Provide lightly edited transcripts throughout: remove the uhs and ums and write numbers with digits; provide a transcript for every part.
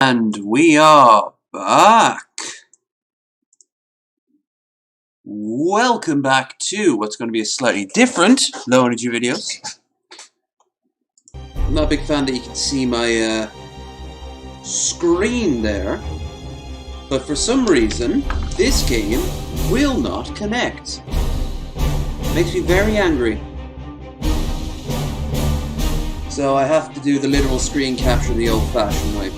And we are back. Welcome back to what's going to be a slightly different low energy videos. I'm not a big fan that you can see my screen there, but for some reason this game will not connect. Makes me very angry. So I have to do the literal screen capture the old-fashioned way.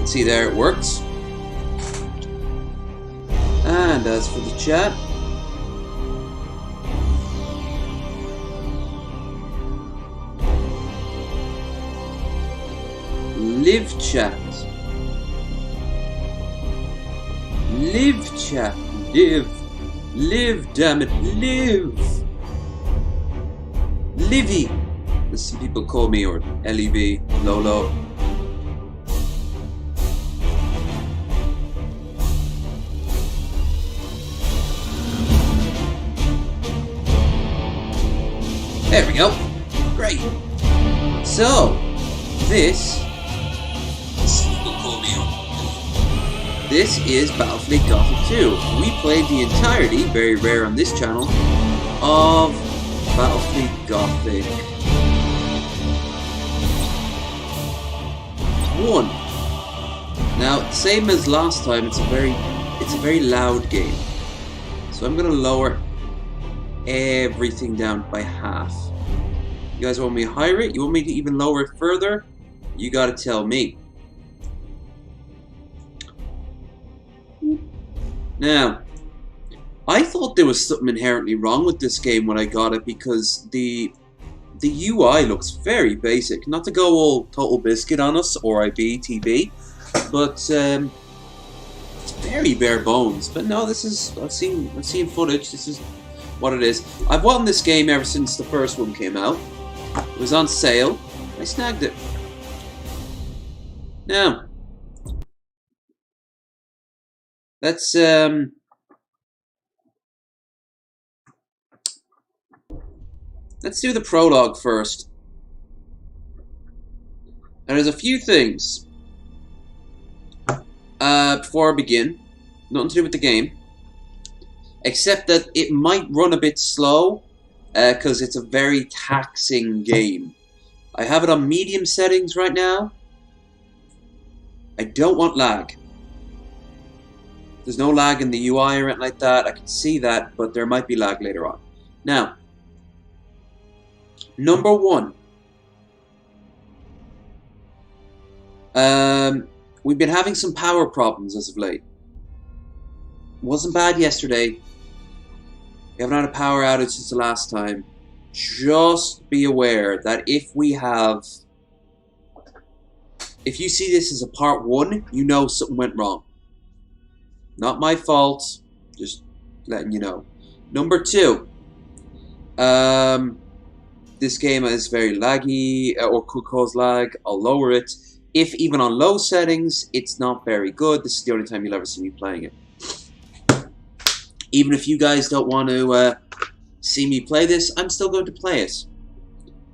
See there, it works. And as for the chat, live chat, live chat, live, damn it, live, Livy, as some people call me, or L-E-V, Lolo. There we go. Great. So, this is Battlefleet Gothic II. We played the entirety, very rare on this channel, of Battlefleet Gothic 1. Now, same as last time, it's a very loud game. So I'm gonna lower everything down by half. You guys want me to higher it? You want me to even lower it further? You gotta tell me. Now, I thought there was something inherently wrong with this game when I got it because the UI looks very basic. Not to go all Total Biscuit on us or IB, but it's very bare bones. But no, this is I've seen footage. This is what it is. I've wanted this game ever since the first one came out. It was on sale. I snagged it. Now, let's do the prologue first. And there's a few things before I begin. Nothing to do with the game. Except that it might run a bit slow because it's a very taxing game. I have it on medium settings right now. I don't want lag. There's no lag in the UI or anything like that. I can see that, but there might be lag later on. Now, number one. We've been having some power problems as of late. Wasn't bad yesterday. We haven't had a power outage since the last time. Just be aware that if you see this as a part 1, you know something went wrong. Not my fault, just letting you know. Number 2, this game is very laggy, or could cause lag. I'll lower it. If even on low settings, it's not very good. This is the only time you'll ever see me playing it. Even if you guys don't want to see me play this, I'm still going to play it.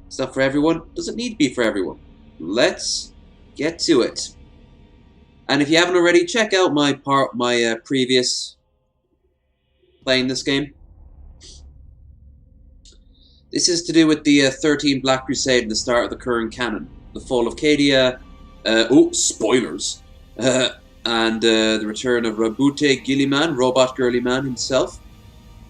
It's not for everyone. Doesn't need to be for everyone. Let's get to it. And if you haven't already, check out my previous playing this game. This is to do with the 13 Black Crusade and the start of the current canon. The fall of Cadia. Spoilers. And the return of Rabute Gilliman, Robot Girly Man himself,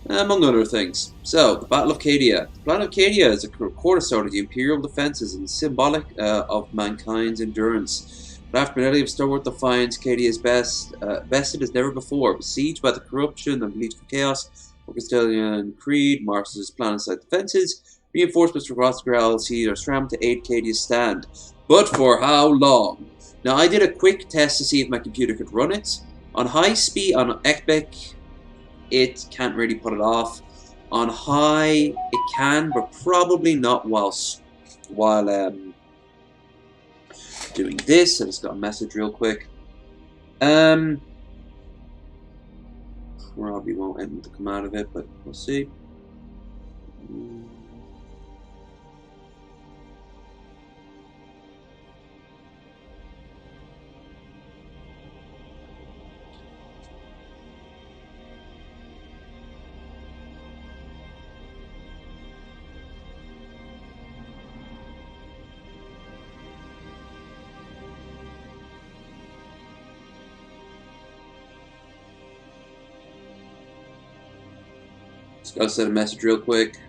among other things. So, the Battle of Cadia. The Battle of Cadia is a cornerstone of the Imperial defences and symbolic of mankind's endurance. But after millennia of stalwart defiance, Cadia is bested as never before. Besieged by the corruption and bleached for chaos, Orchestalian Creed marches his planet-side defences. Reinforcements from Rothgrell are scrambled to aid Cadia's stand. But for how long? Now, I did a quick test to see if my computer could run it. On high speed, on Epic, it can't really put it off. On high, it can, but probably not while doing this. I just got a message real quick. Probably won't anything to come out of it, but we'll see. Gotta send a message real quick.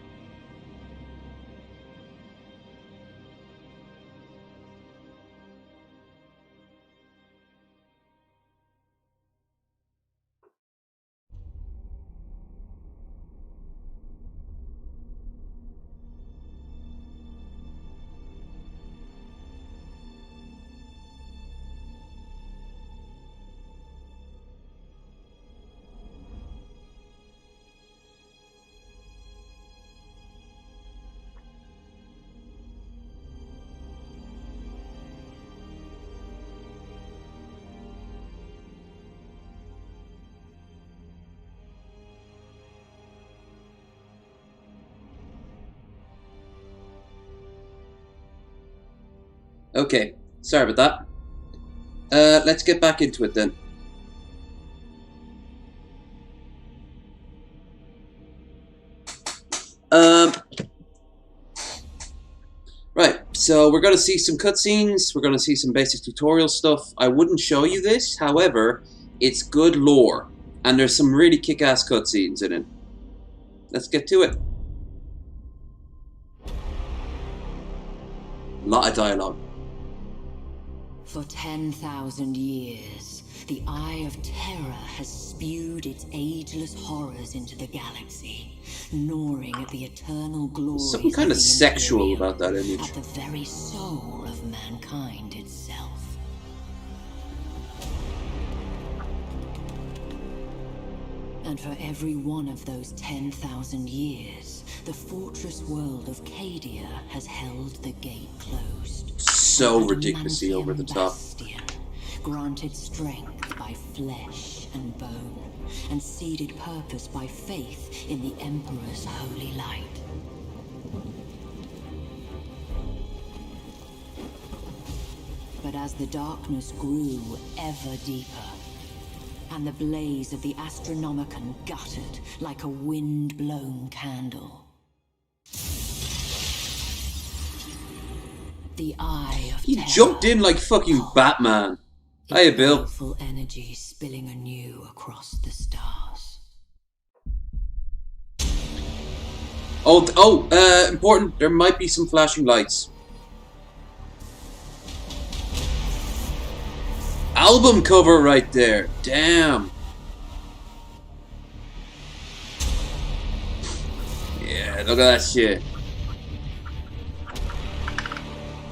Okay, sorry about that. Let's get back into it then. Right, so we're going to see some cutscenes, we're going to see some basic tutorial stuff. I wouldn't show you this, however, it's good lore, and there's some really kick-ass cutscenes in it. Let's get to it. A lot of dialogue. For 10,000 years, the Eye of Terror has spewed its ageless horrors into the galaxy, gnawing at the eternal glories. Something kind of sexual Imperium, about that image. at the very soul of mankind itself. And for every one of those 10,000 years, the fortress world of Cadia has held the gate closed. So ridiculously over the top. Bastion, granted strength by flesh and bone, and seeded purpose by faith in the Emperor's holy light. But as the darkness grew ever deeper, and the blaze of the Astronomicon guttered like a wind-blown candle, the Eye of He Terror jumped in like fucking Batman. Hiya, Bill. Powerful energy spilling anew across the stars. Important. There might be some flashing lights. Album cover right there. Damn. Yeah, look at that shit.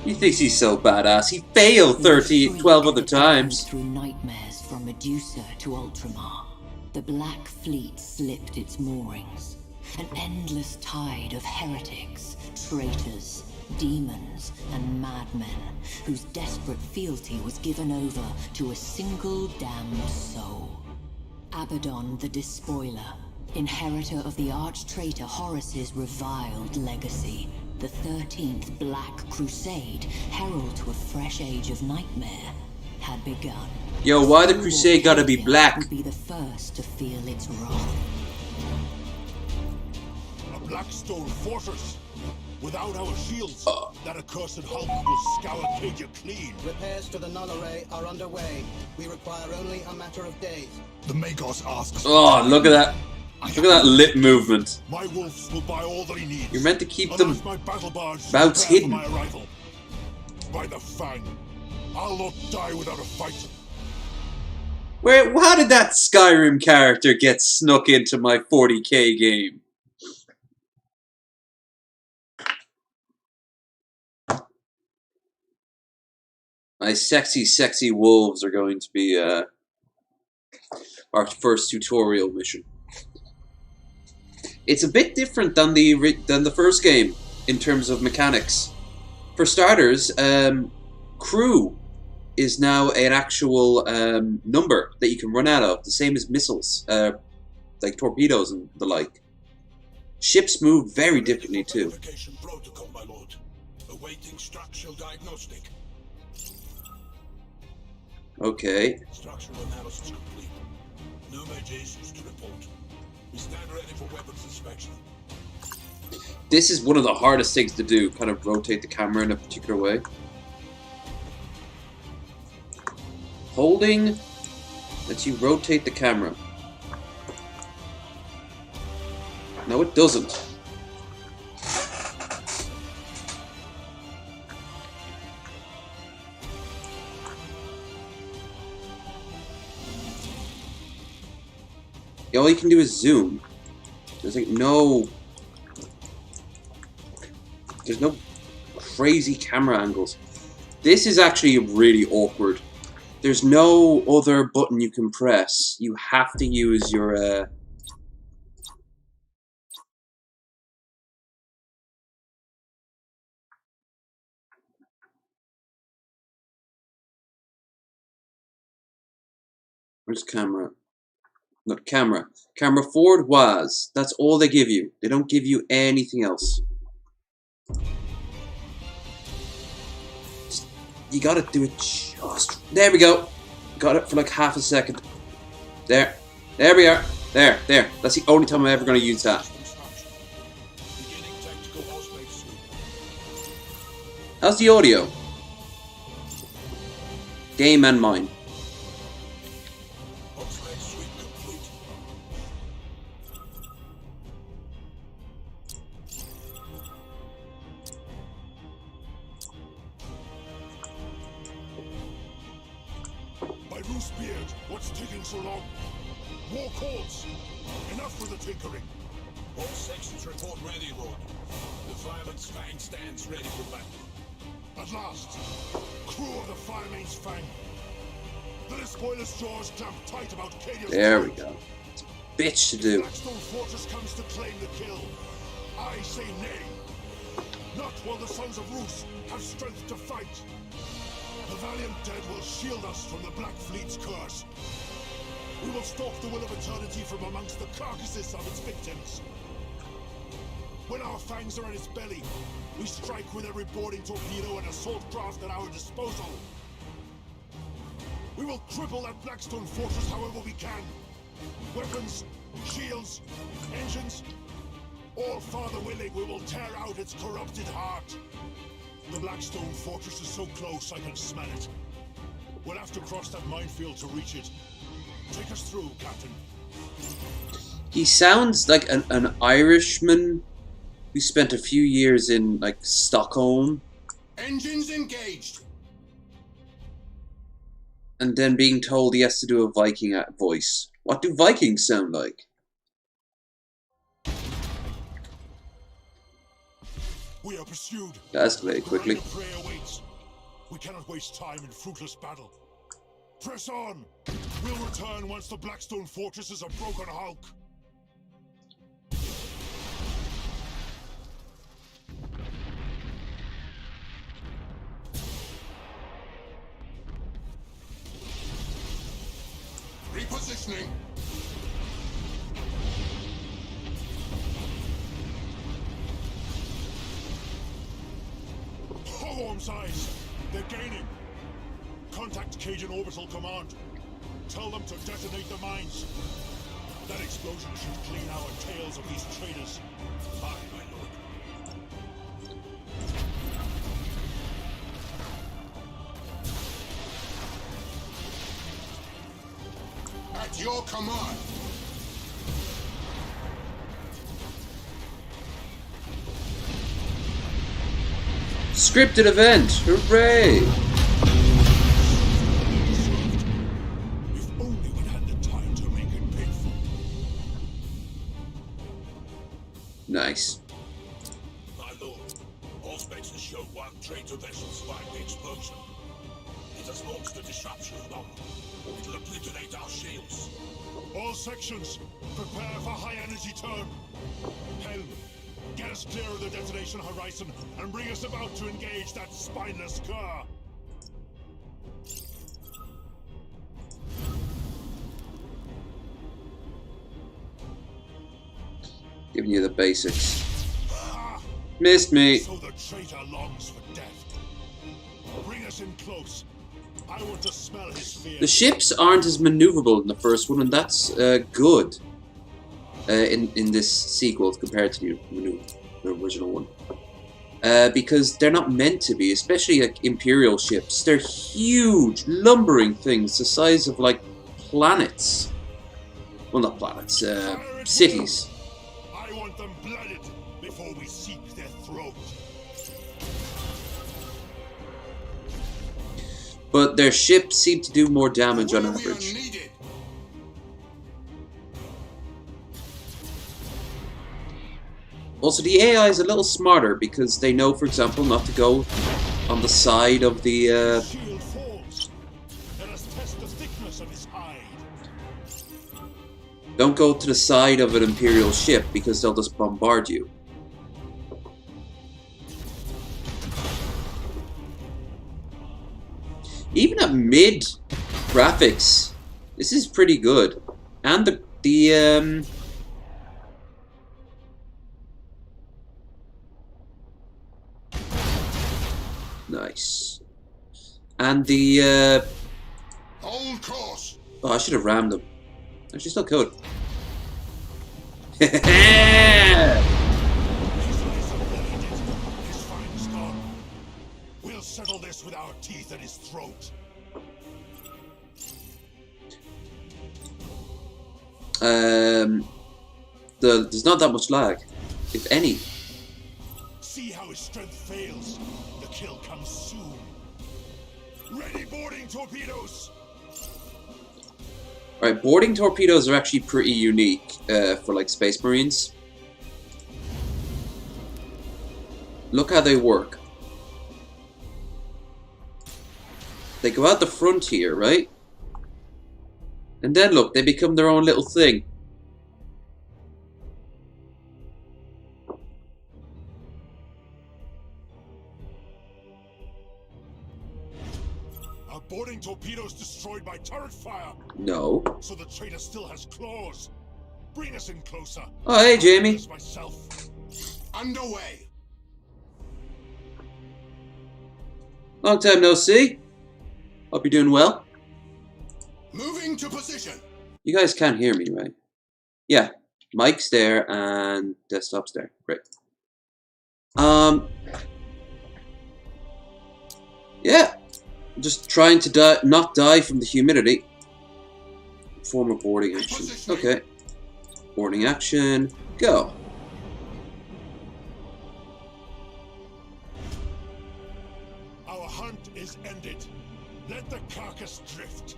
He thinks he's so badass. He failed 12 other times. Through nightmares from Medusa to Ultramar, the Black Fleet slipped its moorings. An endless tide of heretics, traitors, demons, and madmen whose desperate fealty was given over to a single damned soul. Abaddon the Despoiler, inheritor of the arch-traitor Horus's reviled legacy, the 13th Black Crusade, herald to a fresh age of nightmare, had begun. Yo, why the crusade gotta be black? Would be the first to feel its wrath. A Blackstone fortress. Without our shields, that accursed Hulk will scour Cadia clean. Repairs to the null array are underway. We require only a matter of days. The Magos asks. Oh, look at that. Look at that lip movement. My wolves will buy all that he needs. You're meant to keep them my battle bards bouts hidden. my arrival. By the Fang, I'll not die without a fight. How did that Skyrim character get snuck into my 40k game? My sexy, sexy wolves are going to be our first tutorial mission. It's a bit different than the first game in terms of mechanics. For starters, crew is now an actual number that you can run out of, the same as missiles, like torpedoes and the like. Ships move very differently too. Protocol, my lord. Awaiting structural diagnostic. Okay. Structural analysis complete. No major issues to report. We stand ready for weapons inspection. This is one of the hardest things to do, kind of rotate the camera in a particular way. Holding lets you rotate the camera. No, it doesn't. All you can do is zoom. There's like no... There's no crazy camera angles. This is actually really awkward. There's no other button you can press. You have to use your... Where's camera? Not camera. Camera forward was. That's all they give you. They don't give you anything else. You gotta do it just... There we go. Got it for like half a second. There. There we are. There. There. That's the only time I'm ever gonna use that. How's the audio? Game and mine. What's taking so long? War calls! Enough with the tinkering! All sections report ready, Lord. The Fireman's Fang stands ready for battle. At last! Crew of the Firemane's Fang! The despoiler's jaws clamped tight about Cadia's There we go. It's a bitch to do. Blackstone Fortress comes to claim the kill. I say nay. Not while the Sons of Roos have strength to fight. The valiant dead will shield us from the Black Fleet's curse. We will stalk the will of eternity from amongst the carcasses of its victims. When our fangs are at its belly, we strike with every boarding torpedo and assault craft at our disposal. We will cripple that Blackstone Fortress however we can. Weapons, shields, engines, all farther willing, we will tear out its corrupted heart. The Blackstone Fortress is so close I can smell it. We'll have to cross that minefield to reach it. Take us through, Captain. He sounds like an Irishman who spent a few years in, like, Stockholm. Engines engaged! And then being told he has to do a Viking voice. What do Vikings sound like? We are pursued. That escalated quickly. The prey awaits. We cannot waste time in fruitless battle. Press on! We'll return once the Blackstone Fortress is a broken hulk. Repositioning. Hogwarm's eyes! They're gaining! Contact Cajun Orbital Command. Tell them to detonate the mines. That explosion should clean our tails of these traitors. Aye, my lord. At your command. Scripted event! Hooray! If only we'd had the time to make it painful. Nice. My lord, all specs show one traitor vessel survived the explosion. It has launched a disruption bomb. It'll obliterate our shields. All sections, prepare for high energy turn. Helm, get us clear of the detonation horizon and bring us about to engage that spineless cur. Giving you the basics. Ah, Missed me. so the traitor longs for death. Bring us in close. I want to smell his fear. The ships aren't as maneuverable in the first one, and that's good in this sequel compared to the original one. Because they're not meant to be, especially like Imperial ships. They're huge, lumbering things the size of like planets. Well, not planets, cities. I want but their ships seem to do more damage on Where we are average. needed. Also, the AI is a little smarter because they know, for example, not to go on the side of the... Shield falls. Let us test the thickness of his hide. Don't go to the side of an Imperial ship because they'll just bombard you. Even at mid graphics, this is pretty good. And the nice. And the Hold course. oh, I should have rammed them. Actually, still could. His eyes are blinded. His fangs gone. We'll settle this with our teeth at his throat. There's not that much lag, if any. See how his strength fails. The kill comes soon. Ready boarding torpedoes. Alright, boarding torpedoes are actually pretty unique for like Space Marines. Look how they work. They go out the front here, right? And then look, they become their own little thing. Our boarding torpedoes destroyed by turret fire. No. So the traitor still has claws. Bring us in closer. Oh, hey, Jamie. Myself. Underway. Long time no see. Hope you're doing well. Moving to position. You guys can't hear me, right? Yeah. Mic's there and desktop's there. Great. Yeah. Just trying to not die from the humidity. Form a boarding action. Okay. Boarding action. Go. Our hunt is ended. Let the carcass drift.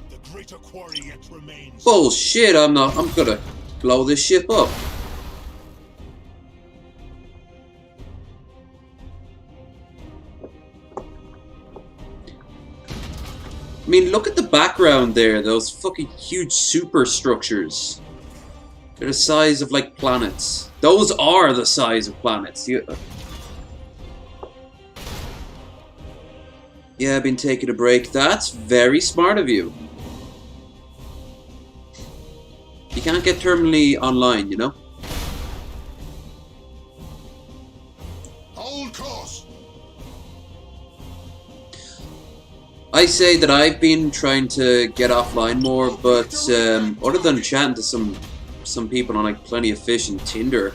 The greater quarry yet remains. Bullshit, I'm gonna blow this ship up. I mean, look at the background there, those fucking huge superstructures. They're the size of, like, planets. Those are the size of planets. Yeah, I've been taking a break. That's very smart of you. You can't get terminally online, you know? Hold course. I say that I've been trying to get offline more, but other than chatting to some people on like Plenty of Fish and Tinder,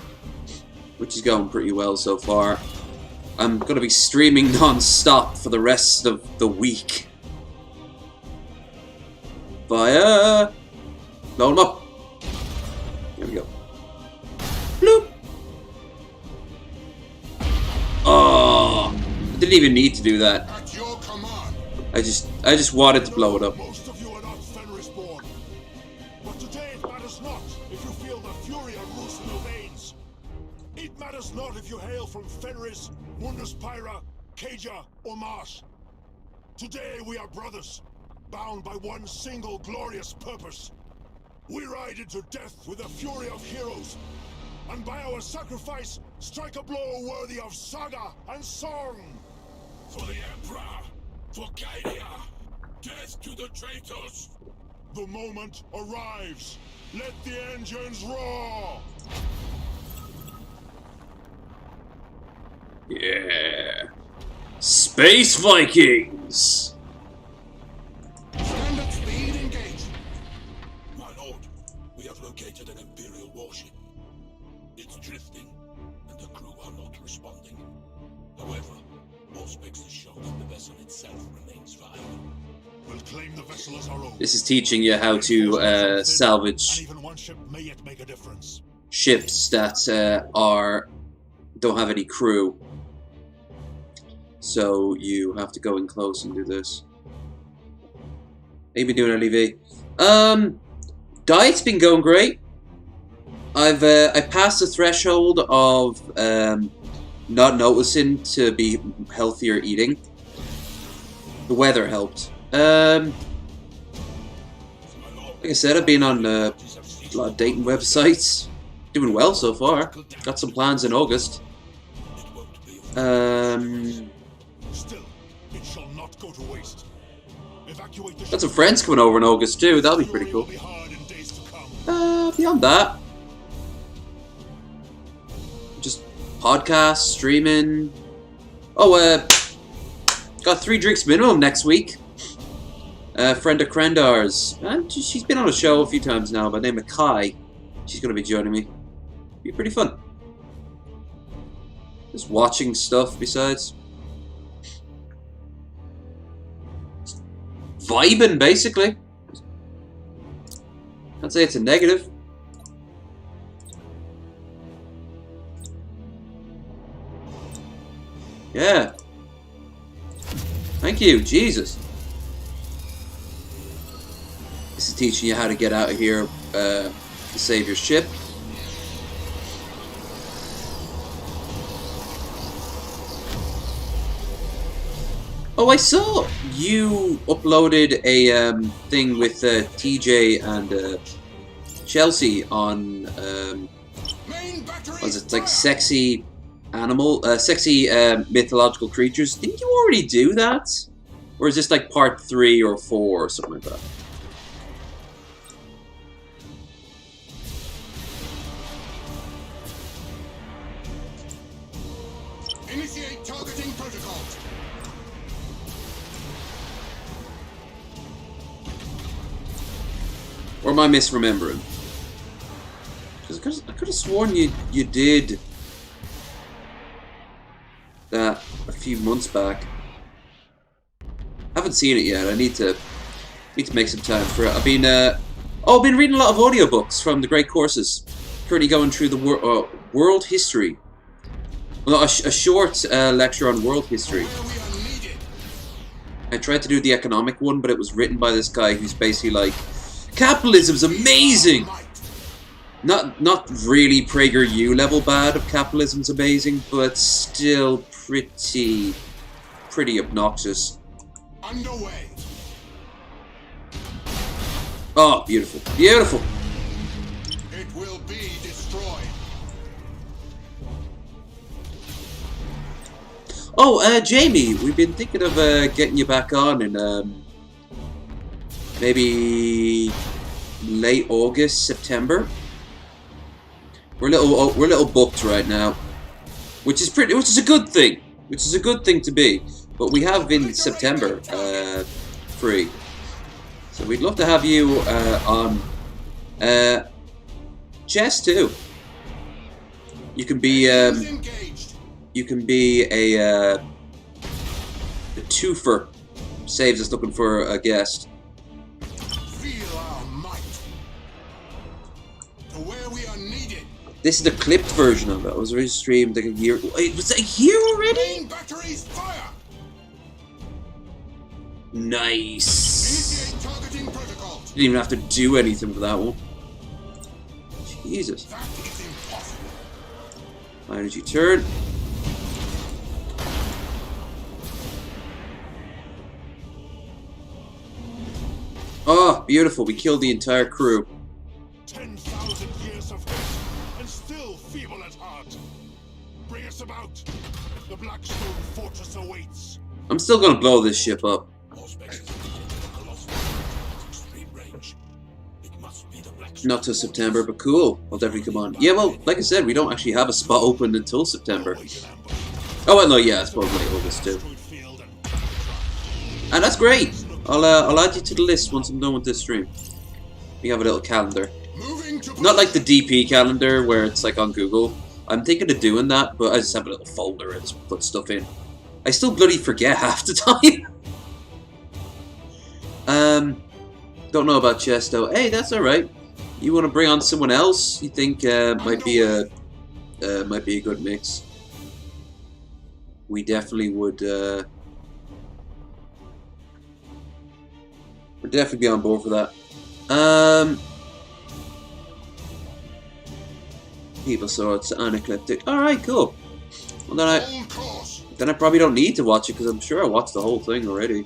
which is going pretty well so far, I'm gonna be streaming non-stop for the rest of the week. Fire! Load 'em up. Here we go. Bloop! Oh! I didn't even need to do that. At your command. I just wanted to blow it up. Most of you are not Fenris born. But today it matters not if you feel the fury of Rus in your veins. It matters not if you hail from Fenris, Munduspira, Kaja, or Marsh. Today we are brothers, bound by one single glorious purpose. We ride into death with the fury of heroes, and by our sacrifice, strike a blow worthy of saga and song. For the Emperor! For Kadia! Death to the traitors! The moment arrives. Let the engines roar! Yeah. Space Vikings! Stand at speed, engage. My lord, we have located an Imperial warship. It's drifting, and the crew are not responding. However, all specs show that the vessel itself remains viable. We'll claim the vessel as our own. This is teaching you how to And salvage even one ship may yet make a difference. ships that don't have any crew. So you have to go in close and do this. How you been doing, LEV? Diet's been going great. I passed the threshold of not noticing to be healthier eating. The weather helped. Like I said, I've been on a lot of dating websites. Doing well so far. Got some plans in August. Still, it shall not go to waste. Evacuate the Got some friends coming over in August too. That'll be pretty cool. Beyond that, just podcasts, streaming. Oh, got 3 drinks minimum next week. Friend of Krendar's, and she's been on a show a few times now by the name of Kai. She's going to be joining me. Be pretty fun. Just watching stuff besides. Just vibing, basically. I'd say it's a negative. Yeah. Thank you, Jesus. This is teaching you how to get out of here to save your ship. Oh, I saw you uploaded a thing with TJ and Chelsea on was it like sexy mythological creatures? Didn't you already do that, or is this like part 3 or 4 or something like that? Initiate targeting protocol. Or am I misremembering? Because I could have sworn you did that a few months back. Haven't seen it yet. I need to make some time for it. I've been reading a lot of audiobooks from the Great Courses. Currently going through the world history. Well, a short lecture on world history. I tried to do the economic one, but it was written by this guy who's basically like, capitalism's amazing! Not really PragerU level bad of capitalism's amazing, but still pretty obnoxious. Underway. Oh, beautiful. Beautiful! It will be destroyed. Oh, Jamie, we've been thinking of getting you back on in maybe late August, September. We're a little booked right now, which is a good thing. Which is a good thing to be. But we have in September free, so we'd love to have you on. Jess too. You can be a twofer. Saves us looking for a guest. Feel our might. To where we are needed. This is the clipped version of it. It was already streamed like a year. Wait, was it a year already? Main batteries fire. Nice. Initiate targeting protocol. Didn't even have to do anything for that one. Jesus. That is impossible. High energy turn. Oh, beautiful. We killed the entire crew. 10,000 years of hate, and still feeble at heart. Bring us about. The Blackstone Fortress awaits. I'm still gonna blow this ship up. Not till September, but cool. I'll definitely come on. Yeah, well, like I said, we don't actually have a spot open until September. Oh, well, no, yeah, I suppose late August too. And that's great. I'll add you to the list once I'm done with this stream. We have a little calendar. Not like the DP calendar where it's like on Google. I'm thinking of doing that, but I just have a little folder and just put stuff in. I still bloody forget half the time. Don't know about Chesto. Hey, that's alright. You want to bring on someone else you think might be a good mix? We definitely would We're definitely on board for that. People saw it's aneclectic. Alright, cool. Well, then I probably don't need to watch it because I'm sure I watched the whole thing already.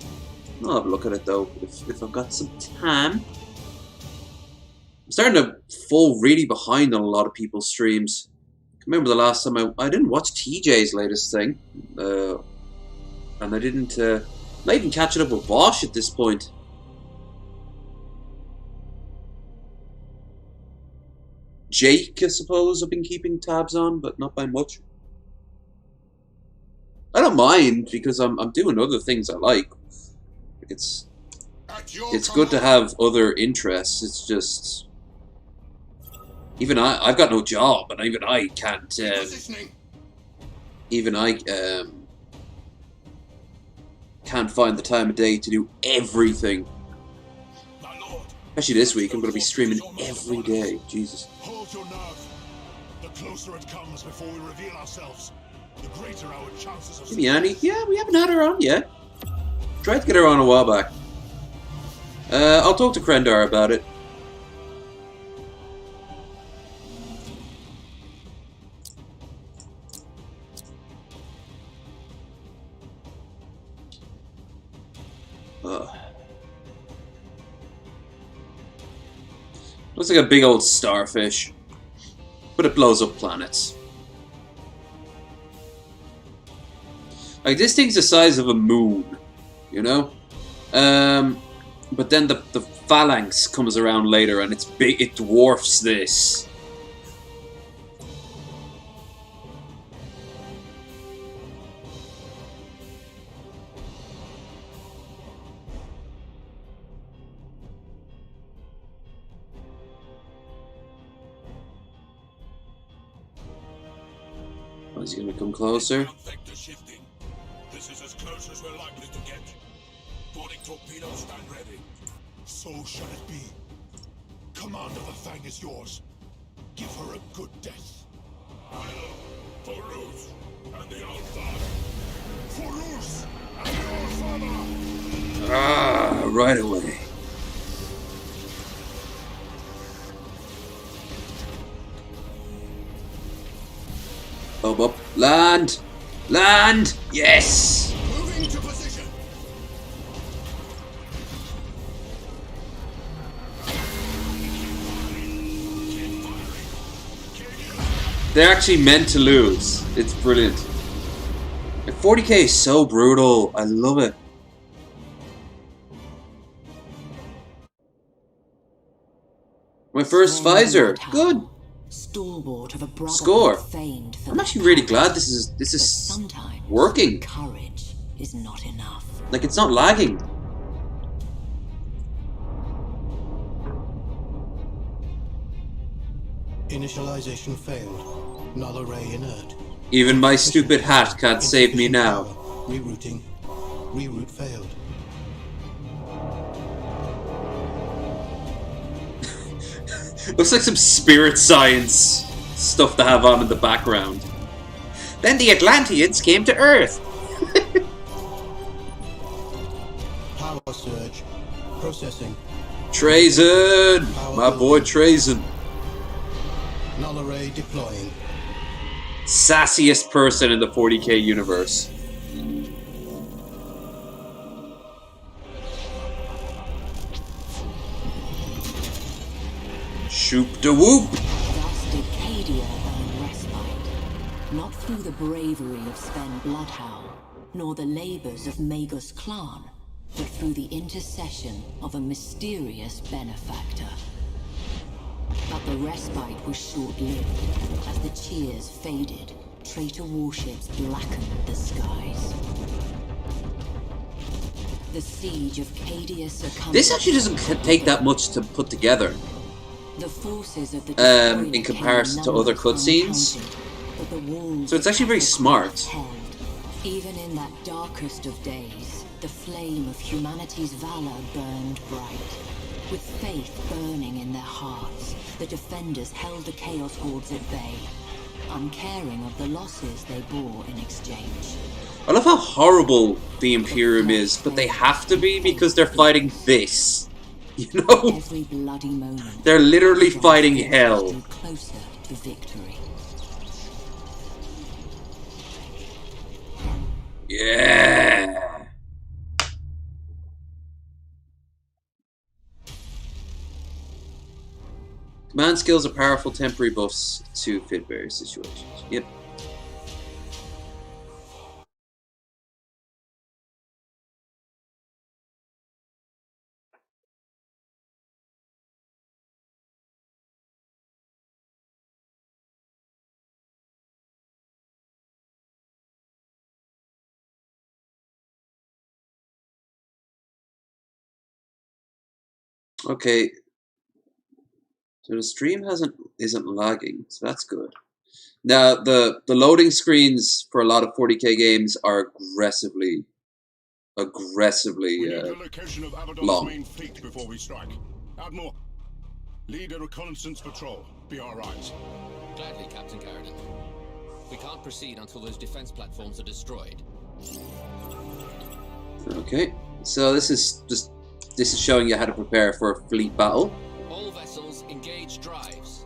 I'll have a look at it though if I've got some time. I'm starting to fall really behind on a lot of people's streams. I remember the last time I didn't watch TJ's latest thing, and I didn't. Not even catching up with Bosch at this point. Jake, I suppose, I've been keeping tabs on, but not by much. I don't mind because I'm doing other things I like. It's good to have other interests. It's just even I've got no job, and even I can't. Even I can't find the time of day to do everything. Especially this week, I'm going to be streaming every day. Jesus. Hold your nerve. The closer it comes before we reveal ourselves, the greater our chances of Maybe Annie? Yeah, we haven't had her on yet. Tried to get her on a while back. I'll talk to Krendar about it. Looks like a big old starfish, but it blows up planets. Like, this thing's the size of a moon, you know? But then the phalanx comes around later and it's big, it dwarfs this. Is he gonna come closer? This is as close as we're likely to get. Boarding torpedoes, stand ready. So shall it be. Command of the Fang is yours. Give her a good death. For Rus and the Old Father. For Rus and the Old Father! Ah, right away. Up. Land! Land! Yes! Moving to position. They're actually meant to lose. It's brilliant. And 40k is so brutal. I love it. My first visor. Good. Stalwart of a Score. famed for I'm actually really glad this is sometimes working. courage is not enough. Like, it's not lagging. Initialization failed. Null array inert. Even my stupid hat can't save me now. Rerouting. Reroute failed. Looks like some spirit science stuff to have on in the background. Then the Atlanteans came to Earth. Power surge. Processing. Trazen! My boy Trazen. Null array deploying. Sassiest person in the 40k universe. Shoop de whoop! Thus did Cadia earn respite, not through the bravery of Sven Bloodhound, nor the labors of Magus Clan, but through the intercession of a mysterious benefactor. But the respite was short-lived. As the cheers faded, traitor warships blackened the skies. The siege of Cadia succumbed. This actually doesn't take that much to put together. The forces of the In comparison to other cutscenes. So it's actually very smart. Held. Even in that darkest of days, the flame of humanity's valor burned bright. With faith burning in their hearts, the defenders held the Chaos Hordes at bay, uncaring of the losses they bore in exchange. I love how horrible the Imperium is, but they have to be because they're fighting this. You know? Every bloody moment. They're literally fighting hell. Closer to victory. Yeah. Command skills are powerful temporary buffs to fit various situations. Yep. Okay. So the stream isn't lagging, so that's good. Now the loading screens for a lot of 40k games are aggressively We need the location of Abaddon's long. main fleet before we strike. Admiral, lead a reconnaissance patrol. Be our eyes. Gladly, Captain Carradine. We can't proceed until those defense platforms are destroyed. Okay, so this is showing you how to prepare for a fleet battle. All vessels engage drives.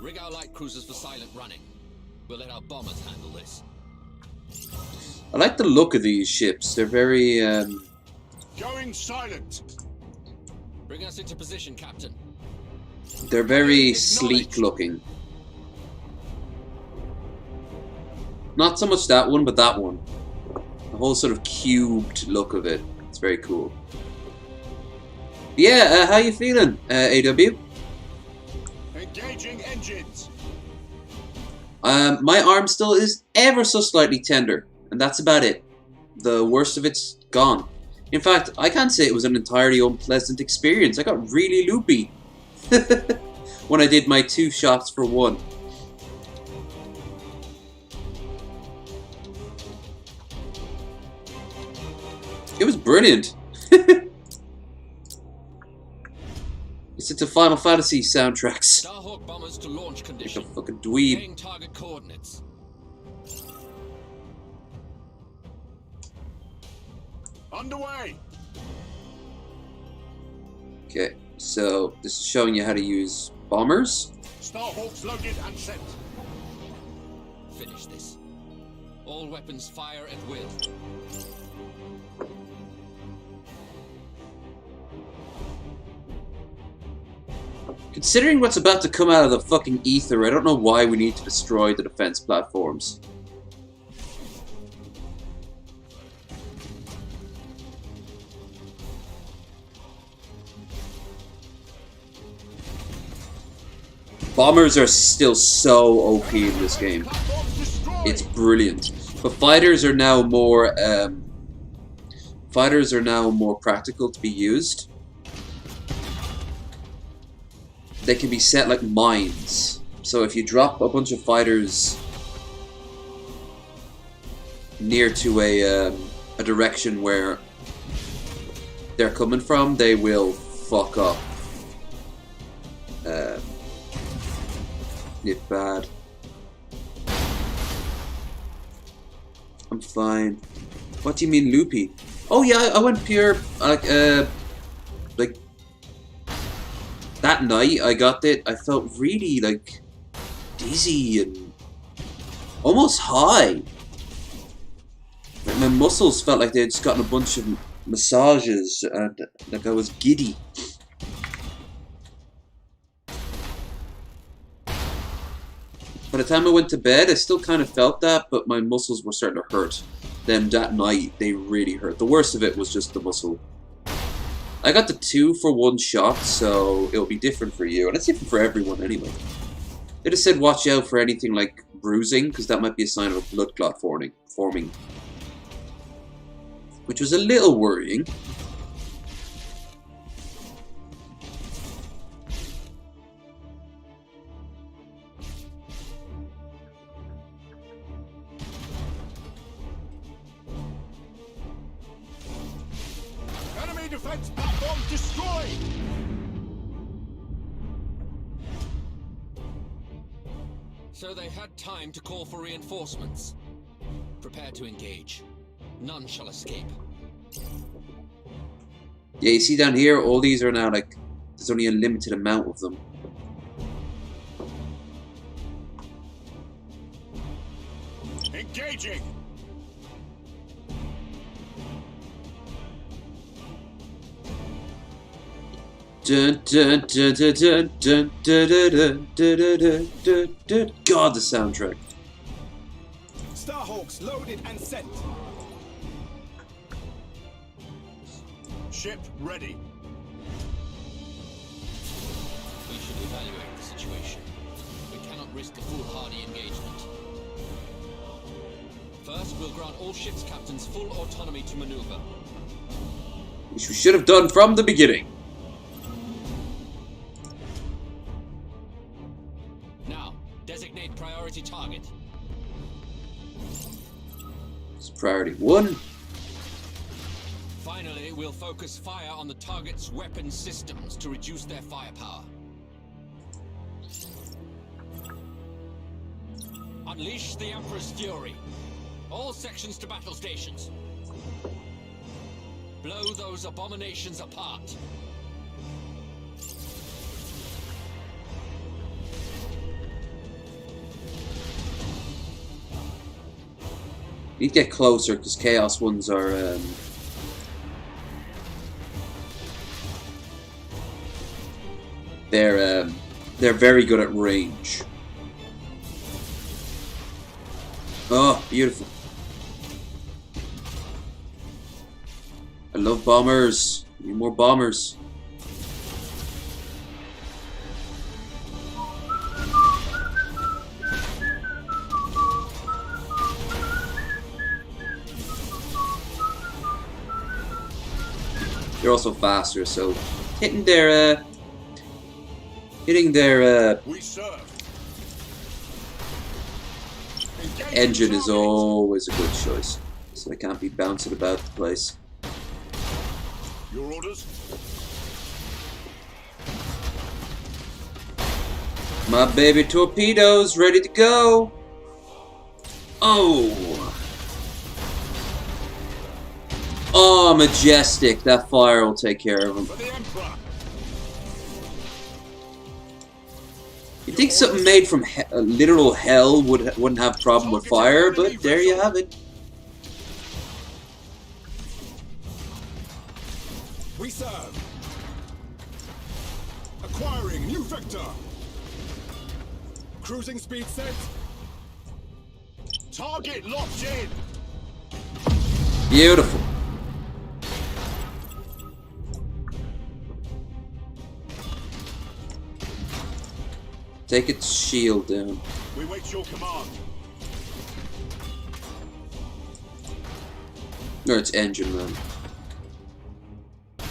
Rig our light cruisers for silent running. We'll let our bombers handle this. I like the look of these ships. They're very Going silent. Bring us into position, Captain. they're very sleek looking. Not so much that one, but that one. The whole sort of cubed look of it. It's very cool. Yeah, how you feeling, AW? Engaging engines. My arm still is ever so slightly tender, and that's about it. The worst of it's gone. In fact, I can't say it was an entirely unpleasant experience. I got really loopy when I did my 2 shots for 1. It was brilliant. Listen to Final Fantasy soundtracks. Starhawk bombers to launch Like a condition. fucking dweeb. Getting target coordinates. Underway. Okay, so this is showing you how to use bombers. Starhawks loaded and sent. Finish this. All weapons fire at will. Considering what's about to come out of the fucking ether, I don't know why we need to destroy the defense platforms. Bombers are still so OP in this game. Platforms destroyed. It's brilliant. But fighters are now more practical to be used. They can be set like mines. So if you drop a bunch of fighters near to a direction where they're coming from, they will fuck up. It bad. I'm fine. What do you mean loopy? Oh yeah, I went pure like that night I got it. I felt really like dizzy and almost high. Like my muscles felt like they had just gotten a bunch of massages and like I was giddy. By the time I went to bed, I still kind of felt that, but my muscles were starting to hurt. Then that night, they really hurt. The worst of it was just the muscle. I got the 2 for 1 shot, so it'll be different for you. And it's different for everyone anyway. They just said watch out for anything like bruising, because that might be a sign of a blood clot forming. Which was a little worrying. Enemy defense platforms destroyed. So they had time to call for reinforcements. Prepare to engage. None shall escape. Yeah, you see down here, all these are now like, there's only a limited amount of them. Engaging! Dun, dun, dun, dun, dun, dun, dun, dun, dun, dun, dun, dun, dun. God, the soundtrack. Starhawks loaded and sent. Ship ready. We should evaluate the situation. We cannot risk a foolhardy engagement. First, we'll grant all ships' captains full autonomy to maneuver. Which we should have done from the beginning. Now, designate priority target. It's priority 1. Finally, we'll focus fire on the target's weapon systems to reduce their firepower. Unleash the Emperor's fury. All sections to battle stations. Blow those abominations apart. Need to get closer because Chaos ones are they're very good at range. Oh, beautiful. I love bombers. Need more bombers. They're also faster, so hitting their We serve. Engaging engine is target. always a good choice, so they can't be bouncing about the place. Your orders? My baby torpedoes ready to go. Oh. Oh, majestic. That fire will take care of them. For the Emperor. You'd think something made from literal hell wouldn't have problem with fire, but there you have it. We serve. Acquiring new vector. Cruising speed set. Target locked in. Beautiful. Take its shield down. We wait your command. Or its engine, man.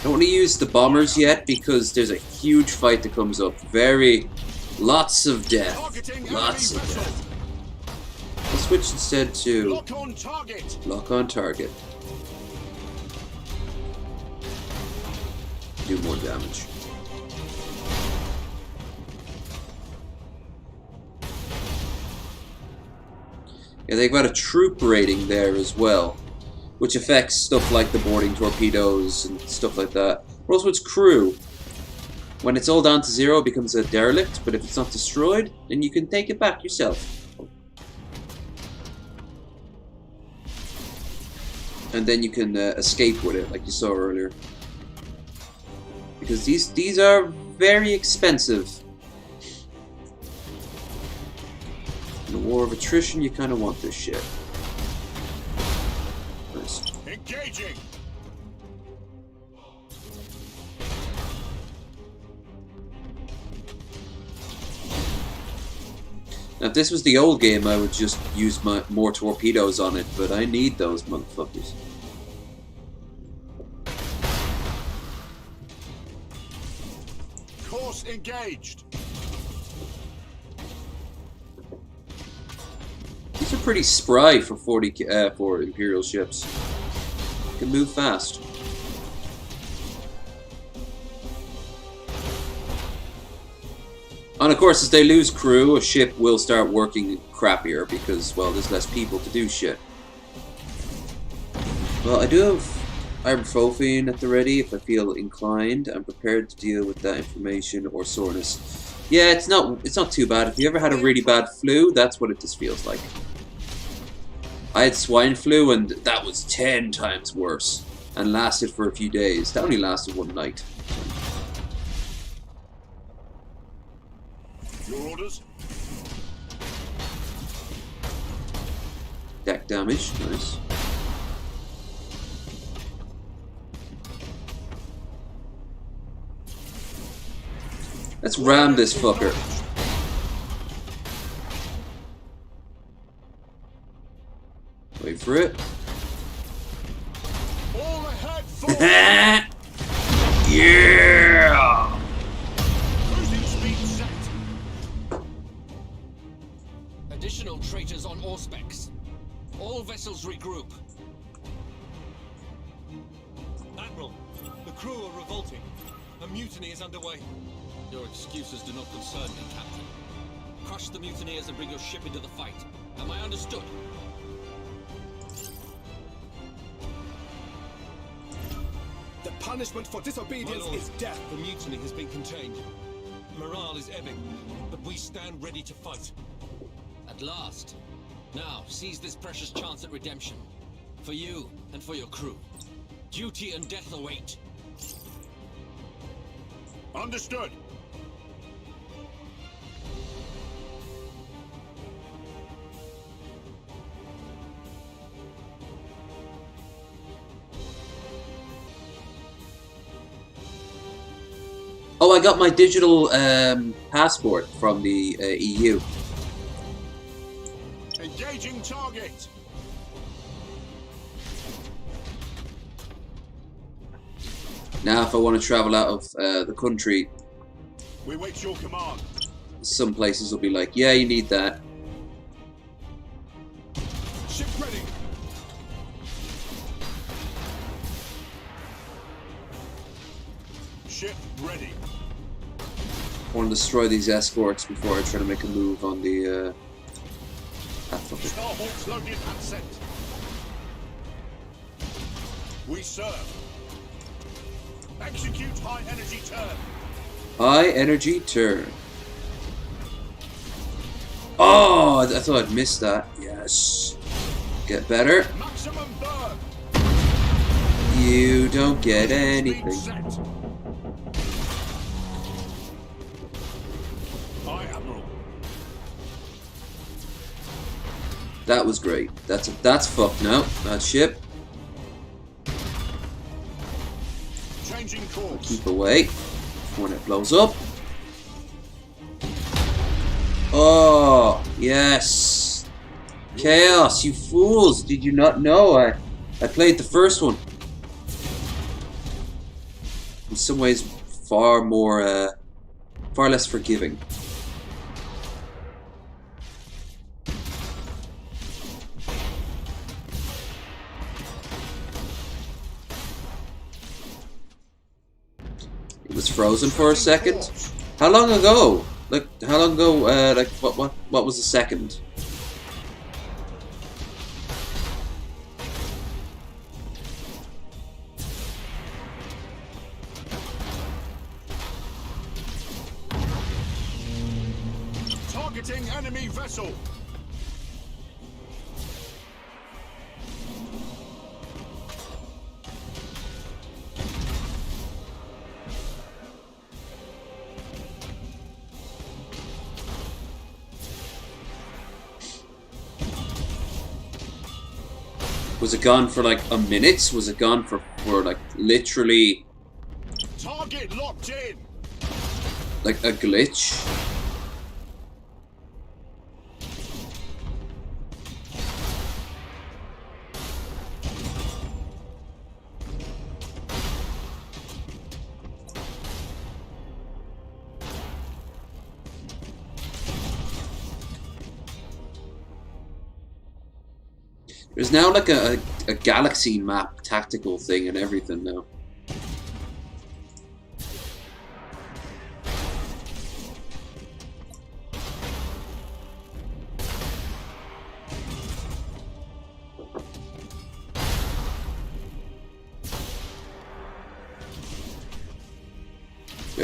Don't want to use the bombers yet because there's a huge fight that comes up. Lots of death. Targeting Lots enemy of vessel. death. I'll switch instead to Lock on target. lock on target. Do more damage. Yeah, they've got a troop rating there as well, which affects stuff like the boarding torpedoes and stuff like that. But also its crew. When it's all down to 0, it becomes a derelict, but if it's not destroyed, then you can take it back yourself. And then you can escape with it, like you saw earlier. Because these are very expensive. In a war of attrition, you kind of want this shit. Nice. Engaging. Now, if this was the old game, I would just use more torpedoes on it, but I need those motherfuckers. Course engaged. These are pretty spry for for Imperial ships. Can move fast. And of course, as they lose crew, a ship will start working crappier because, well, there's less people to do shit. Well, I do have ibuprofen at the ready if I feel inclined. I'm prepared to deal with that information or soreness. Yeah, it's not too bad. If you ever had a really bad flu, that's what it just feels like. I had swine flu and that was 10 times worse and lasted for a few days. That only lasted one night. Your orders? Deck damage, nice. Let's ram this fucker. Wait for it. All ahead, for Yeah! cruising speed set. Additional traitors on Auspex. All vessels regroup. Admiral, the crew are revolting. A mutiny is underway. Your excuses do not concern me, Captain. Crush the mutineers and bring your ship into the fight. Am I understood? The punishment for disobedience My lord, is death. the mutiny has been contained. Morale is ebbing, but we stand ready to fight. At last. Now, seize this precious chance at redemption. For you and for your crew. Duty and death await. Understood. Oh, I got my digital passport from the EU. Engaging target. Now, if I want to travel out of the country, We wait your command. some places will be like, yeah, you need that. Ship ready. Ship ready. I want to destroy these escorts before I try to make a move on the... fucker. Starhawks loaded and sent. We serve. Execute high energy turn. High energy turn. Oh, I thought I'd missed that. Yes. Get better. Maximum burn. You don't get Speed anything. set. Aye, Admiral. That was great. That's fucked now. That ship. Changing course. Keep away when it blows up. Oh, yes. Chaos, you fools. Did you not know? I played the first one. In some ways, far less forgiving. It was frozen for a second. How long ago? Like, how long ago? Like, what was the second? Targeting enemy vessel. Was it gone for like a minute? Was it gone for like literally Target locked in. like a glitch? There's now like a galaxy map tactical thing and everything now.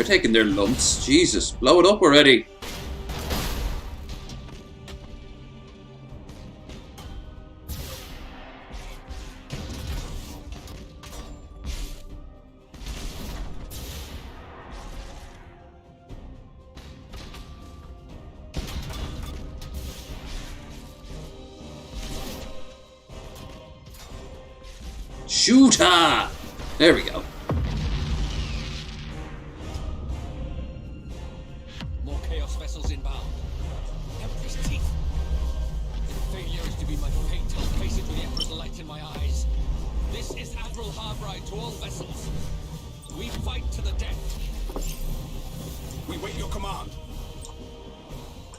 They're taking their lumps. Jesus, blow it up already. Shoot her! There we go. More Chaos vessels inbound. Emperor's teeth. If failure is to be my fate, I'll face it with the Emperor's light in my eyes. This is Admiral Harbride to all vessels. We fight to the death. We wait your command.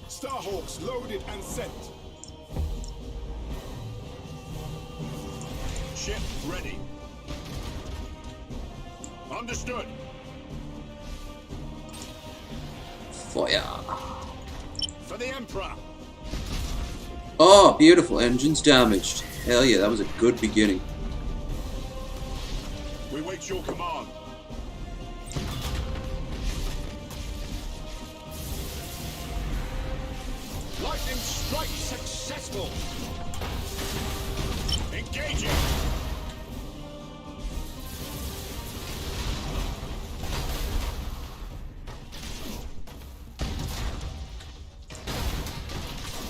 Starhawks loaded and sent. Ship ready. Understood. Fire. For the Emperor. Oh, beautiful. Engines damaged. Hell yeah, that was a good beginning. We wait your command. Lightning strike successful. Engaging.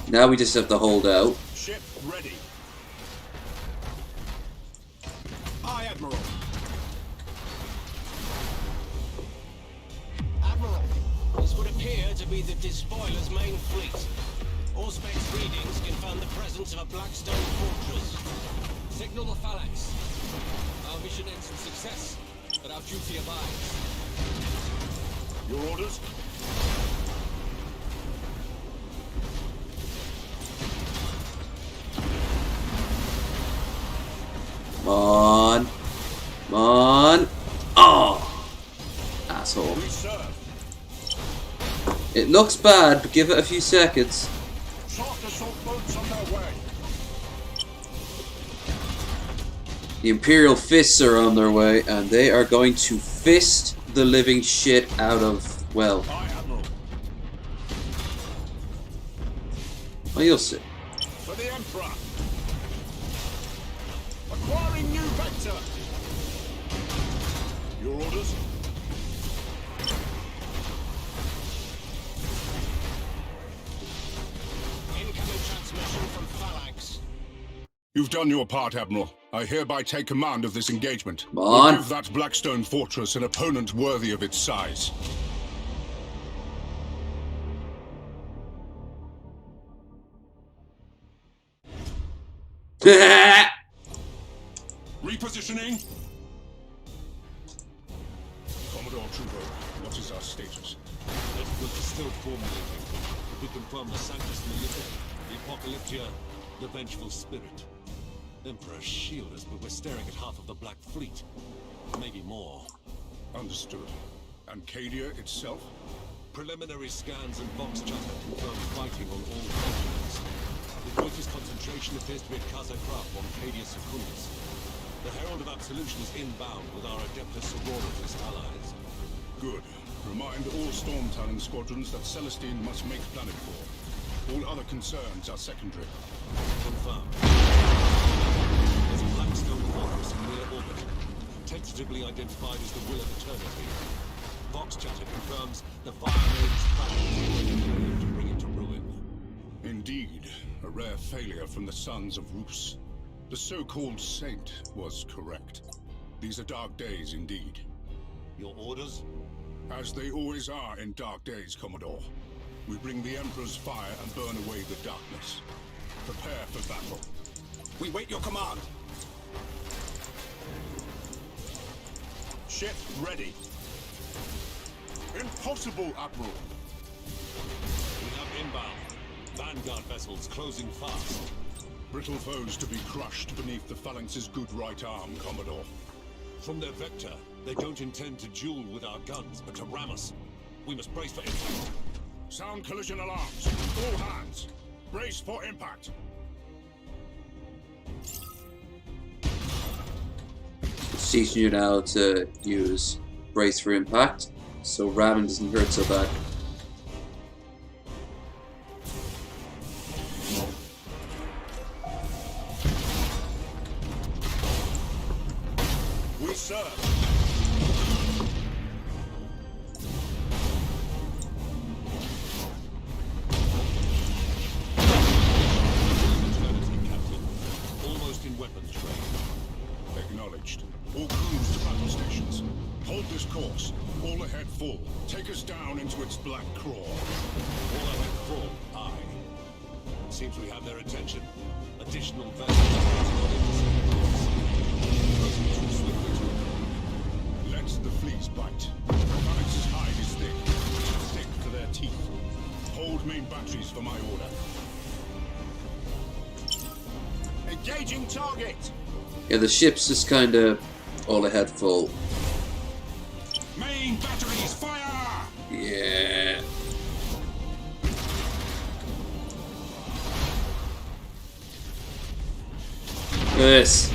Now we just have to hold out. Ship ready. Aye, Admiral. Admiral, this would appear to be the Despoiler's main fleet. Auspex readings confirm the presence of a Blackstone fortress. Signal the Phalanx. Our mission ends in success, but our duty abides. Your orders? Come on. Come on. Oh! Asshole. We serve. It looks bad, but give it a few seconds. Shark assault boats on their way. The Imperial fists are on their way, and they are going to fist the living shit out of, well, Aye, Admiral. well, you'll see. For the Emperor. Acquiring new vector. Your orders? Incoming transmission from Phalanx. You've done your part, Admiral. I hereby take command of this engagement. Come on. We'll give that Blackstone fortress an opponent worthy of its size. Repositioning. Commodore Trooper, what is our status? Network is still formulating. We confirm the Sanctus Malefic, the Apocalyptia, the Vengeful Spirit. Emperor shield us, but we're staring at half of the Black Fleet. Maybe more. Understood. And Cadia itself? Preliminary scans and Vox chatter confirm fighting on all continents. The greatest concentration appears to be at Kazakraf on Cadia Secundus. The Herald of Absolution is inbound with our Adeptus Sororitas allies. Good. Remind all Storm Talon squadrons that Celestine must make planetfall. All other concerns are secondary. Confirmed. There's a Blackstone fortress in near orbit, tentatively identified as the Will of Eternity. Vox chatter confirms the Fire Maid's plan to bring it to ruin. Indeed, a rare failure from the sons of Rus. The so-called saint was correct. These are dark days indeed. Your orders? As they always are in dark days, Commodore. We bring the Emperor's fire and burn away the darkness. Prepare for battle. We wait your command. Ship ready. Impossible, Admiral. We have inbound. Vanguard vessels closing fast. Brittle foes to be crushed beneath the Phalanx's good right arm, Commodore. From their vector, they don't intend to duel with our guns, but to ram us. We must brace for impact. Sound collision alarms. All hands. Brace for impact. Teaching you now to use brace for impact. so ramming doesn't hurt so bad. We serve. Almost in weapons trade. Acknowledged. All crews to battle stations. Hold this course. All ahead full. Take us down into its black craw. All ahead full. Aye. Seems we have their attention. Additional vessels. Let the fleas bite. Phalanx's hide is thick. Thick for their teeth. Hold main batteries for my order. Engaging target! Yeah, the ship's just kind of all ahead full. Main batteries, fire! Yeah. Look at this.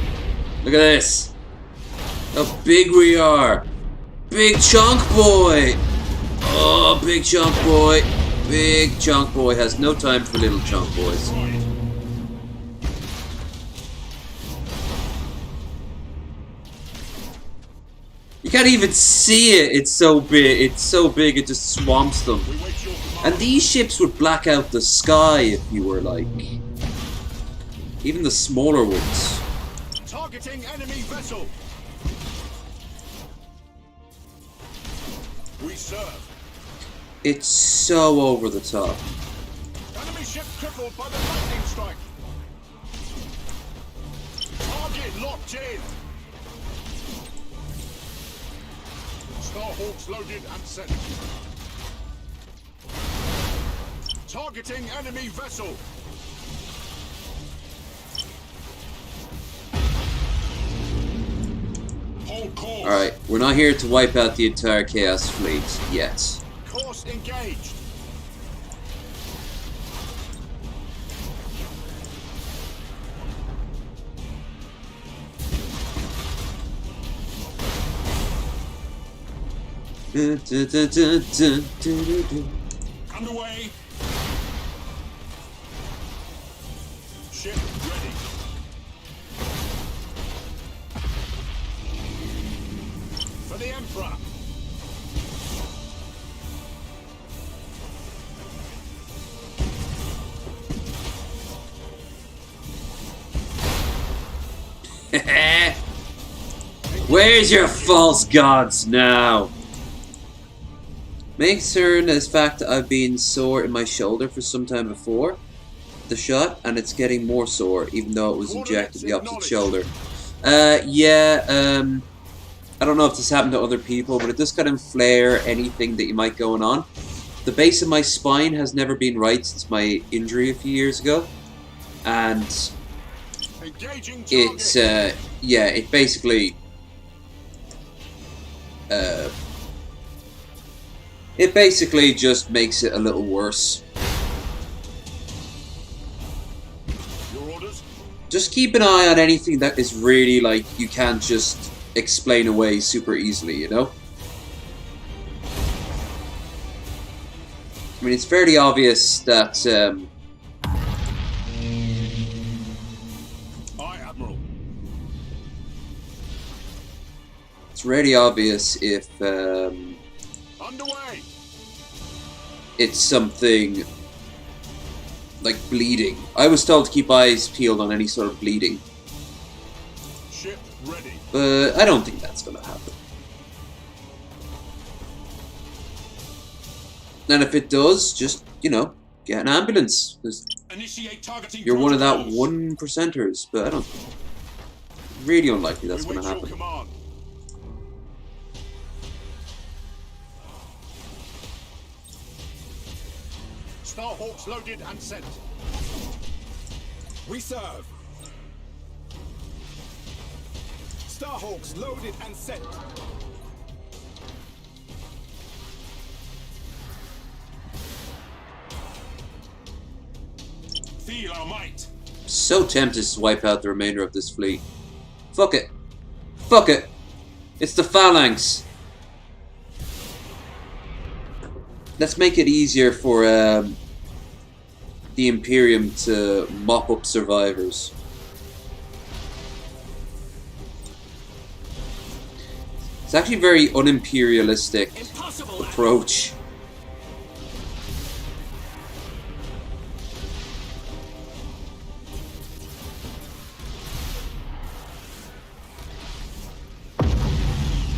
Look at this. How big we are. Big chunk boy. Oh, big chunk boy. Big chunk boy has no time for little chunk boys. You can't even see it. It's so big. It's so big it just swamps them. And these ships would black out the sky if you were like... Even the smaller ones. Targeting enemy vessel. We serve. It's so over the top. Enemy ship crippled by the lightning strike. Target locked in. Starhawks loaded and sent. Targeting enemy vessel. Hold course. Alright, we're not here to wipe out the entire Chaos Fleet yet. Course engaged. Underway. Ship ready. For the Emperor. Where's your false gods now? Main concern is the fact that I've been sore in my shoulder for some time before the shot, and it's getting more sore, even though it was injected in the opposite shoulder. I don't know if this happened to other people, but it does kind of flare anything that you might going on. The base of my spine has never been right since my injury a few years ago, and it's yeah, it basically just makes it a little worse. Your orders? Just keep an eye on anything that is really like you can't just explain away super easily, you know? I mean, it's fairly obvious that Aye, Admiral. it's really obvious if Underway. it's something like bleeding. I was told to keep eyes peeled on any sort of bleeding, Ship ready. but I don't think that's gonna happen. And if it does, just, you know, get an ambulance, because Initiate targeting. you're one of that protocols. 1%ers, but I don't... Really unlikely that's We gonna wait your happen. command. Starhawks loaded and sent. We serve. Starhawks loaded and sent. Feel our might. So tempted to wipe out the remainder of this fleet. Fuck it. Fuck it. It's the Phalanx. let's make it easier for the Imperium to mop up survivors. It's actually a very unimperialistic approach.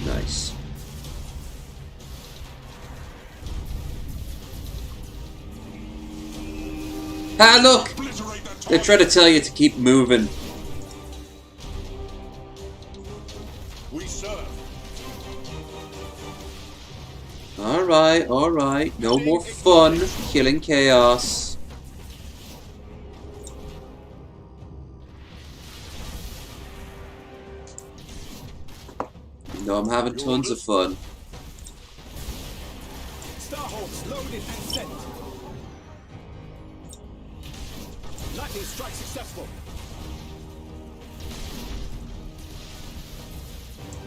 Nice. Ah, look! They try to tell you to keep moving. We serve. Alright, alright. No more fun killing chaos. You know I'm having tons of fun. Starhawks loaded and sent. Lightning strike successful.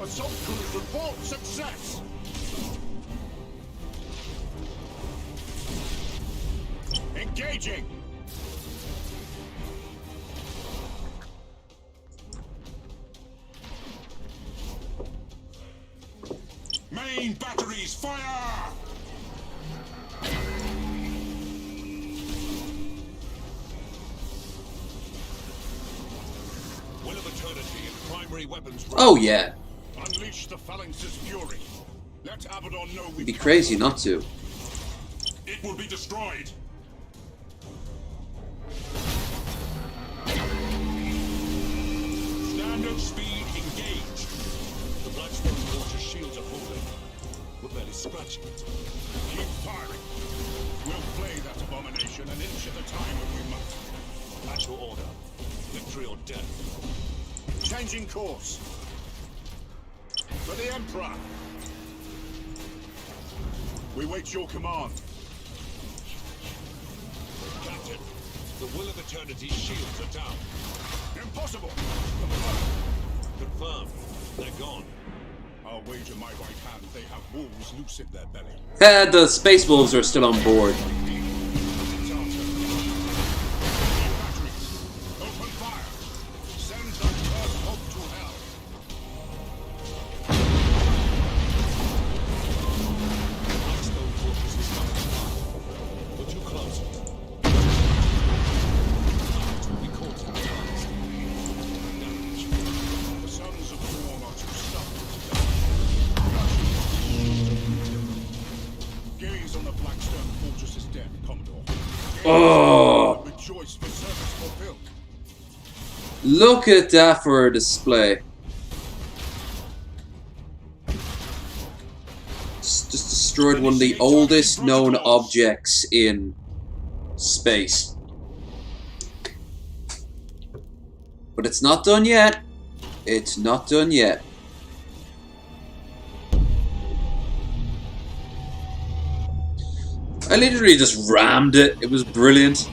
Assault crews report success. Engaging. Main batteries fire. Will of eternity and primary weapons. Oh yeah. Unleash the phalanx's fury. Let Abaddon know It'd be crazy not to. It will be destroyed. Standard speed engaged. The Blackstone Fortress shields are holding. We're barely scratching it. Keep firing. We'll play that abomination an inch at a time if we must. At your order. Victory or death. Changing course. For the Emperor. We wait your command. Captain, the Will of Eternity's shields are down. Impossible. Confirmed. They're gone. I'll wager my right hand they have wolves loose in their belly. The Space Wolves are still on board. It's our turn. Batteries. Open fire. Send that first hope to hell. Blackstone Fortress is coming. We're too close. We caught in the past. Damage. The sons of Dawn are too stubborn to die. Gaze on the Blackstone Fortress's death, Commodore. Oh, Rejoice for service fulfilled. look at that for a display. Just destroyed one of the oldest known objects in space. But it's not done yet. It's not done yet. I literally just rammed it. It was brilliant.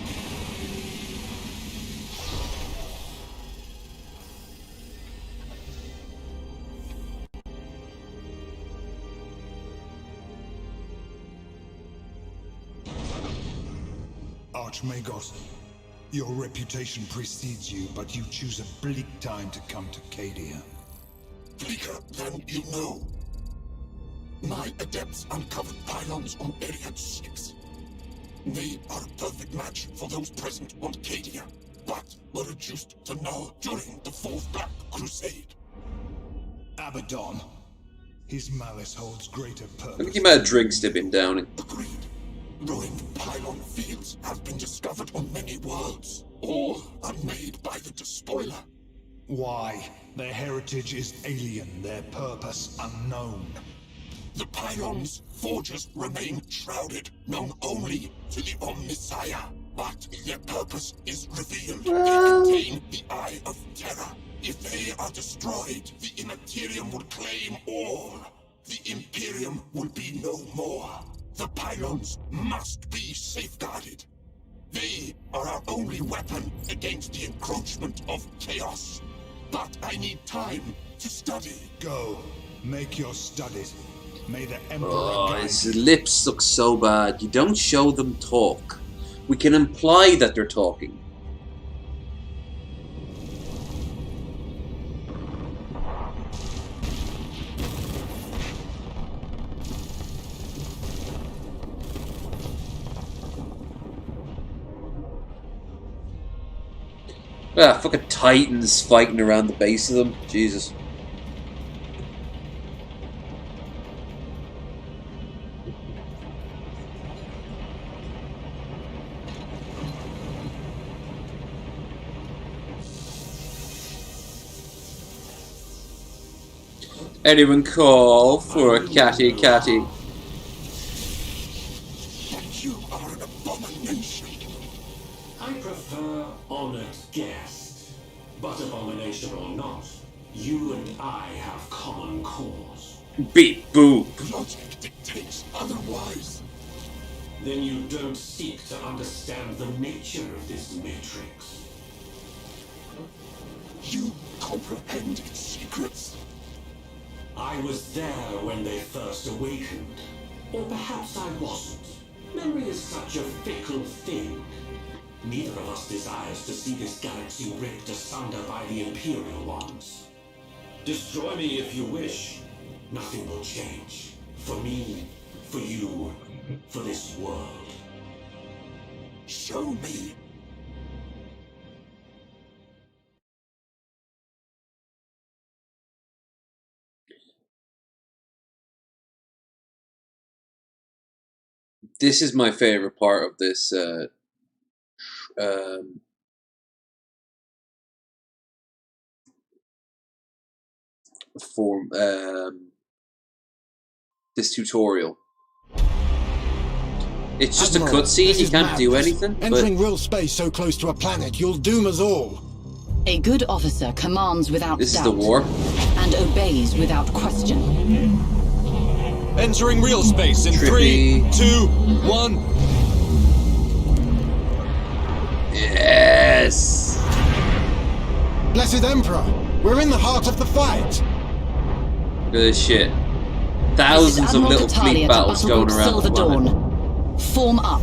Archmagos, your reputation precedes you, but you choose a bleak time to come to Cadia. Bleaker than you know. My adepts uncovered pylons on Area 6. They are a perfect match for those present on Cadia, but were reduced to null during the Fourth Black Crusade. Abaddon. His malice holds greater purpose. Look at the amount of drinks they've been downing. Agreed. Ruined pylon fields have been discovered on many worlds. All are made by the Despoiler. Why? Their heritage is alien, their purpose unknown. The pylons' forges remain shrouded, known only to the Omnissiah. But their purpose is revealed. They contain the Eye of Terror. If they are destroyed, the Imperium will claim all. The Imperium will be no more. The pylons must be safeguarded. They are our only weapon against the encroachment of chaos. But I need time to study. Go. Make your studies. May the Emperor Oh, guide his you. lips look so bad. You don't show them talk. We can imply that they're talking. Ah, fucking titans fighting around the base of them. Jesus. Anyone call for a catty catty? You are an abomination. I prefer honored guest. But abomination or not, you and I have common cause. Beep boop. Logic dictates otherwise. Then you don't seek to understand the nature of this matrix. You comprehend its secrets. I was there when they first awakened. Or perhaps I wasn't. Memory is such a fickle thing. Neither of us desires to see this galaxy ripped asunder by the Imperial ones. Destroy me if you wish. Nothing will change. For me, for you, for this world. Show me. This is my favorite part of this this tutorial. It's just Admiral, a cutscene, this you is can't do madness. anything. Entering real space so close to a planet, you'll doom us all. A good officer commands without This is doubt the war. and obeys without question. Entering real space in Trippy. 3, 2, 1. Yes! Blessed Emperor, we're in the heart of the fight. Look at this shit. This is Thousands of Admiral little Catalia fleet to battles going Battlefleet around Silver the planet. Dawn. Form up.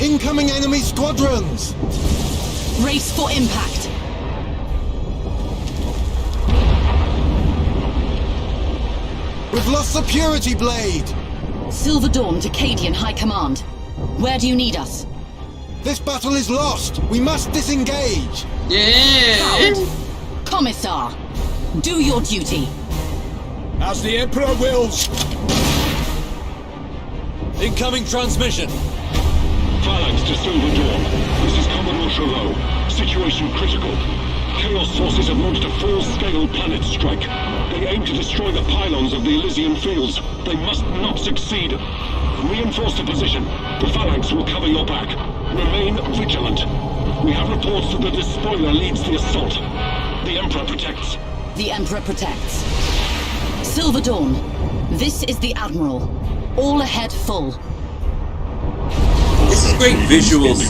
Incoming enemy squadrons. Race for impact. We've lost the Purity Blade. Silver Dawn to Cadian High Command. Where do you need us? This battle is lost. We must disengage. Yeah! Coward! Commissar! Do your duty. As the Emperor wills. Incoming transmission. Phalanx to Silver Dawn. This is Commodore Chalot. Situation critical. Chaos forces have launched a full-scale planet strike. They aim to destroy the pylons of the Elysian fields. They must not succeed. Reinforce the position. The Phalanx will cover your back. Remain vigilant. We have reports that the despoiler leads the assault. The Emperor protects. The Emperor protects. Silver Dawn. This is the Admiral. All ahead full. This is great visuals,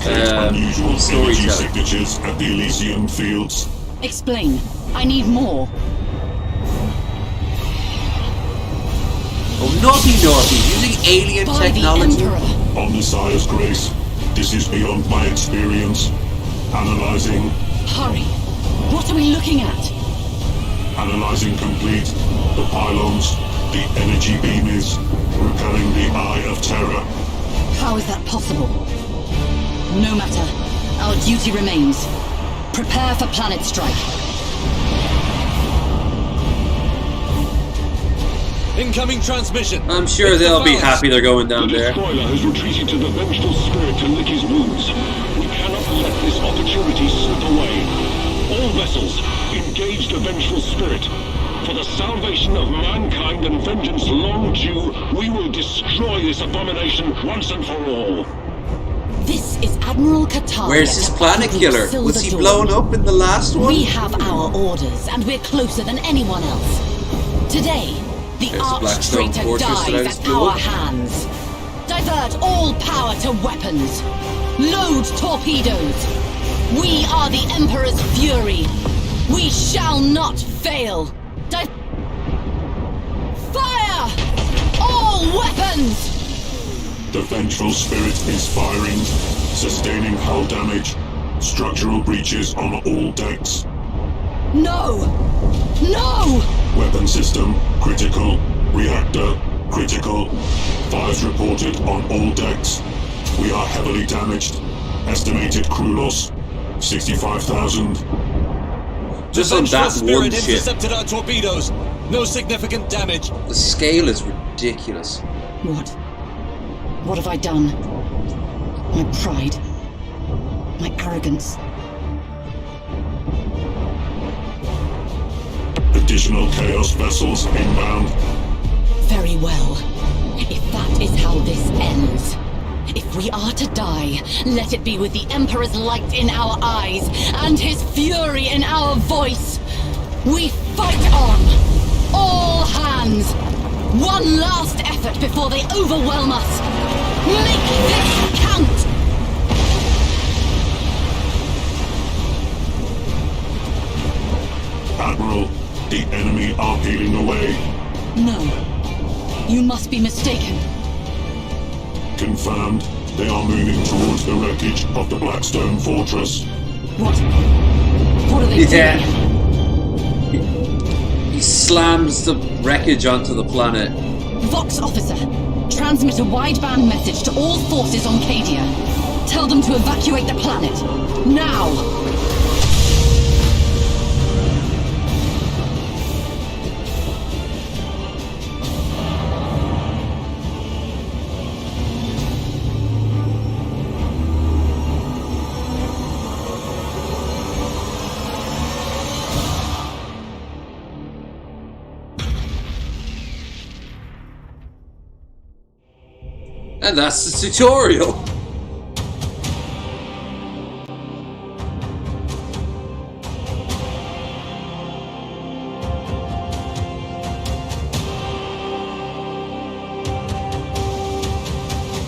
Unusual storytelling. signatures at the Elysian fields. Explain. I need more. Oh, naughty, using alien By technology. the Emperor. On the Sire's grace, this is beyond my experience. Analyzing, Hurry. What are we looking at? analyzing complete. The pylons, the energy beam is repelling the Eye of Terror. How is that possible? No matter. Our duty remains. Prepare for planet strike. Incoming transmission. I'm sure It's the they'll be Phalanx. happy they're going The down there. despoiler has retreated to the vengeful spirit to lick his wounds. We cannot let this opportunity slip away. All vessels, engage the vengeful spirit. For the salvation of mankind and vengeance long due, we will destroy this abomination once and for all. This is Admiral Catalia. Where's his to planet Battlefleet killer? Silver Was he Dawn. blown up in the last one? We have our orders, and we're closer than anyone else. Today, the There's the Blackstone Arch-Traitor Fortress that I dies just at blew our up. hands. Divert all power to weapons. Load torpedoes! We are the Emperor's fury! We shall not fail! Fire! All weapons! The vengeful spirit is firing, sustaining hull damage. Structural breaches on all decks. No! No! Weapon system critical. Reactor critical. Fires reported on all decks. We are heavily damaged. Estimated crew loss 65,000. Just on that one ship. Intercepted our torpedoes. No significant damage. The scale is ridiculous. What? What have I done? My pride. My arrogance. Additional Chaos vessels inbound. Very well. If that is how this ends. If we are to die, let it be with the Emperor's light in our eyes and his fury in our voice. We fight on! All hands! One last effort before they overwhelm us! Make this count! Admiral, the enemy are peeling away. No. You must be mistaken. Confirmed. They are moving towards the wreckage of the Blackstone Fortress. What? What are they doing? He slams the wreckage onto the planet. Vox officer, transmit a wideband message to all forces on Cadia. Tell them to evacuate the planet. Now! And that's the tutorial.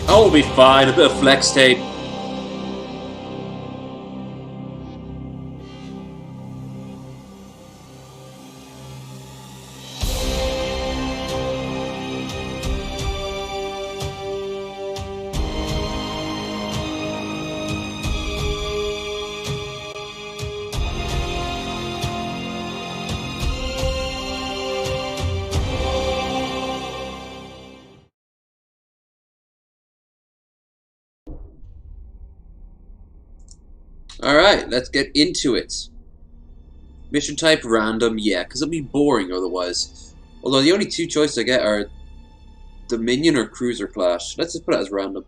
Oh, we'll be fine. A bit of flex tape. Alright, let's get into it. Mission type random, yeah, because it'll be boring otherwise. Although the only two choices I get are Dominion or Cruiser Clash. Let's just put it as random.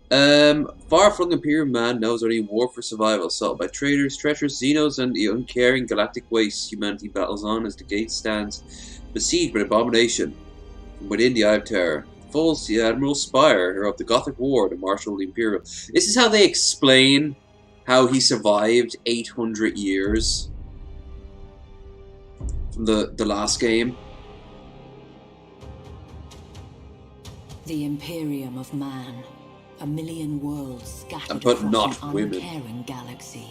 Far-flung Imperium man knows only war for survival, sought by traitors, treacherous Xenos, and the uncaring galactic waste humanity battles on as the gate stands, besieged by abomination. From within the Eye of Terror falls the Admiral Spire, hero of the Gothic War, the Marshal of the Imperium. This is how they explain how he survived 800 years from the last game. The Imperium of man. A million worlds scattered But across not an women. uncaring galaxy.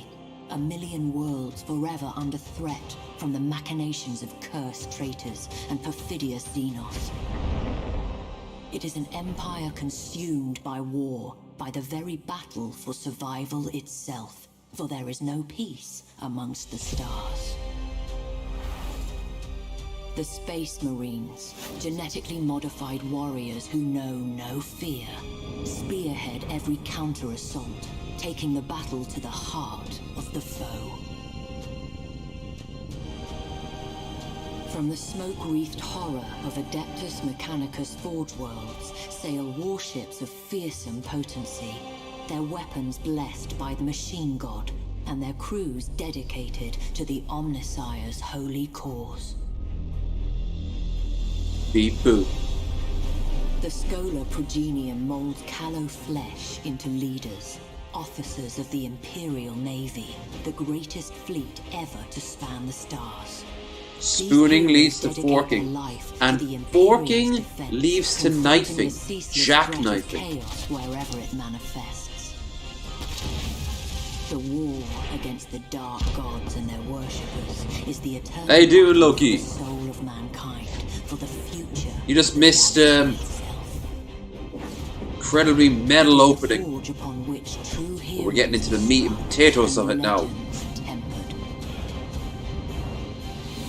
A million worlds forever under threat from the machinations of cursed traitors and perfidious Xenos. It is an empire consumed by war, by the very battle for survival itself, for there is no peace amongst the stars. The Space Marines, genetically modified warriors who know no fear, spearhead every counter-assault, taking the battle to the heart of the foe. From the smoke-wreathed horror of Adeptus Mechanicus Forge Worlds sail warships of fearsome potency, their weapons blessed by the machine god, and their crews dedicated to the Omnissire's holy cause. Beep boop. The Scholar Progenium molds callow flesh into leaders, officers of the Imperial Navy, the greatest fleet ever to span the stars. Spooning leads to forking, and forking leads to knifing, jackknifing. Chaos wherever it manifests. The war against the dark gods and their worshippers is the eternal How you doing, Loki? soul of mankind for the future. You just missed incredibly metal opening. Forge upon which true We're getting into the meat and potatoes of it now. tempered.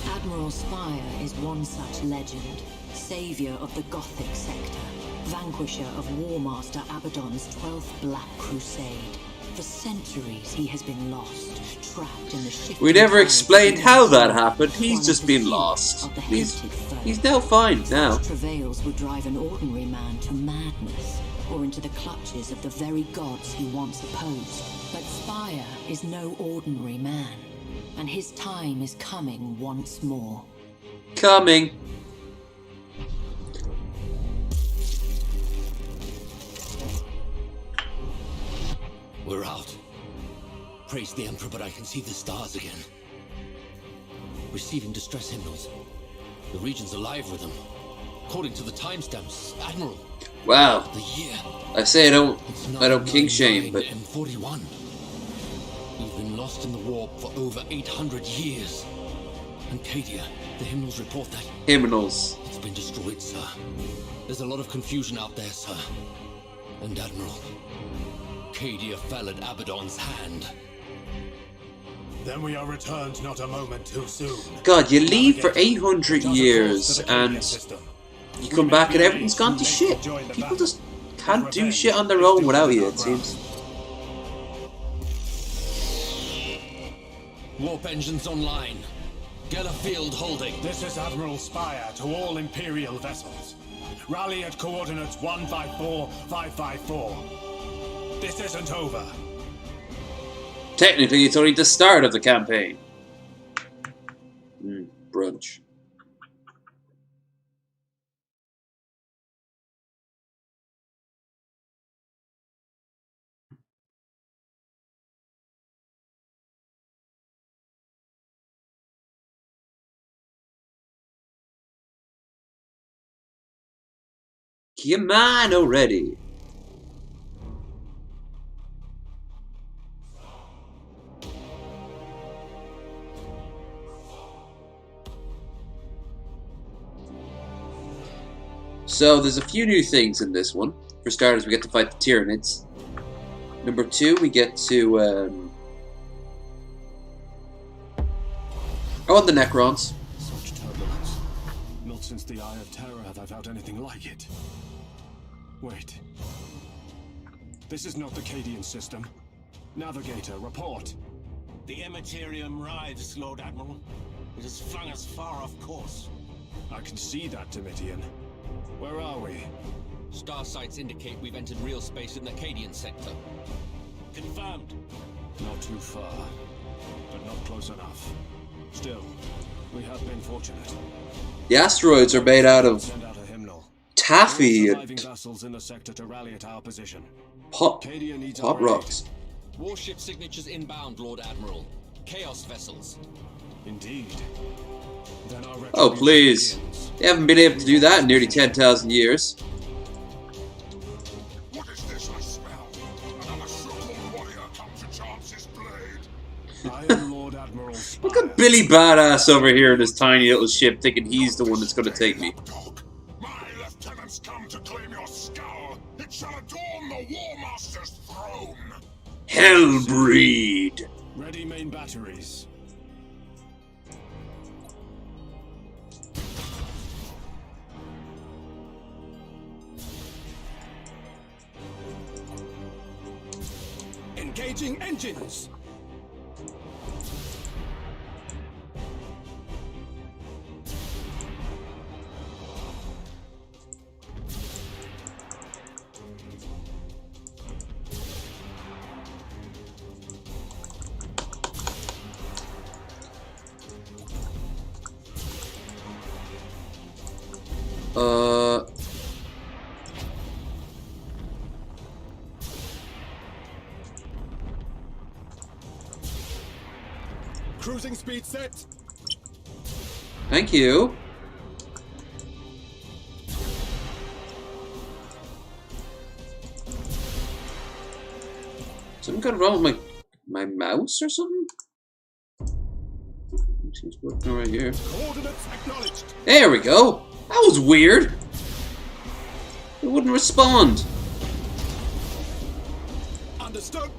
Admiral Spire is one such legend, savior of the Gothic sector, vanquisher of War Master Abaddon's 12th Black Crusade. For centuries he has been lost, trapped in the shifting We never tides explained of how the that empire, happened. He's one just of the been few lost. of the He's hated foe. now fine now. Such travails would drive an ordinary man to madness, or into the clutches of the very gods he once opposed. But Spire is no ordinary man, and his time is coming once more. Coming. We're out. Praise the Emperor, but I can see the stars again. Receiving distress hymnals. The region's alive with them. According to the timestamps, Admiral. Wow. The year. I say I don't king 999 shame, but M41. We've been lost in the war for over 800 years. And Cadia, the hymnals report that hymnals. it's been destroyed, sir. There's a lot of confusion out there, sir. And Admiral, Cadia fell at Abaddon's hand. Then we are returned not a moment too soon. God, you leave for 800 years and you come back and everything's gone to shit. People just can't do shit on their own without you, it seems. Warp engines online. Get a field holding. This is Admiral Spire to all Imperial vessels. Rally at coordinates 154554. This isn't over. Technically, it's only the start of the campaign. Brunch. Come on already. So there's a few new things in this one. For starters, we get to fight the Tyranids. Number 2, we get to the Necrons. Such turbulence. Not since the Eye of Terror have I felt anything like it. Wait. This is not the Cadian system. Navigator, report. The Imperium rides, Lord Admiral. It has flung us far off course. I can see that, Domitian. Where are we? Star sites indicate we've entered real space in the Cadian sector. Confirmed. Not too far, but not close enough. Still, we have been fortunate. The asteroids are made out of Send out a hymnal. taffy Surviving and vessels in the sector to rally at our position. hot Cadia needs our aid. rocks. Warship signatures inbound, Lord Admiral. Chaos vessels. Indeed. Then our Oh, retribution please. begins. They haven't been able to do that in nearly 10,000 years. What is this I smell? Another so-called warrior come to charge his blade. I am Lord Admiral Spire. Look at Billy Badass over here in his tiny little ship thinking he's the one that's going to take me. My lieutenants come to claim your skull. It shall adorn the War Master's throne. Hellbreed! Ready main batteries. Engaging engines. Cruising speed set. Thank you. Something gone wrong with my mouse or something? Seems working right here. Coordinates acknowledged. There we go. That was weird. It wouldn't respond. Understood.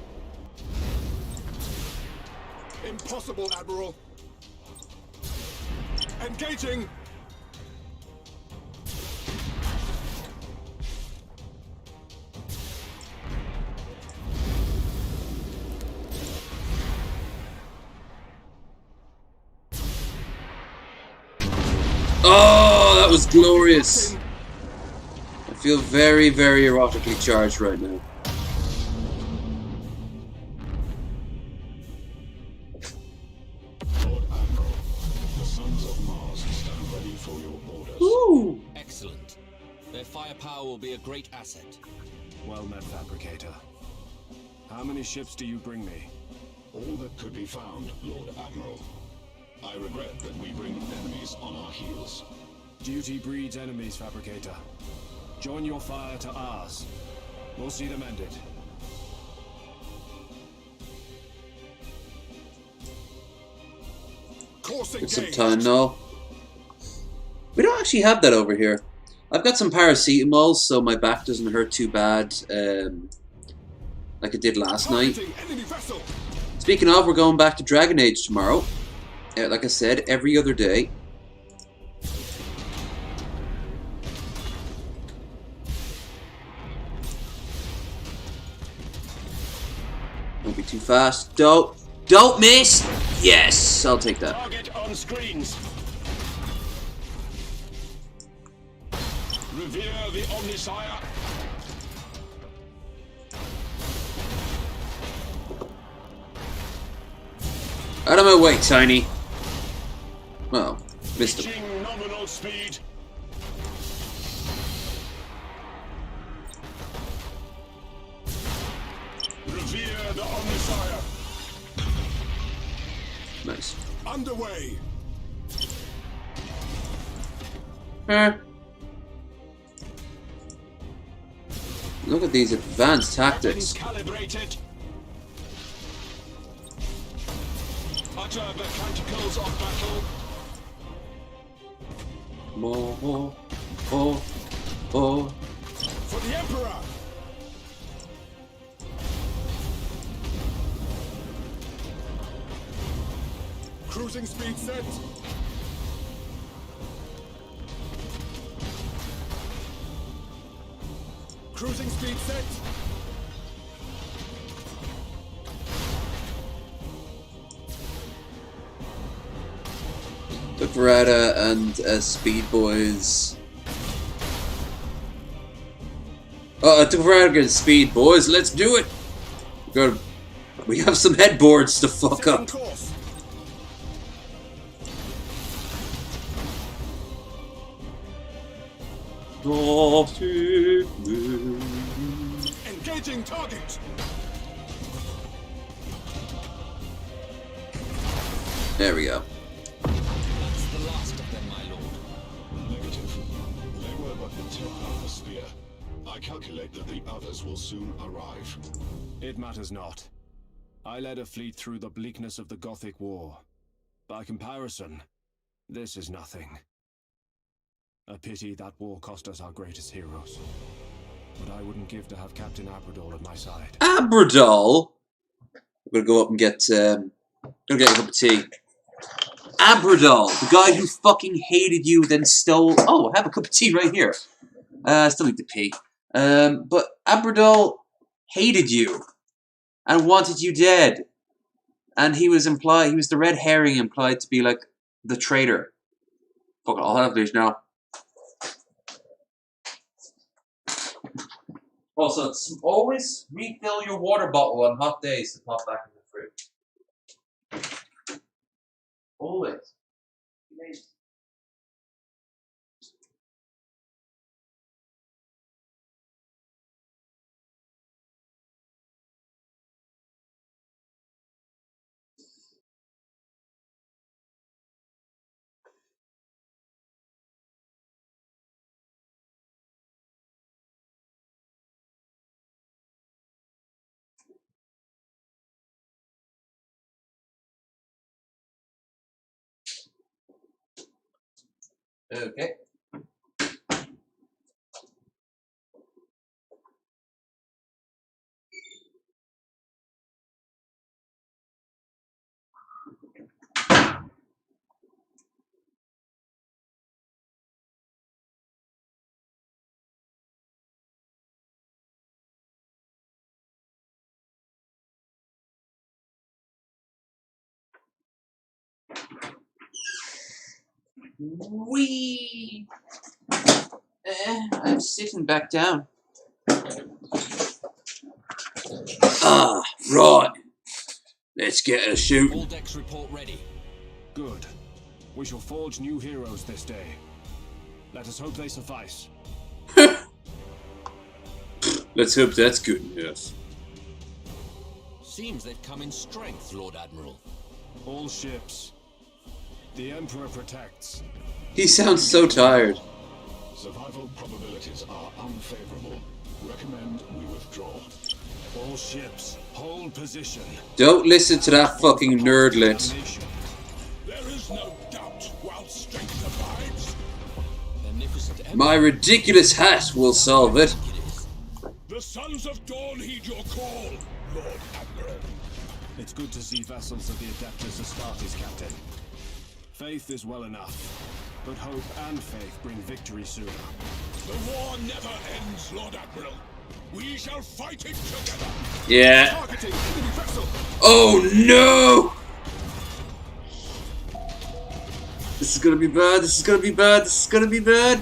Impossible, Admiral. Engaging. Oh, that was glorious. I feel very, very erotically charged right now. Lord Admiral, the Sons of Mars stand ready for your orders. Ooh. Excellent. Their firepower will be a great asset. Well met, Fabricator. How many ships do you bring me? All that could be found, Lord Admiral. I regret that we bring enemies on our heels. Duty breeds enemies, Fabricator. Join your fire to ours. We'll see them ended. Course Get some engaged. Tylenol. We don't actually have that over here. I've got some paracetamol, so my back doesn't hurt too bad, like it did last night. Targeting enemy vessel. Speaking of, we're going back to Dragon Age tomorrow. Like I said, every other day. Don't be too fast. Don't miss! Yes! I'll take that. Target on screens. Revere the Omnisire. Out of my way, Tiny. Oh, missed him. Reaching nominal speed. Revere the Omnisire. Nice. Underway. Look at these advanced tactics. Calibrated. Utter the canticles of battle. More. For the Emperor. Cruising speed set. Cruising speed set. The Veretta and Speed Boys. The Veretta against Speed Boys. Let's do it. We have some headboards to fuck Setting up. course. Engaging target. There we go. That's the last of them, my lord. Negative. They were but the tip of the spear. I calculate that the others will soon arrive. It matters not. I led a fleet through the bleakness of the Gothic War. By comparison, this is nothing. A pity that war cost us our greatest heroes. But I wouldn't give to have Captain Abradol at my side. Abradol? I'm gonna go up and get a cup of tea. Abradol, the guy who fucking hated you, then stole. Oh, I have a cup of tea right here. I still need to pee. But Abradol hated you and wanted you dead, and he was the red herring implied to be like the traitor. Fuck it, I'll have these now. Also, always refill your water bottle on hot days to pop back in the fridge. Always. Okay. Wee. I'm sitting back down. Ah, right. Let's get a shooting. All decks report ready. Good. We shall forge new heroes this day. Let us hope they suffice. Let's hope that's good enough. Seems they've come in strength, Lord Admiral. All ships. The Emperor protects. He sounds so tired. Survival probabilities are unfavorable. Recommend we withdraw. All ships, hold position. Don't listen to that fucking nerdlet. There is no doubt while strength abides. Beneficent My ridiculous hat will solve it. The Sons of Dawn heed your call, Lord Admiral. It's good to see vessels of the Adeptus Astartes, Captain. Faith is well enough, but hope and faith bring victory sooner. The war never ends, Lord Admiral. We shall fight it together. Yeah. Targeting enemy vessel. Oh no! This is gonna be bad. This is gonna be bad. This is gonna be bad.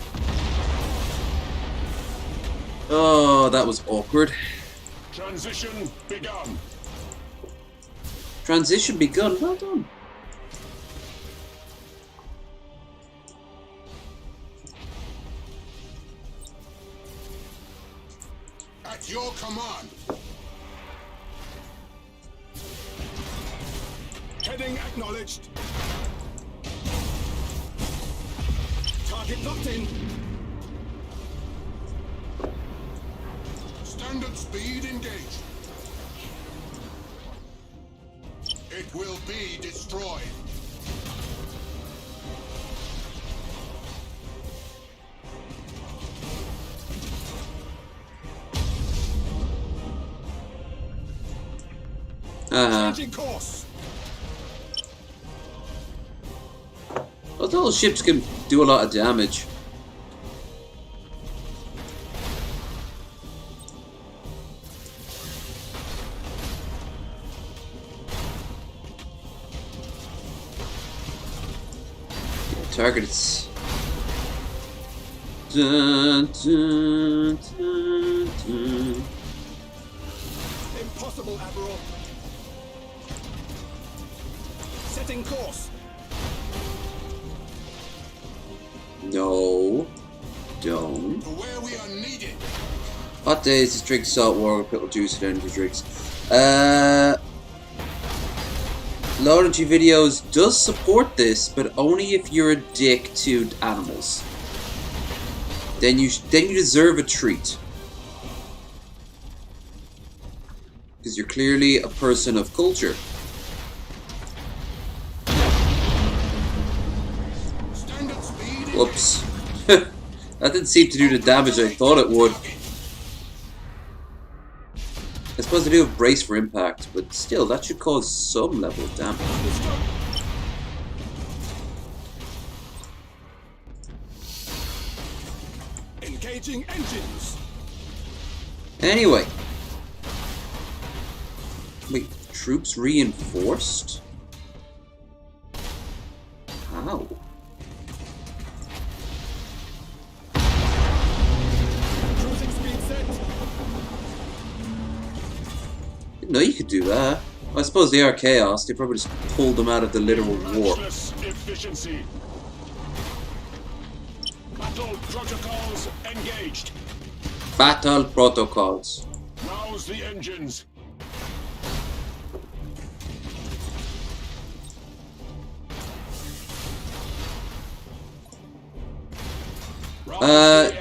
Oh, that was awkward. Transition begun. Transition begun. Well done. At your command. Heading acknowledged. Target locked in. Standard speed engaged. It will be destroyed. Changing course. Well, those ships can do a lot of damage. Targets. Dun, dun, dun, dun. Impossible, Admiral. Setting course. No. Don't. To where we are needed. Hot days to drink salt water with pickle juice and energy drinks. Laurentry Videos does support this, but only if you're a dick to animals. Then you deserve a treat. Because you're clearly a person of culture. Whoops. That didn't seem to do the damage I thought it would. I suppose they do have brace for impact, but still, that should cause some level of damage. Engaging engines. Anyway. Wait, troops reinforced? How? Cruising speed set. Didn't know you could do that. Well, I suppose they are chaos. They probably just pulled them out of the literal war. Matchless efficiency. Battle protocols engaged. Battle protocols. Rouse the engines.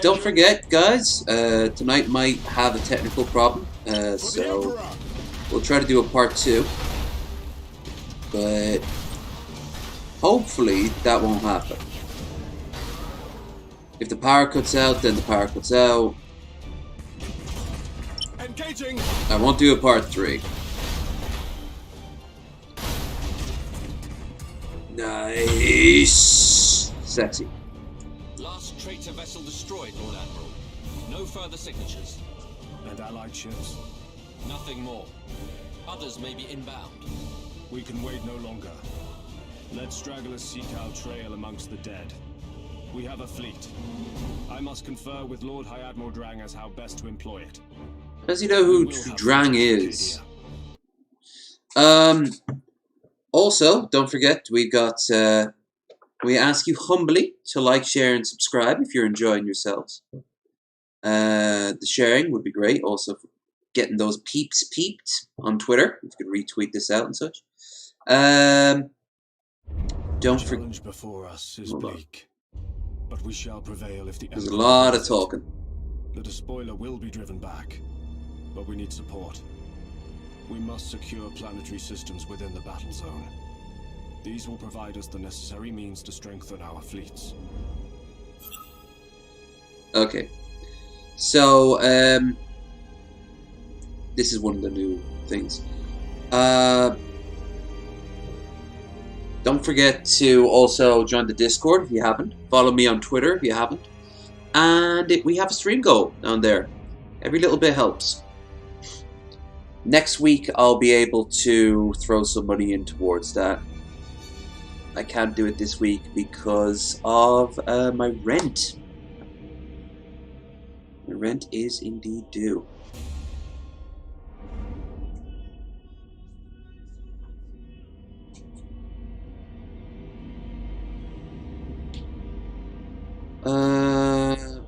Don't forget, guys, tonight might have a technical problem, so we'll try to do a part 2, but hopefully that won't happen. If the power cuts out, then the power cuts out. Engaging. I won't do a part 3. Nice. Sexy. Last traitor vessel destroyed, Lord Admiral. No further signatures. And allied ships? Nothing more. Others may be inbound. We can wait no longer. Let stragglers seek our trail amongst the dead. We have a fleet. I must confer with Lord High Admiral Drang as how best to employ it. Does he know who Drang is? Also, don't forget, we ask you humbly to like, share, and subscribe if you're enjoying yourselves. The sharing would be great. Also, getting those peeps peeped on Twitter. If you could retweet this out and such. Don't forget. The challenge before us is bleak, but we shall prevail if the. There's a lot of talking. The despoiler will be driven back, but we need support. We must secure planetary systems within the battle zone. These will provide us the necessary means to strengthen our fleets. Okay. So, this is one of the new things. Don't forget to also join the Discord if you haven't. Follow me on Twitter if you haven't. And we have a stream goal down there. Every little bit helps. Next week, I'll be able to throw some money in towards that. I can't do it this week because of my rent. My rent is indeed due.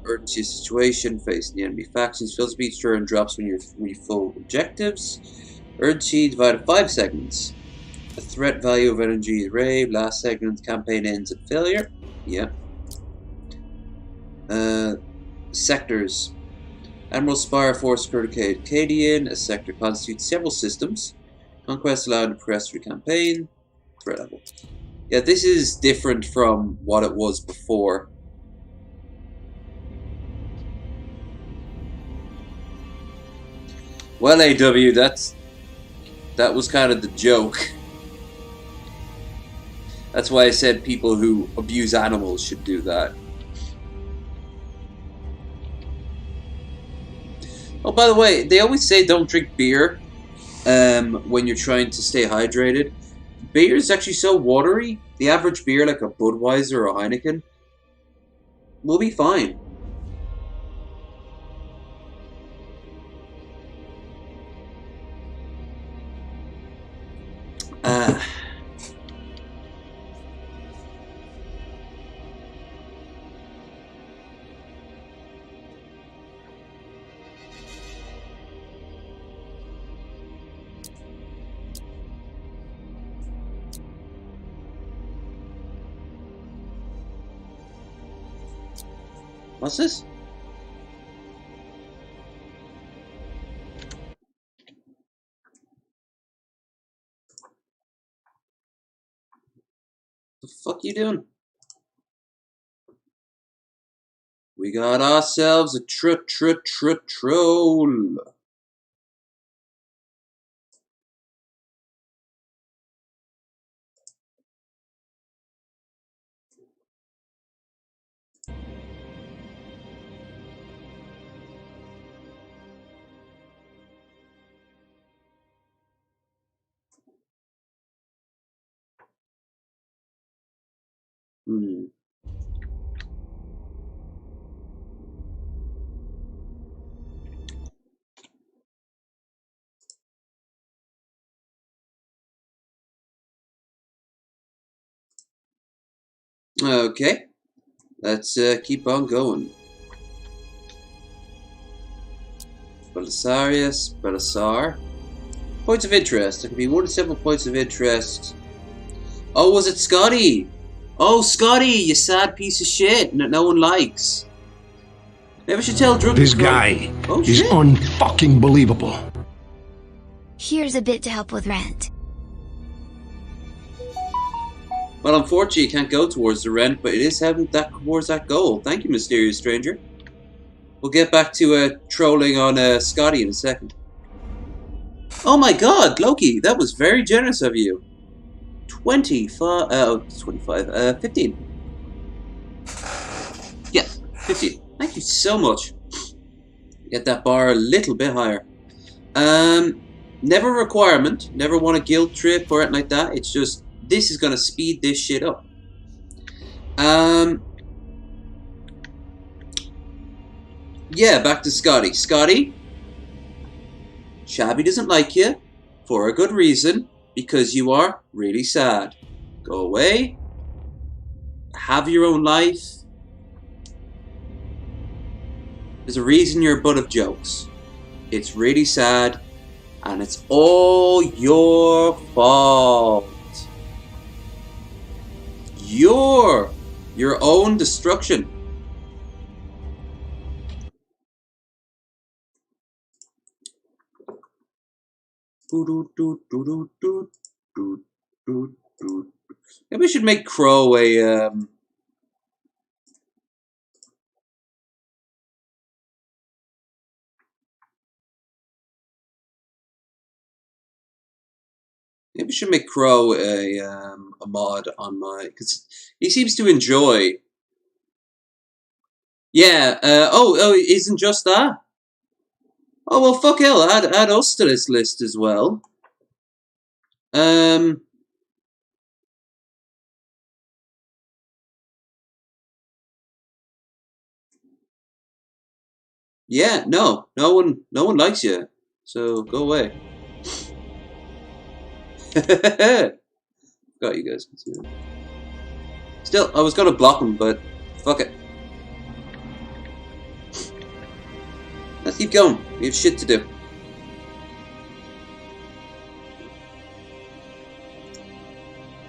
Urgency situation, facing the enemy factions, fill speed turn drops when you full objectives. Urgency divided 5 seconds. The threat value of energy is raised. Last segment, campaign ends at failure. Yeah. Sectors. Admiral Spire Force Acadian. A sector constitutes several systems. Conquest allowed to progress through campaign. Threat level. Yeah, this is different from what it was before. Well, AW, that was kind of the joke. That's why I said people who abuse animals should do that. Oh, by the way, they always say don't drink beer when you're trying to stay hydrated. Beer is actually so watery. The average beer, like a Budweiser or a Heineken, will be fine. What's this? The fuck you doing? We got ourselves a troll. Okay, let's keep on going. Belisar. Points of interest. There can be 1 to 7 points of interest. Oh, was it Scotty? Oh, Scotty, you sad piece of shit that no one likes. Maybe I should tell Drunk. This guy is unfucking believable. Here's a bit to help with rent. Well, unfortunately, you can't go towards the rent, but it is heading towards that goal. Thank you, mysterious stranger. We'll get back to trolling on Scotty in a second. Oh my god, Loki, that was very generous of you. 15. Yeah, 15. Thank you so much. Get that bar a little bit higher. Never a requirement. Never want a guilt trip or anything like that. It's just, this is going to speed this shit up. Yeah, back to Scotty. Scotty, Shabby doesn't like you for a good reason, because you are really sad. Go away. Have your own life. There's a reason you're a butt of jokes. It's really sad, and it's all your fault. Your own destruction. Maybe we should make Crow a maybe we should make Crow a mod on my, because he seems to enjoy. Yeah. Oh, it isn't just that. Oh well, fuck hell. Add us to this list as well. Yeah. No one likes you. So go away. Got you guys. Still, I was gonna block him, but fuck it. Let's keep going. We have shit to do.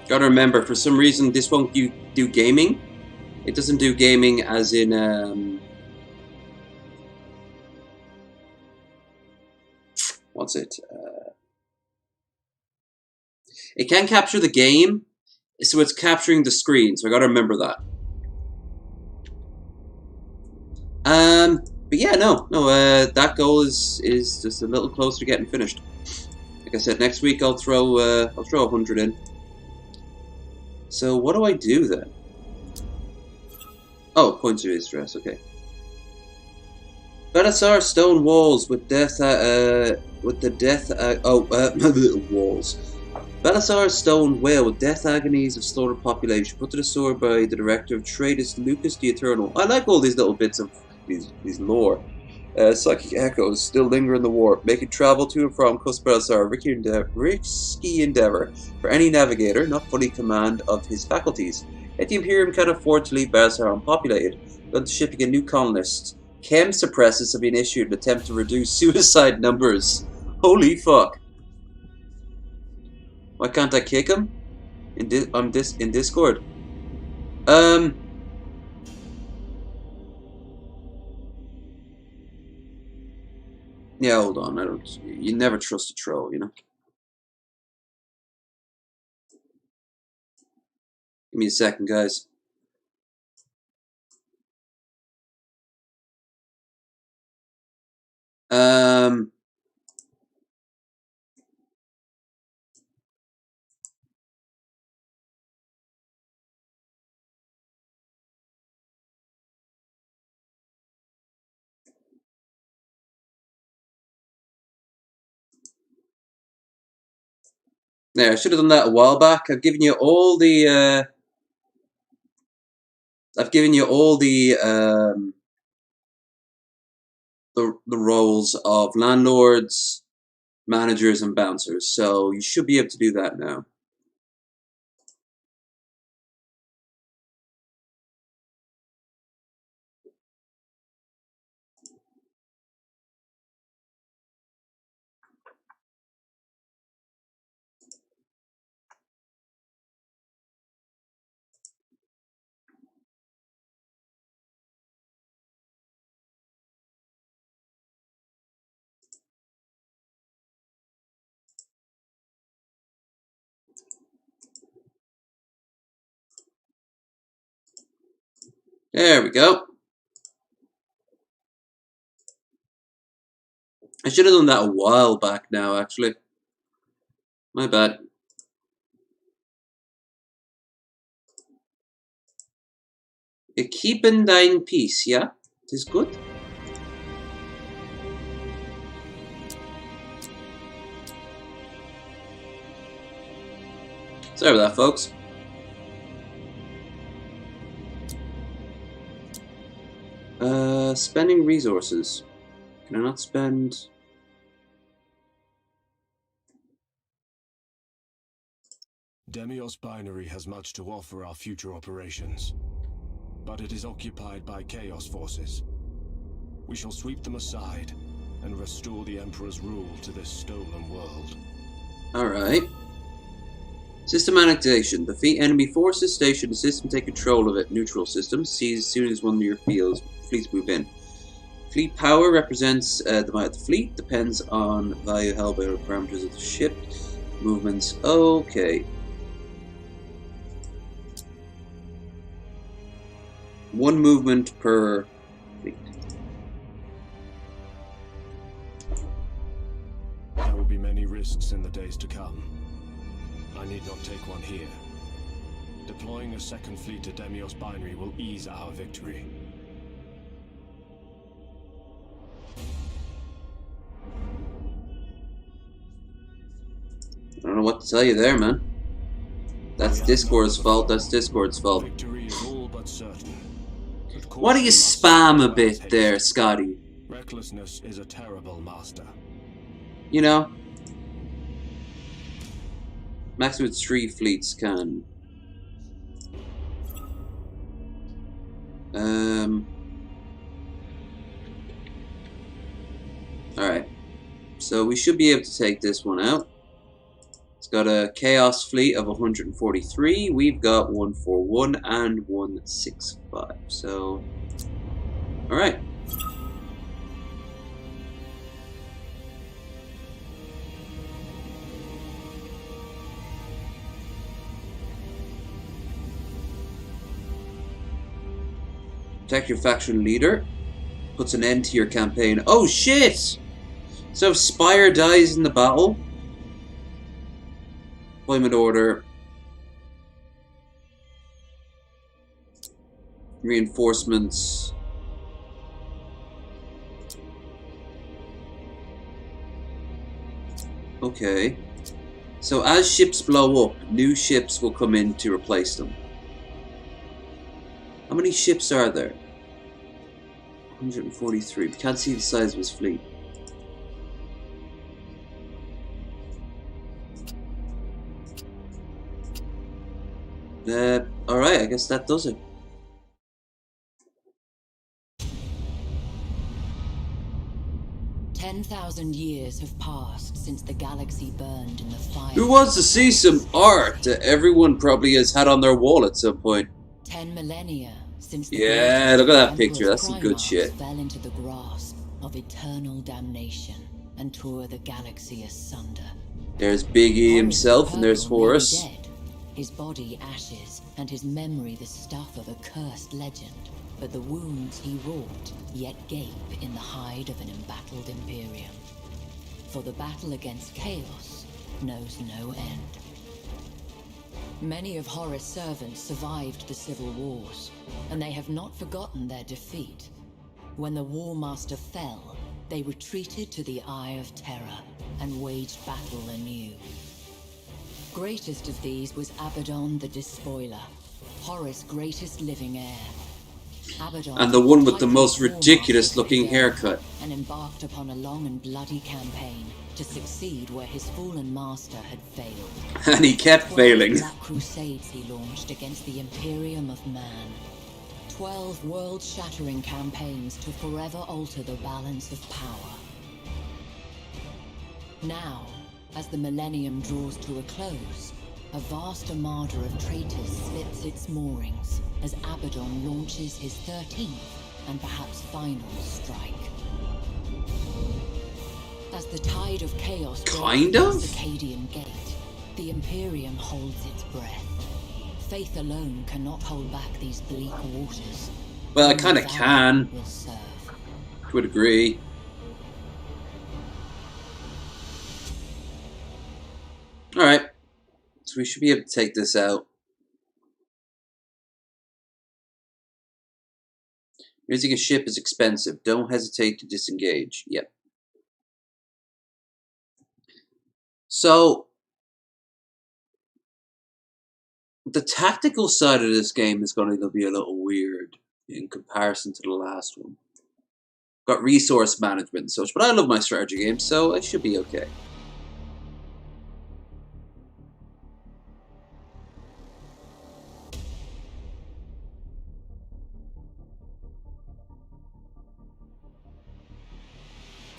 Gotta remember, for some reason, this won't do gaming. It doesn't do gaming as in, what's it? It can capture the game, so it's capturing the screen, so I gotta remember that. But yeah, no, that goal is just a little closer to getting finished. Like I said, next week I'll throw 100 in. So what do I do then? Oh, points of stress. Okay. Belisar stone walls with death. Walls. Belisar stone whale with death agonies of slaughtered population. Put to the sword by the director of trade is Lucas the Eternal. I like all these little bits of these lore. Psychic echoes still linger in the warp, making travel to and from Coast Belisar a risky endeavor for any navigator not fully command of his faculties. Yet the Imperium can't afford to leave Belisar unpopulated. Going to shipping a new colonist. Chem suppressors have been issued in an attempt to reduce suicide numbers. Holy fuck. Why can't I kick him? In Discord? Yeah, hold on. You never trust a troll, you know? Give me a second, guys. There, I should have done that a while back. I've given you all the, the roles of landlords, managers, and bouncers, so you should be able to do that now. There we go. I should have done that a while back now, actually. My bad. Keep in thine peace, yeah? It is good. Sorry about that, folks. Spending resources. Can I not spend... Demios Binary has much to offer our future operations, but it is occupied by Chaos forces. We shall sweep them aside and restore the Emperor's rule to this stolen world. Alright. System annexation. Defeat enemy forces, station the system, take control of it. Neutral system. Seize as soon as one of your fleets move in. Fleet power represents the might of the fleet. Depends on value held by the parameters of the ship. Movements. Okay. One movement per fleet. There will be many risks in the days to come. I need not take one here. Deploying a second fleet to Demios Binary will ease our victory. I don't know what to tell you there, man. That's Discord's fault. That's Discord's fault. Victory is all but certain. Why do you spam a bit there, Scotty? Recklessness is a terrible master. You know? Maximum 3 fleets can. Alright. So we should be able to take this one out. It's got a Chaos fleet of 143. We've got 141 and 165. So, alright. Protect your faction leader. Puts an end to your campaign. Oh shit! So if Spire dies in the battle, deployment order. Reinforcements. Okay. So as ships blow up, new ships will come in to replace them. How many ships are there? 143. We can't see the size of his fleet. Alright, I guess that does it. "10,000 years have passed since the galaxy burned in the fire." Who wants to see some art that everyone probably has had on their wall at some point? 10 millennia since the Yeah, look at that picture. That's some good shit. fell into the grasp of eternal damnation and tore the galaxy asunder. There's Big E himself, and there's Horus. Dead, his body ashes, and his memory the stuff of a cursed legend. But the wounds he wrought yet gape in the hide of an embattled Imperium. For the battle against Chaos knows no end. Many of Horus' servants survived the civil wars, and they have not forgotten their defeat. When the War Master fell, they retreated to the Eye of Terror and waged battle anew. Greatest of these was Abaddon the Despoiler, Horus' greatest living heir. Abaddon And the one with the most ridiculous looking haircut. and embarked upon a long and bloody campaign to succeed where his fallen master had failed. And he kept failing. 12 black crusades he launched against the Imperium of Man. 12 world-shattering campaigns to forever alter the balance of power. Now, as the millennium draws to a close, a vast armada of traitors slips its moorings as Abaddon launches his 13th and perhaps final strike. As the tide of chaos Kind of? the Cadian Gate, the Imperium holds its breath. Faith alone cannot hold back these bleak waters. Well, I kind of can, will serve. to a degree. Alright, so we should be able to take this out. Raising a ship is expensive. Don't hesitate to disengage. Yep. So, the tactical side of this game is going to be a little weird in comparison to the last one. Got resource management and such, but I love my strategy games, so it should be okay.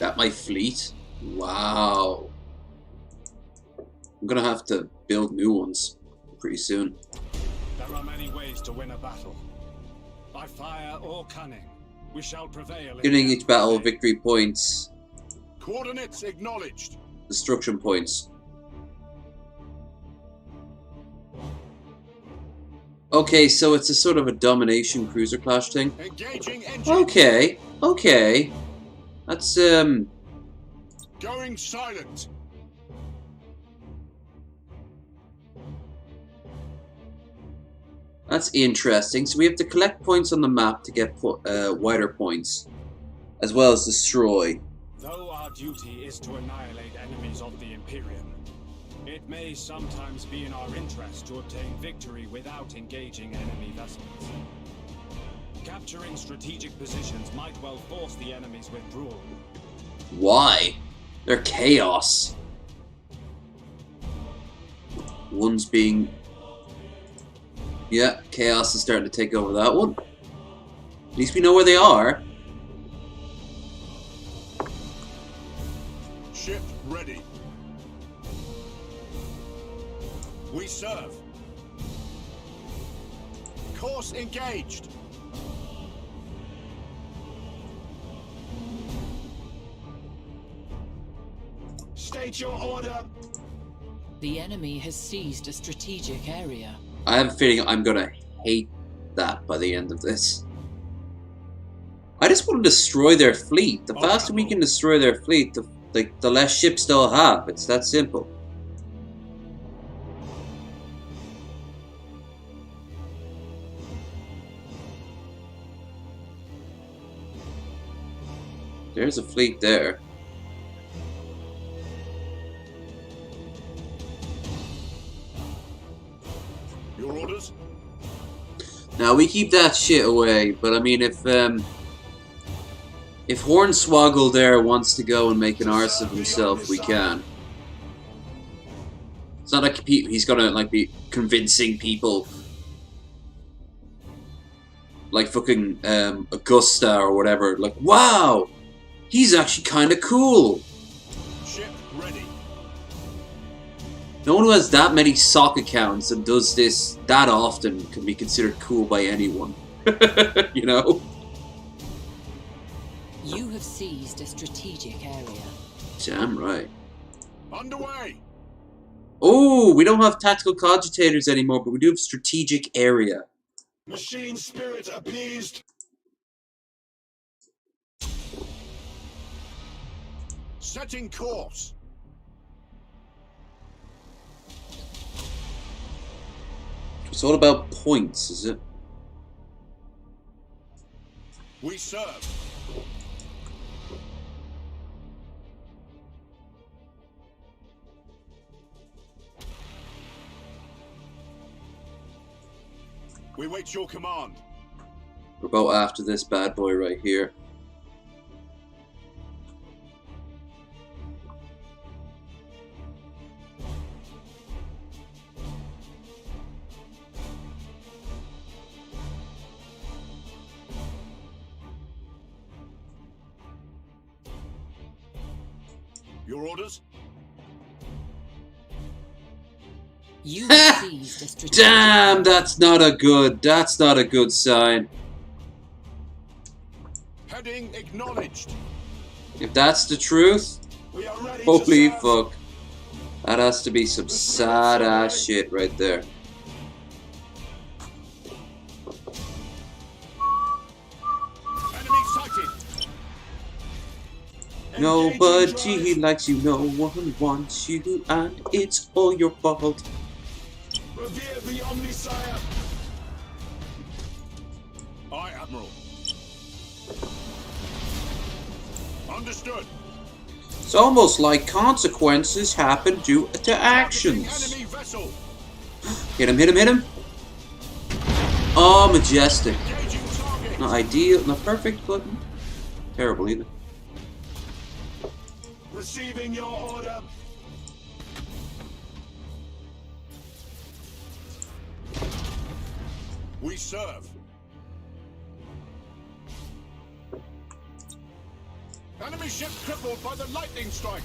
That my fleet? Wow. I'm gonna have to build new ones pretty soon. There are many ways to win a battle. By fire or cunning, we shall prevail. Giving each battle victory points. Coordinates acknowledged. Destruction points. Okay, so it's a sort of a domination cruiser clash thing. Engaging engine. Okay, okay. That's Going silent. that's interesting. So we have to collect points on the map to get wider points, as well as destroy. Though our duty is to annihilate enemies of the Imperium, it may sometimes be in our interest to obtain victory without engaging enemy vessels. Capturing strategic positions might well force the enemy's withdrawal. Why? They're chaos. One's being... Yeah, chaos is starting to take over that one. At least we know where they are. Ship ready. We serve. Course engaged. State your order. The enemy has seized a strategic area. I have a feeling I'm gonna hate that by the end of this. I just want to destroy their fleet. The faster we can destroy their fleet, the less ships they'll have. It's that simple. There's a fleet there. Your orders? Now we keep that shit away, but I mean if Hornswoggle there wants to go and make an arse of himself, we can. It's not like he's gonna like be convincing people like fucking Augusta or whatever. Like, wow, he's actually kind of cool. Ship ready. No one who has that many sock accounts and does this that often can be considered cool by anyone. You know? You have seized a strategic area. Damn right. Underway. Oh, we don't have tactical cogitators anymore, but we do have strategic area. Machine spirit appeased. Setting course. It's all about points, is it? We serve. We wait your command. We're about after this bad boy right here. Your orders? You have seized a strategic Damn, that's not a good sign. Heading acknowledged. If that's the truth, We are ready holy to serve. fuck. That has to be some sad ass shit right there. Nobody likes you, no one wants you, and it's all your fault. Revere the Omnisire! Aye, Admiral. Understood. It's almost like consequences happen due to actions. Enemy vessel. Hit him, hit him, hit him. Oh, majestic. Engaging target. Not ideal, not perfect, but terrible either. Receiving your order. We serve. Enemy ship crippled by the lightning strike.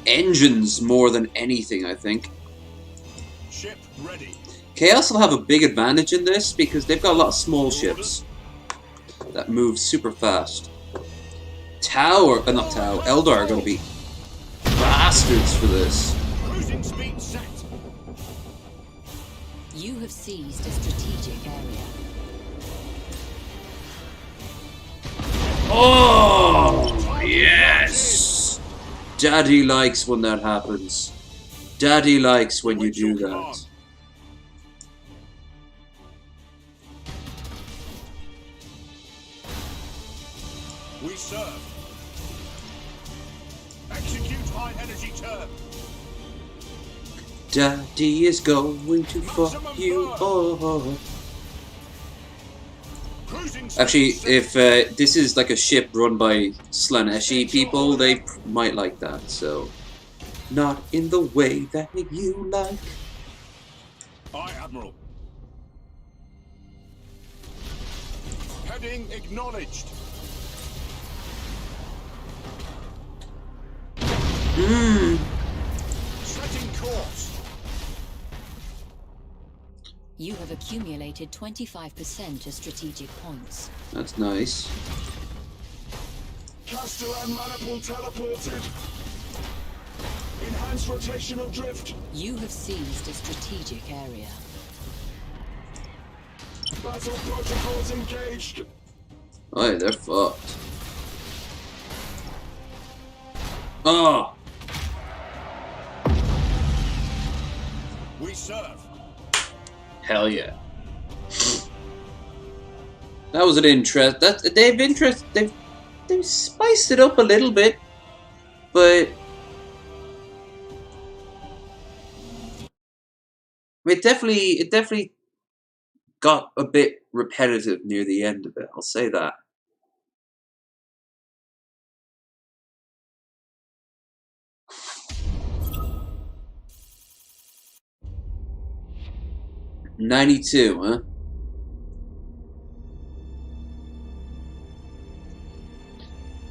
Engines more than anything, I think. Ship ready. Chaos will have a big advantage in this because they've got a lot of small ships that move super fast. Not Tau, Eldar are going to be bastards for this. Cruising speed set. You have seized a strategic area. Oh, yes! Daddy likes when that happens. Daddy likes when you do that. We serve. Execute high energy turn. Daddy is going to fuck you all. Actually, if this is like a ship run by Slaneshi people, they might like that, so... Not in the way that you like. Aye, Admiral. Heading acknowledged. Setting course. You have accumulated 25% of strategic points. That's nice. Castellan Manipul teleported. Enhanced rotational drift. You have seized a strategic area. Battle protocols engaged. Oh, yeah, they're fucked. Oh! We serve. Hell yeah. That was an interest. They've spiced it up a little bit, but it definitely got a bit repetitive near the end of it. I'll say that. '92, huh?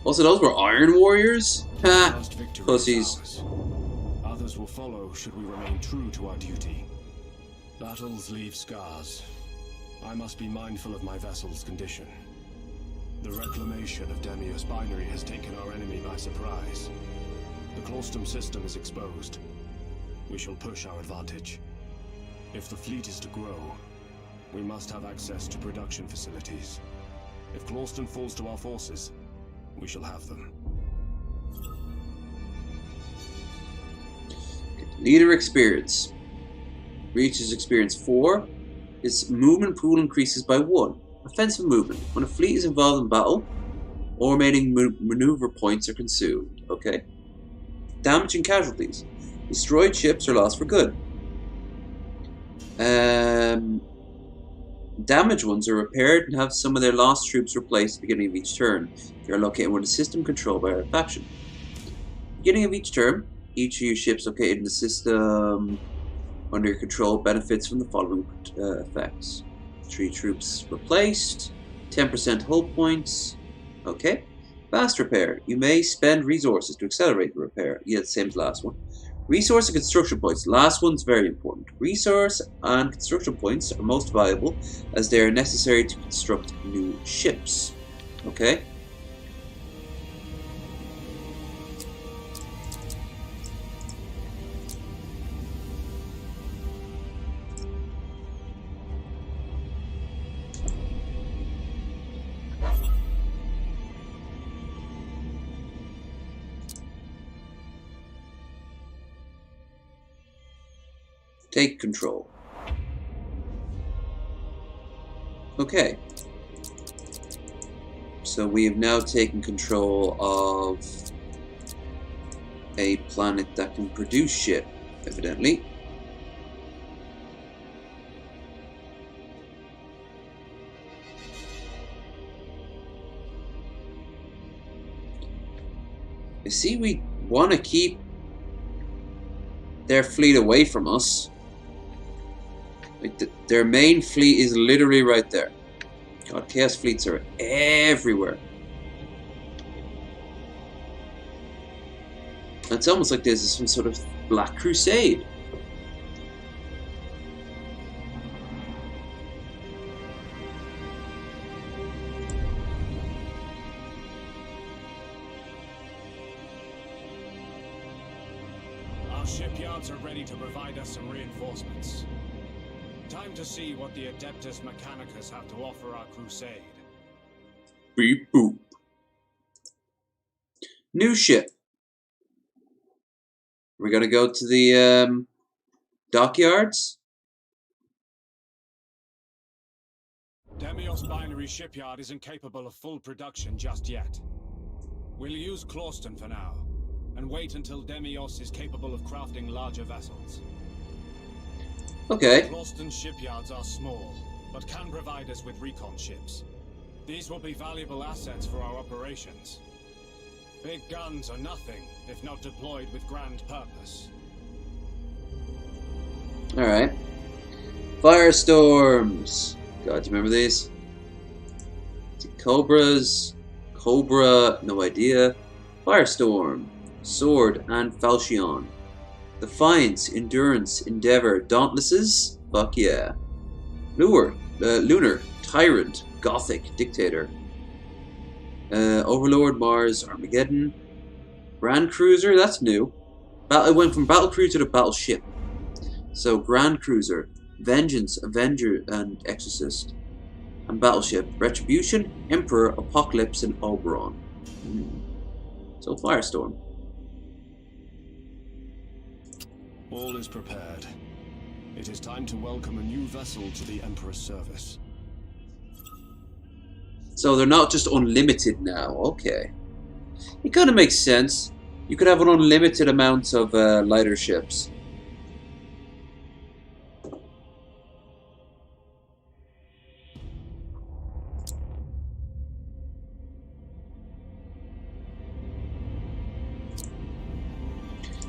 Also, those were Iron Warriors? Ha! Pussies. Others will follow should we remain true to our duty. Battles leave scars. I must be mindful of my vessel's condition. The reclamation of Demiur's binary has taken our enemy by surprise. The Claustum system is exposed. We shall push our advantage. If the fleet is to grow, we must have access to production facilities. If Claustum falls to our forces, we shall have them. Leader experience. Reaches experience 4. Its movement pool increases by 1. Offensive movement. When a fleet is involved in battle, all remaining maneuver points are consumed. Okay. Damage and casualties. Destroyed ships are lost for good. Damaged ones are repaired and have some of their lost troops replaced at the beginning of each turn. They are located within a system controlled by our faction. Beginning of each turn, each of your ships located in the system under your control benefits from the following effects. 3 troops replaced, 10% hull points. Okay. Fast repair. You may spend resources to accelerate the repair. Yeah, the same as the last one. Resource and construction points. Last one's very important. Resource and construction points are most valuable as they are necessary to construct new ships. Okay? Take control. Okay. So we have now taken control of a planet that can produce shit, evidently. You see, we want to keep their fleet away from us. Like their main fleet is literally right there. God, Chaos fleets are everywhere. It's almost like this is some sort of Black Crusade. Our shipyards are ready to provide us some reinforcements. Time to see what the Adeptus Mechanicus have to offer our crusade. Beep boop. New ship. We're gonna go to the dockyards. Demios Binary Shipyard isn't capable of full production just yet. We'll use Clauston for now, and wait until Demios is capable of crafting larger vessels. Okay. Clauston's shipyards are small, but can provide us with recon ships. These will be valuable assets for our operations. Big guns are nothing if not deployed with grand purpose. Alright. Firestorms. God, do you remember these? Cobras. Cobra, no idea. Firestorm. Sword and Falchion. Defiance, Endurance, Endeavor, Dauntlesses. Fuck yeah. Lunar, Tyrant, Gothic, Dictator. Overlord, Mars, Armageddon. Grand Cruiser, that's new. It went from Battle Cruiser to Battleship. So, Grand Cruiser, Vengeance, Avenger, and Exorcist. And Battleship, Retribution, Emperor, Apocalypse, and Oberon. So, Firestorm. All is prepared. It is time to welcome a new vessel to the Emperor's service. So they're not just unlimited now, okay. It kind of makes sense. You could have an unlimited amount of lighter ships.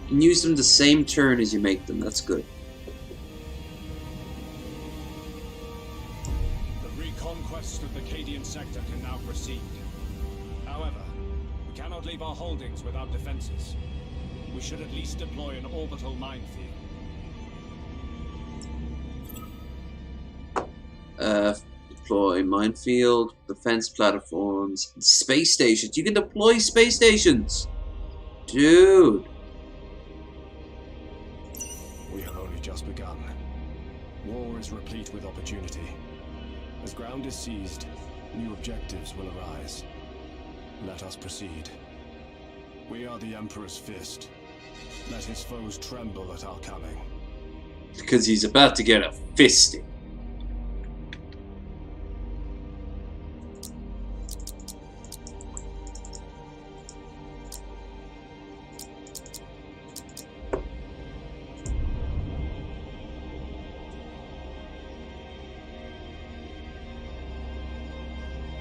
You can use them the same turn as you make them, that's good. The reconquest of the Cadian sector can now proceed. However, we cannot leave our holdings without defenses. We should at least deploy an orbital minefield. Deploy minefield, defense platforms, space stations. You can deploy space stations! Dude! We have only just begun. War is replete with opportunity. As ground is seized, new objectives will arise. Let us proceed. We are the Emperor's fist. Let his foes tremble at our coming. Because he's about to get a fisting.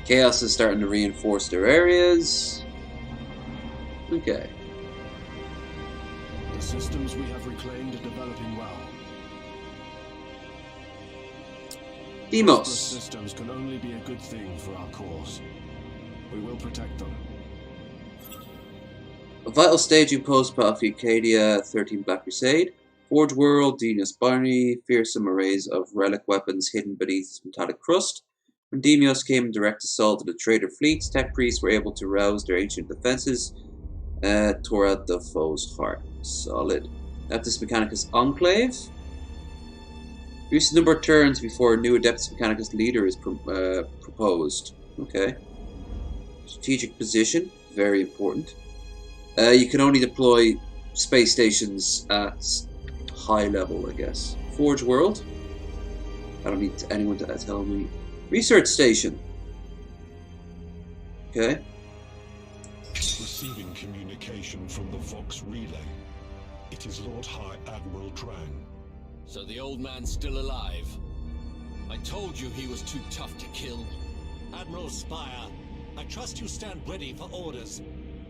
Chaos is starting to reinforce their areas. Okay. The systems we have reclaimed are developing well. Demos. Systems can only be a good thing for our cause. We will protect them. A vital staging post, Battlefleet Gothic 13 Black Crusade. Forge World, Demios Binary, fearsome arrays of relic weapons hidden beneath its metallic crust. When Demios came in direct assault of the traitor fleets, tech priests were able to rouse their ancient defenses, tore out the foe's heart. Solid. Adeptus Mechanicus Enclave. Reduce the number of turns before a new Adeptus Mechanicus leader is proposed. Okay. Strategic position, very important. You can only deploy space stations at high level, I guess. Forge World. I don't need anyone to tell me. Research Station. Okay. Receiving communication from the Vox relay. It is Lord High Admiral Drang. So the old man's still alive. I told you he was too tough to kill. Admiral Spire, I trust you stand ready for orders.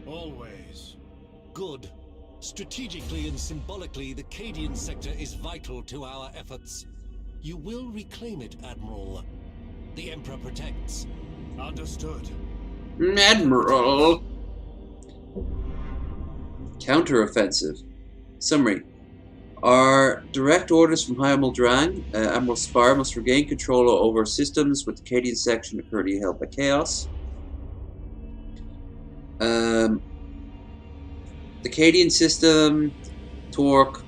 Always. Good. Strategically and symbolically, the Cadian sector is vital to our efforts. You will reclaim it, Admiral. The Emperor protects. Understood. Admiral. Counter-offensive. Summary. Our direct orders from High Admiral Drang. Admiral Spire must regain control over systems with the Cadian section currently held by Chaos. The Cadian system, Torque,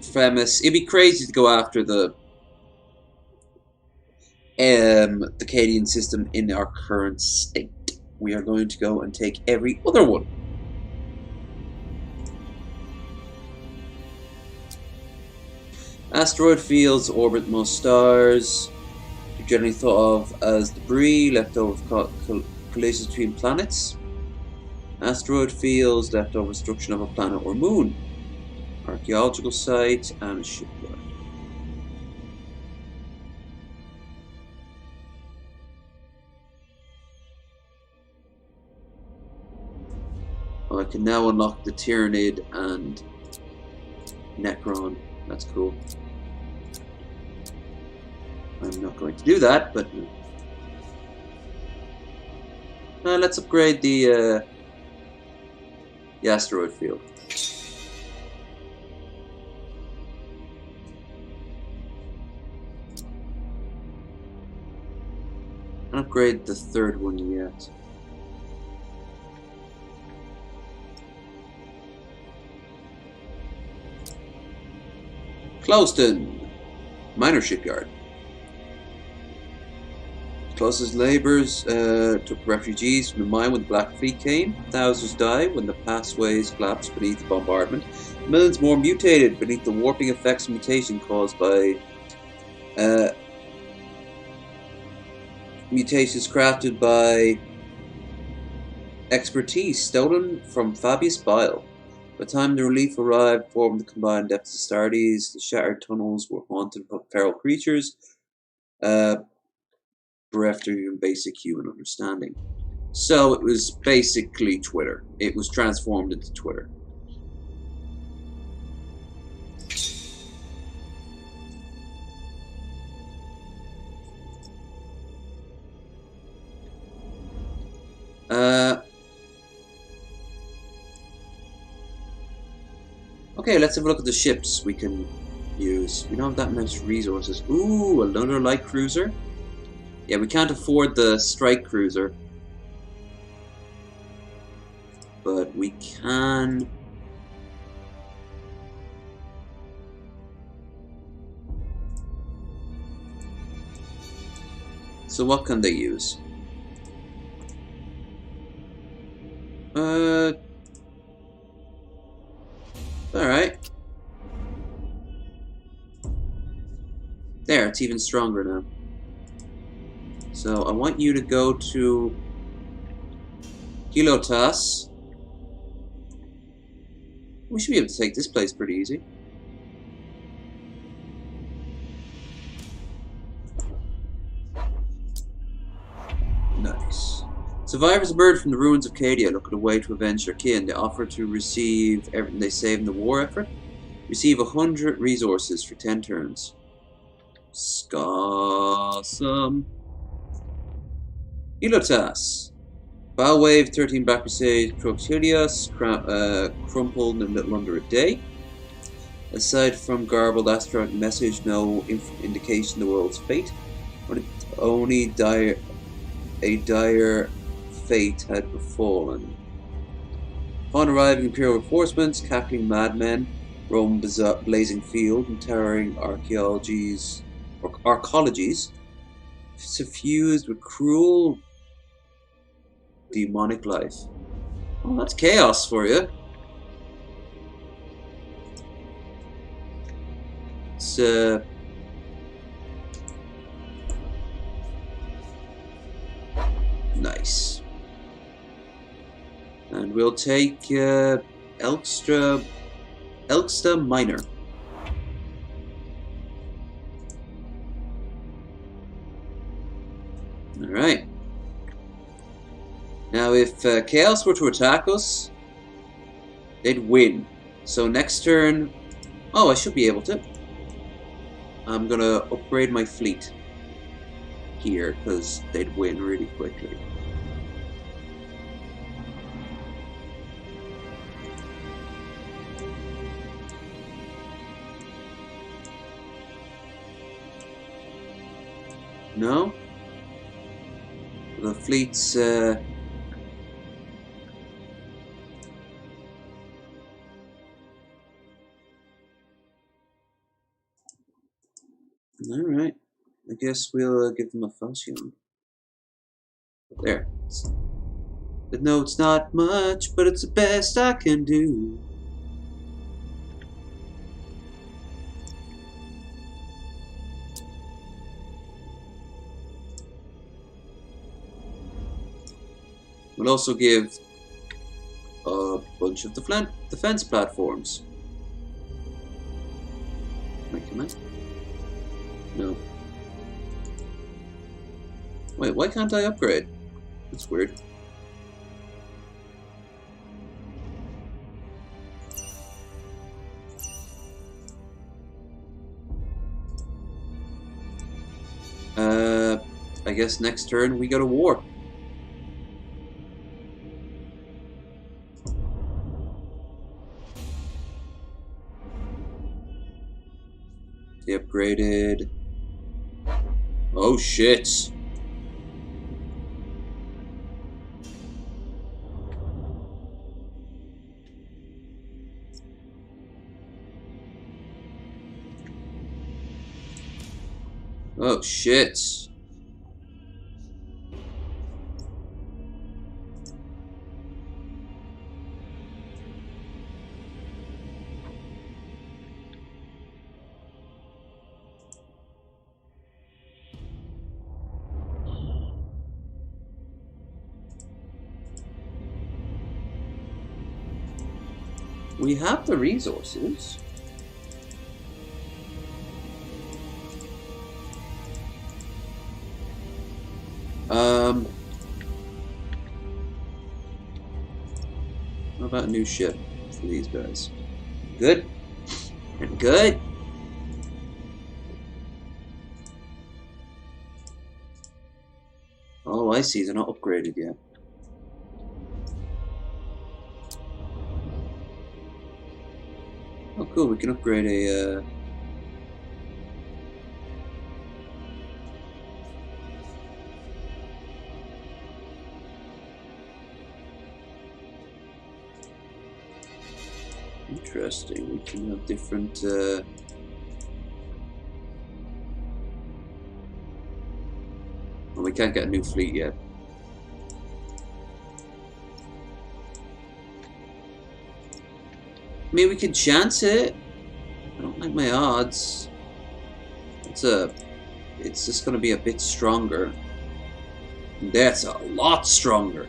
Fremis. It'd be crazy to go after the Cadian system in our current state. We are going to go and take every other one. Asteroid fields orbit most stars. They're generally thought of as debris left over collisions between planets. Asteroid fields left over destruction of a planet or moon. Archaeological site and a shipyard. Oh, I can now unlock the Tyranid and Necron. That's cool. I'm not going to do that, but let's upgrade the asteroid field. I'll upgrade the third one yet. Closton, minor shipyard. Closest labours took refugees from the mine when the Black Fleet came. Thousands died when the passways collapsed beneath the bombardment. Millions more mutated beneath the warping effects of mutation caused by mutations crafted by expertise stolen from Fabius Bile. By the time the relief arrived, formed the combined depths of Astartes, the shattered tunnels were haunted by feral creatures, bereft of even basic human understanding. So it was basically Twitter. It was transformed into Twitter. Okay, let's have a look at the ships we can use. We don't have that much resources. Ooh, another light cruiser. Yeah, we can't afford the strike cruiser. But we can... So what can they use? Alright. There, it's even stronger now. So I want you to go to Kilotas. We should be able to take this place pretty easy. Nice. Survivors emerged from the ruins of Cadia looking a way to avenge their kin. They offer to receive everything they saved in the war effort. Receive 100 resources for 10 turns. Awesome. Ilotas. Bowwave, 13 Black Crusade, Croctilius, crumpled in a little under a day. Aside from garbled asteroid message, no indication of the world's fate. Only a dire fate had befallen. Upon arriving Imperial reinforcements, cackling madmen roamed the blazing field and towering arcologies, suffused with cruel, demonic life. Oh, that's chaos for you. It's Nice. And we'll take Elksta Minor. Alright. Now if Chaos were to attack us, they'd win. So next turn... Oh, I should be able to. I'm gonna upgrade my fleet here, because they'd win really quickly. No? The fleet's... Alright. I guess we'll give them a Falchion. There. No, it's not much, but it's the best I can do. We'll also give a bunch of defense platforms. Can I come in? No. Wait, why can't I upgrade? That's weird. I guess next turn we go to war. They upgraded. Oh shit. Oh shit. We have the resources. What about a new ship for these guys? Good? Good? Oh, I see. They're not upgraded yet. Oh, cool. We can upgrade a... Interesting. We can have different... Oh, we can't get a new fleet yet. I mean, we can chance it. I don't like my odds. It's just gonna be a bit stronger. That's a lot stronger.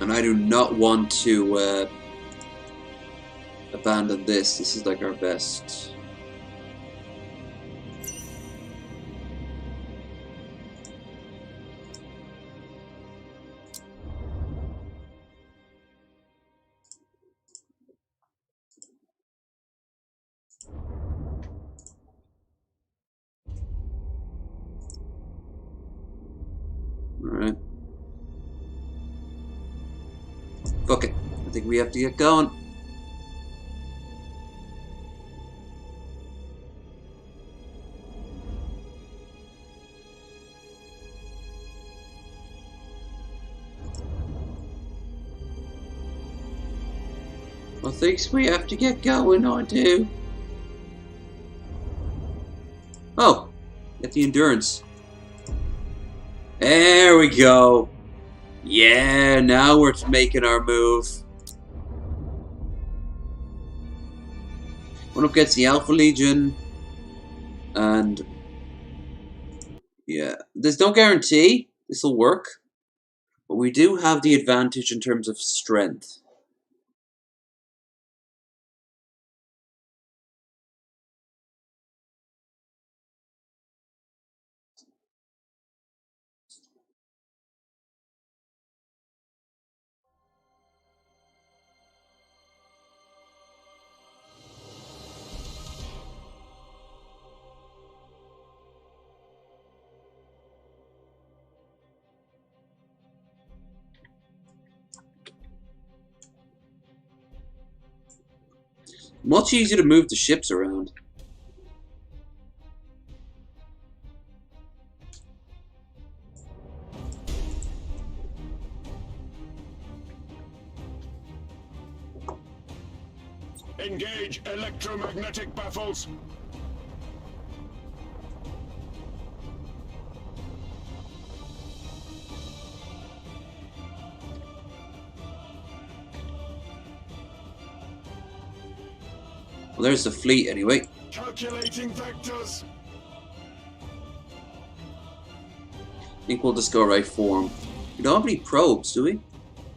And I do not want to abandon this. This is like our best. Alright. Fuck it. I think we have to get going. I think we have to get going, I do. Oh, get the endurance. There we go. Yeah, now we're making our move. One up gets the Alpha Legion, and Yeah, there's no guarantee this will work, but we do have the advantage in terms of strength. Much easier to move the ships around. Engage electromagnetic baffles. Well, there's the fleet anyway. Calculating vectors. I think we'll just go right for them. We don't have any probes, do we?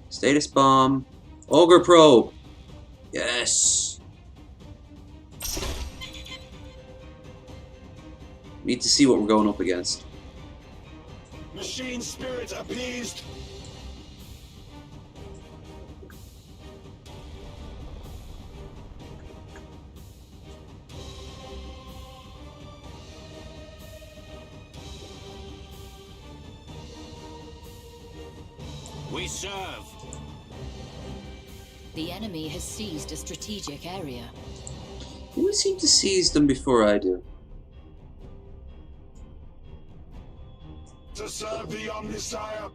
Status bomb. Ogre probe. Yes. Need to see what we're going up against. Machine spirit appeased. We serve. The enemy has seized a strategic area. You seem to seize them before I do. To serve the Omnisire.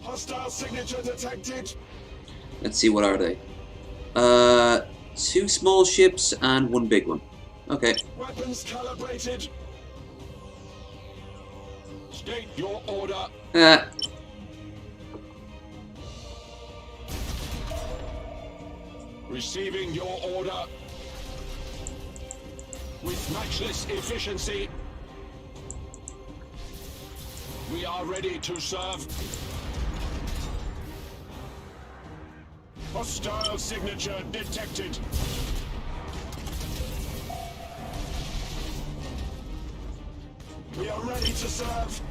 Hostile signature detected. Let's see, what are they? 2 small ships and 1 big one. Okay. Weapons calibrated. State your order. Receiving your order. With matchless efficiency. We are ready to serve. Hostile signature detected. We are ready to serve.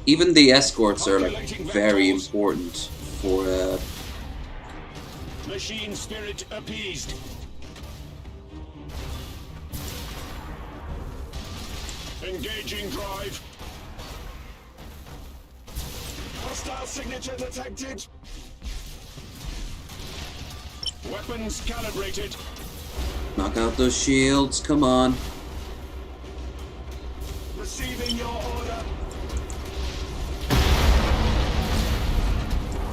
Even the escorts are like very important for Machine spirit appeased. Engaging drive. Hostile signature detected. Weapons calibrated. knock out those shields, come on. Receiving your order.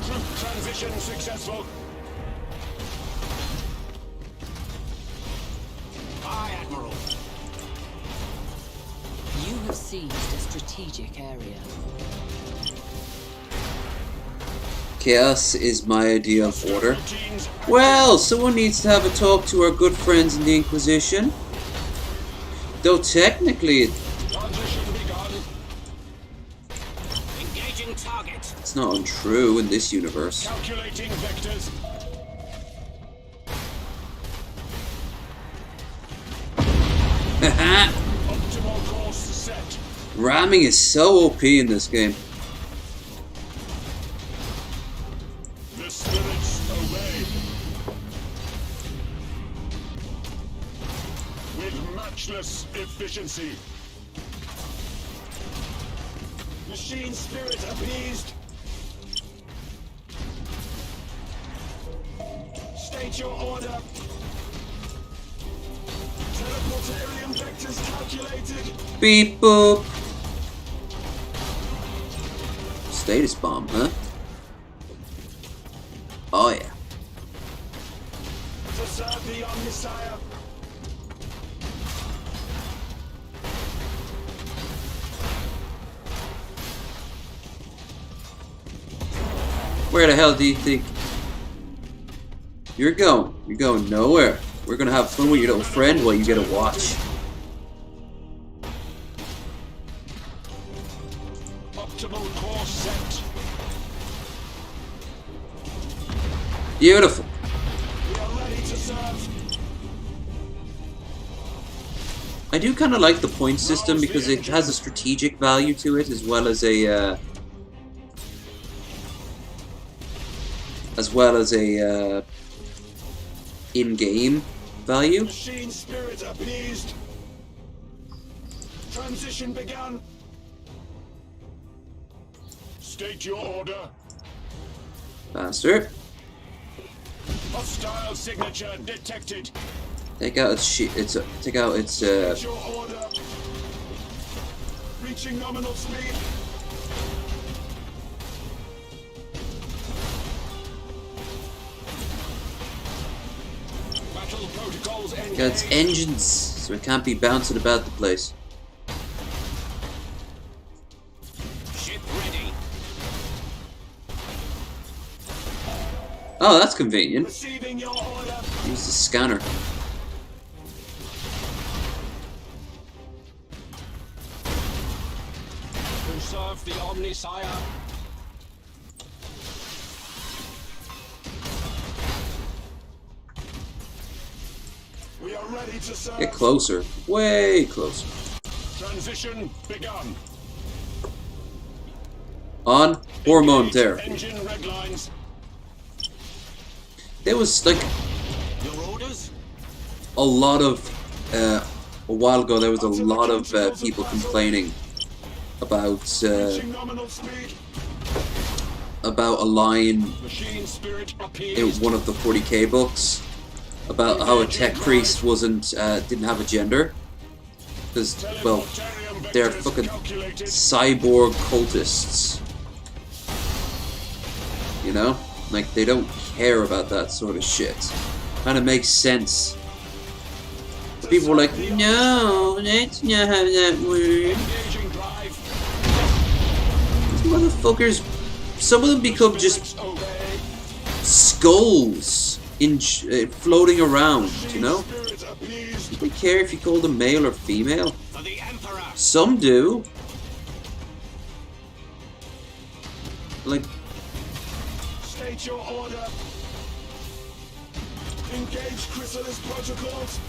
Troop transition successful. Aye, Admiral. You have seized a strategic area. Chaos is my idea of order. Well, someone needs to have a talk to our good friends in the Inquisition. Though technically, Engaging target. it's not untrue in this universe. Calculating vectors. Optimal course set. Ramming is so OP in this game. The spirits obey. With matchless efficiency. Machine spirit appeased. State your order. Teleportarium vectors calculated. Beep boop. Status bomb, huh? Oh yeah. To serve the Omnisire. Where the hell do you think you're going? You're going nowhere. We're gonna have fun with your little friend while you get a watch. Optimal course set. Beautiful. We are ready to serve. I do kind of like the point system because it has a strategic value to it as well as a in-game value. Machine spirit appeased. Transition begun. State your order. Faster. Hostile signature detected. Take out its take out its State your order. Reaching nominal speed. Battle protocols engaged. got its engines, so it can't be bouncing about the place. Ship ready. Oh, that's convenient. Receiving your order. Use the scanner. Conserve the Omnisire. We are ready to serve. Get closer. Way closer. Transition begun. On hormone therapy. Engine red lines. There was like Your orders? a lot of a while ago. There was a lot of people complaining about Reaching nominal speed. about a line Machine spirit in appeased. one of the 40k books about how a tech priest wasn't didn't have a gender because well they're fucking cyborg cultists, you know, like they don't care about that sort of shit. Kind of makes sense. People were like, no, that's not how that works. Engaging drive. These motherfuckers, some of them become just Obey. skulls in floating around, you know? Spirit appeased. Do they care if you call them male or female? For the Emperor. Some do. Like, State your order. Engage chrysalis protocols.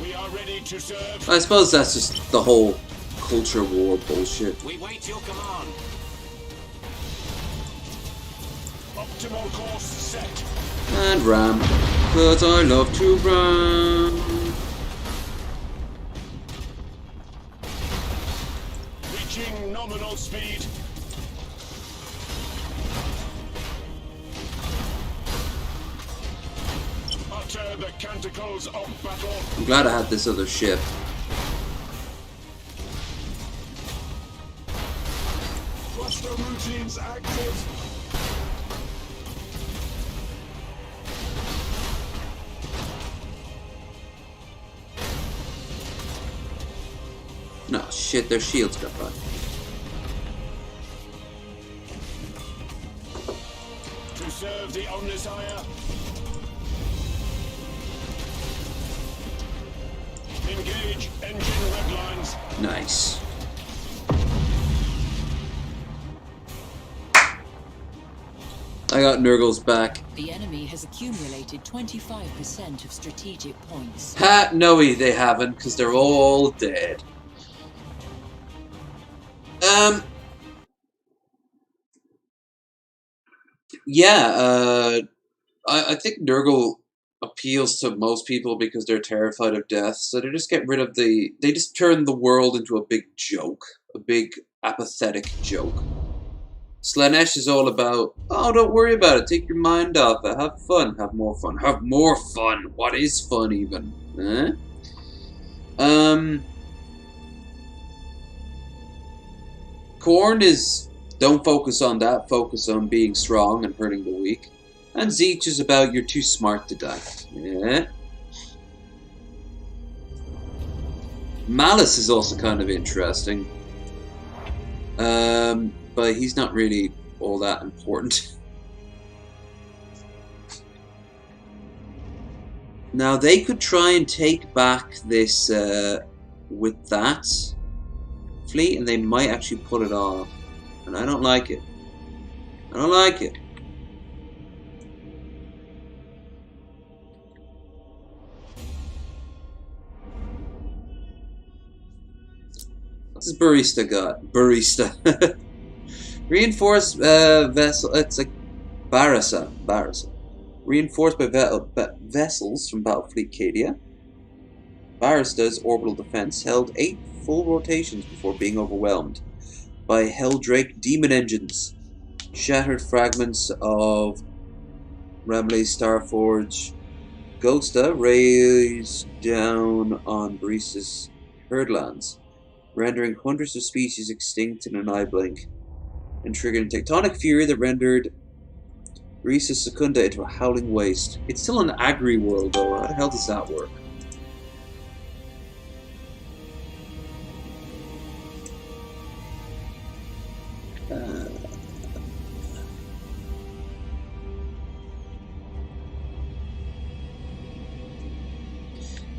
We are ready to serve. I suppose that's just the whole culture war bullshit. We wait your command. Optimal course set. And ram, 'cause I love to ram. Reaching nominal speed. Utter the canticles of battle. I'm glad I had this other ship. Cluster routines active. No, shit, their shields got run. To serve the Omnisire. Engage engine red lines. Nice. I got Nurgle's back. The enemy has accumulated 25% of strategic points. Ha! No, they haven't, because they're all dead. Yeah, I think Nurgle appeals to most people because they're terrified of death, so they just get rid of they just turn the world into a big joke. A big, apathetic joke. Slanesh is all about, oh, don't worry about it, take your mind off it, have fun, have more fun. Have more fun! What is fun, even? Korn is, don't focus on that, focus on being strong and hurting the weak. And Zeech is about, you're too smart to die. Yeah. Malice is also kind of interesting. But he's not really all that important. Now they could try and take back this with that fleet, and they might actually pull it off. And I don't like it. I don't like it. What's this barista got? Barista. Reinforced vessel. It's like Barasa. Reinforced by vessels from Battlefleet Cadia. Barista's orbital defense held 8 full rotations before being overwhelmed by Helldrake demon engines. Shattered fragments of Ramley's Starforge Ghosta raised down on Barista's herdlands, rendering hundreds of species extinct in an eye blink, and triggering tectonic fury that rendered Risa Secunda into a howling waste. It's still an agri world though. How the hell does that work?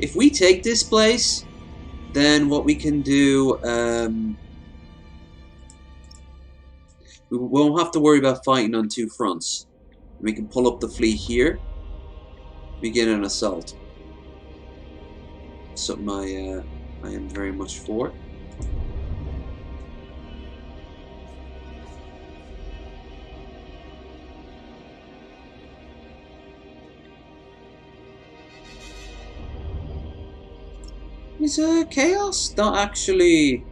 If we take this place, then what we can do, we won't have to worry about fighting on 2 fronts. We can pull up the fleet here, begin an assault. Something I am very much for. Is chaos not actually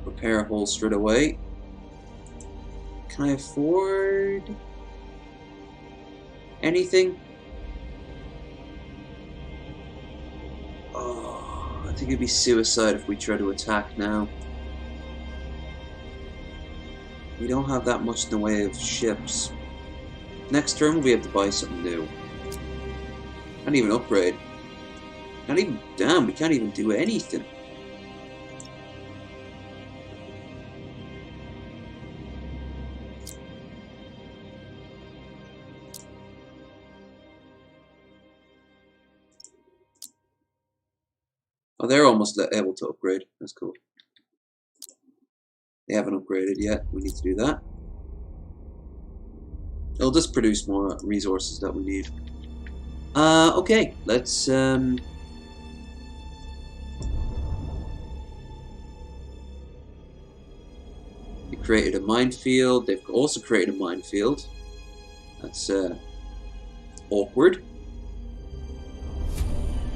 repair a hole straight away? Can I afford anything? Oh, I think it'd be suicide if we try to attack now. We don't have that much in the way of ships. Next turn we'll be able to buy something new. Can't even upgrade. Can't even, damn, we can't even do anything. Oh, they're almost able to upgrade. That's cool. They haven't upgraded yet. We need to do that. It'll just produce more resources that we need. Okay, let's they created a minefield. They've also created a minefield. That's awkward.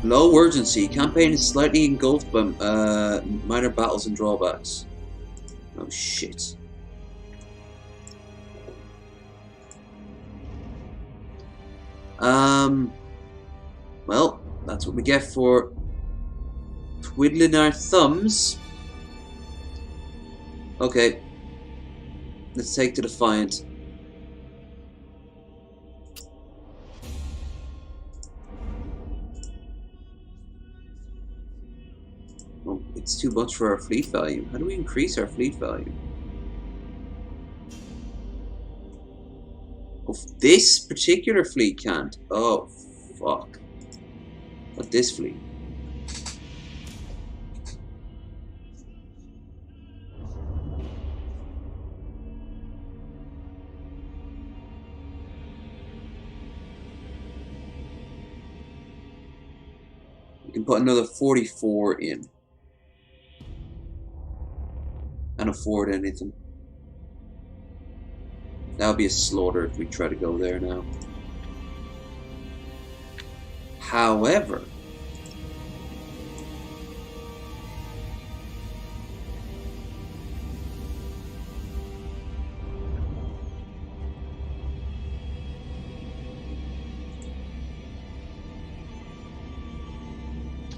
Low urgency. Campaign is slightly engulfed by minor battles and drawbacks. Oh shit. Well, that's what we get for twiddling our thumbs. Okay. Let's take to Defiant. Oh, it's too much for our fleet value. How do we increase our fleet value? Oh, this particular fleet can't. Oh, fuck. But this fleet. We can put another 44 in. And afford anything. That would be a slaughter if we try to go there now. However,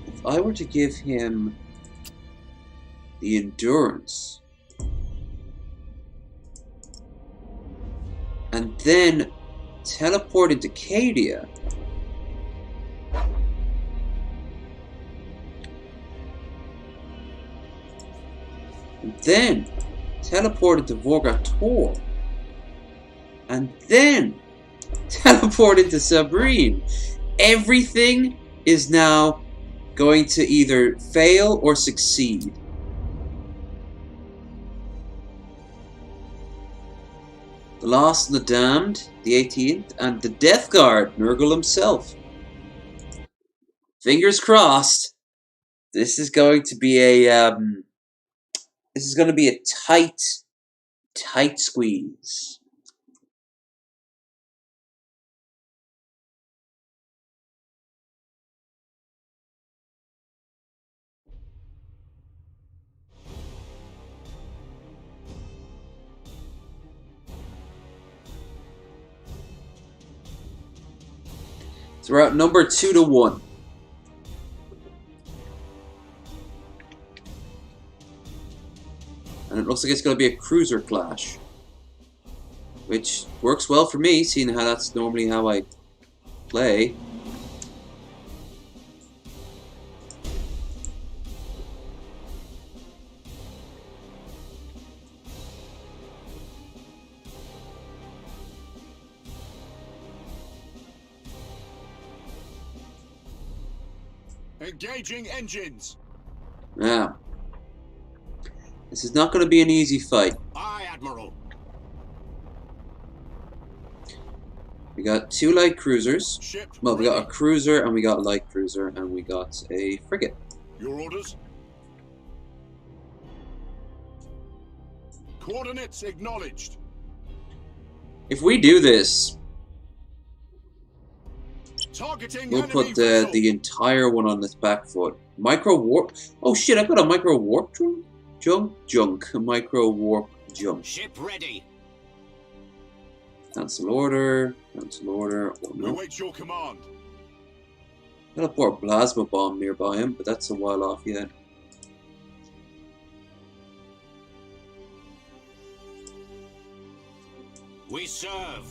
if I were to give him the endurance and then teleport into Cadia, and then teleported to Vorgat Tor, and then teleported to Sabrine. Everything is now going to either fail or succeed. The Lost and the Damned, the 18th, and the Death Guard, Nurgle himself. Fingers crossed. This is going to be a tight squeeze. So we're outnumbered 2-1. And it looks like it's going to be a cruiser clash. Which works well for me, seeing how that's normally how I play. Engaging engines. Now, this is not going to be an easy fight. Aye, Admiral. We got 2 light cruisers. Ship Well, we got a cruiser and we got a light cruiser and we got a frigate. Your orders? Coordinates acknowledged. If we do this, Targeting we'll enemy put vessel. the entire one on its back foot. Micro warp. Oh shit! I got a micro warp junk. A micro warp junk. Ship ready. Cancel order. Cancel order. Oh, We no. await your command. Got a poor plasma bomb nearby him, but that's a while off yet. We serve.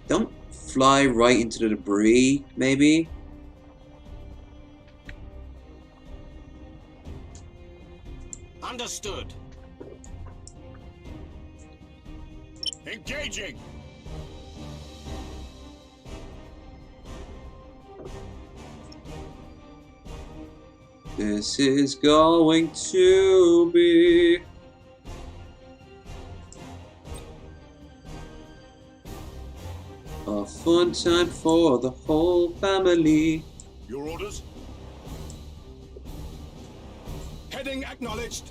Don't fly right into the debris, maybe. Understood. Engaging. This is going to be a fun time for the whole family. Your orders? Heading acknowledged.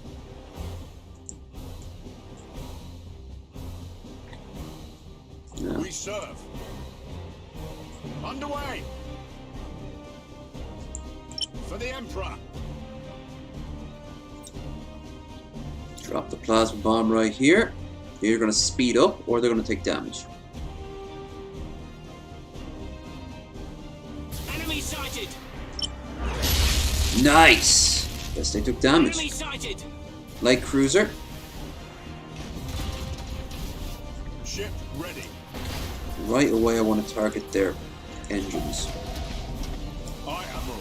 No. We serve. Underway. For the Emperor. Drop the plasma bomb right here. They're going to speed up or they're going to take damage. Enemy sighted. Nice! Guess they took damage. Enemy sighted. Light cruiser. Ship ready. Right away I want to target their engines. Aye, Admiral.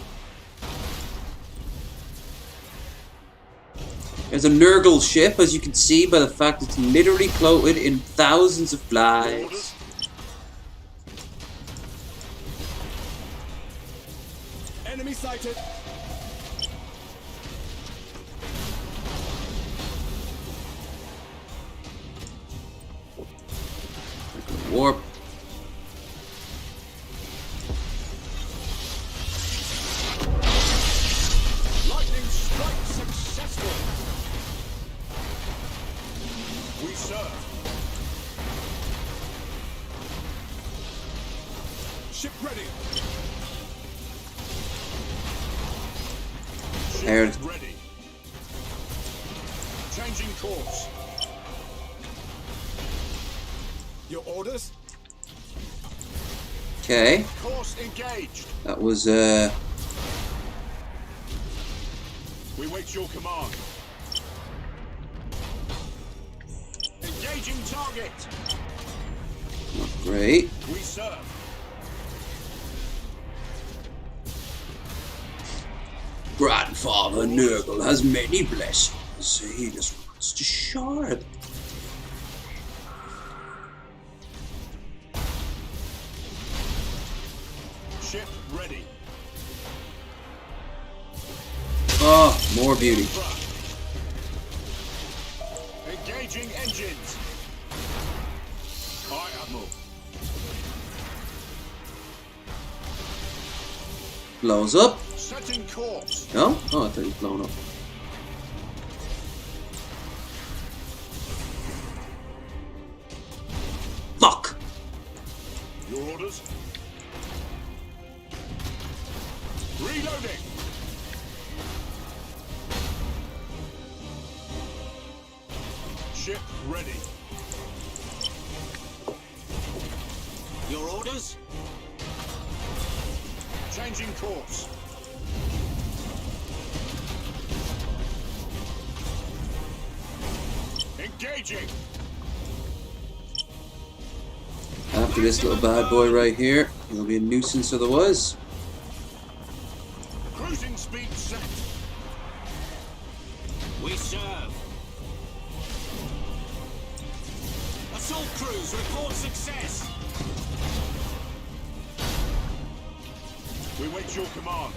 There's a Nurgle ship, as you can see by the fact it's literally floated in thousands of flies. Enemy sighted. Warp. Lightning strike successful. We serve. Ship ready. Aired. Ship ready. Changing course. Your orders? Okay. Course engaged. That was We wait your command. Engaging target. not great. We serve. Grandfather Nurgle has many blessings. Zealous wants to shard. Ship ready. Oh, more beauty. Engaging engines. Aye, Admiral. Blows up. Setting course. No? Oh, I thought he was blown up. Fuck! Your orders? Reloading. Ship ready. Your orders? Changing course. Engaging. After this little bad boy right here, he'll be a nuisance otherwise. Cruising speed set. We serve. Assault crews report success. We wait your command.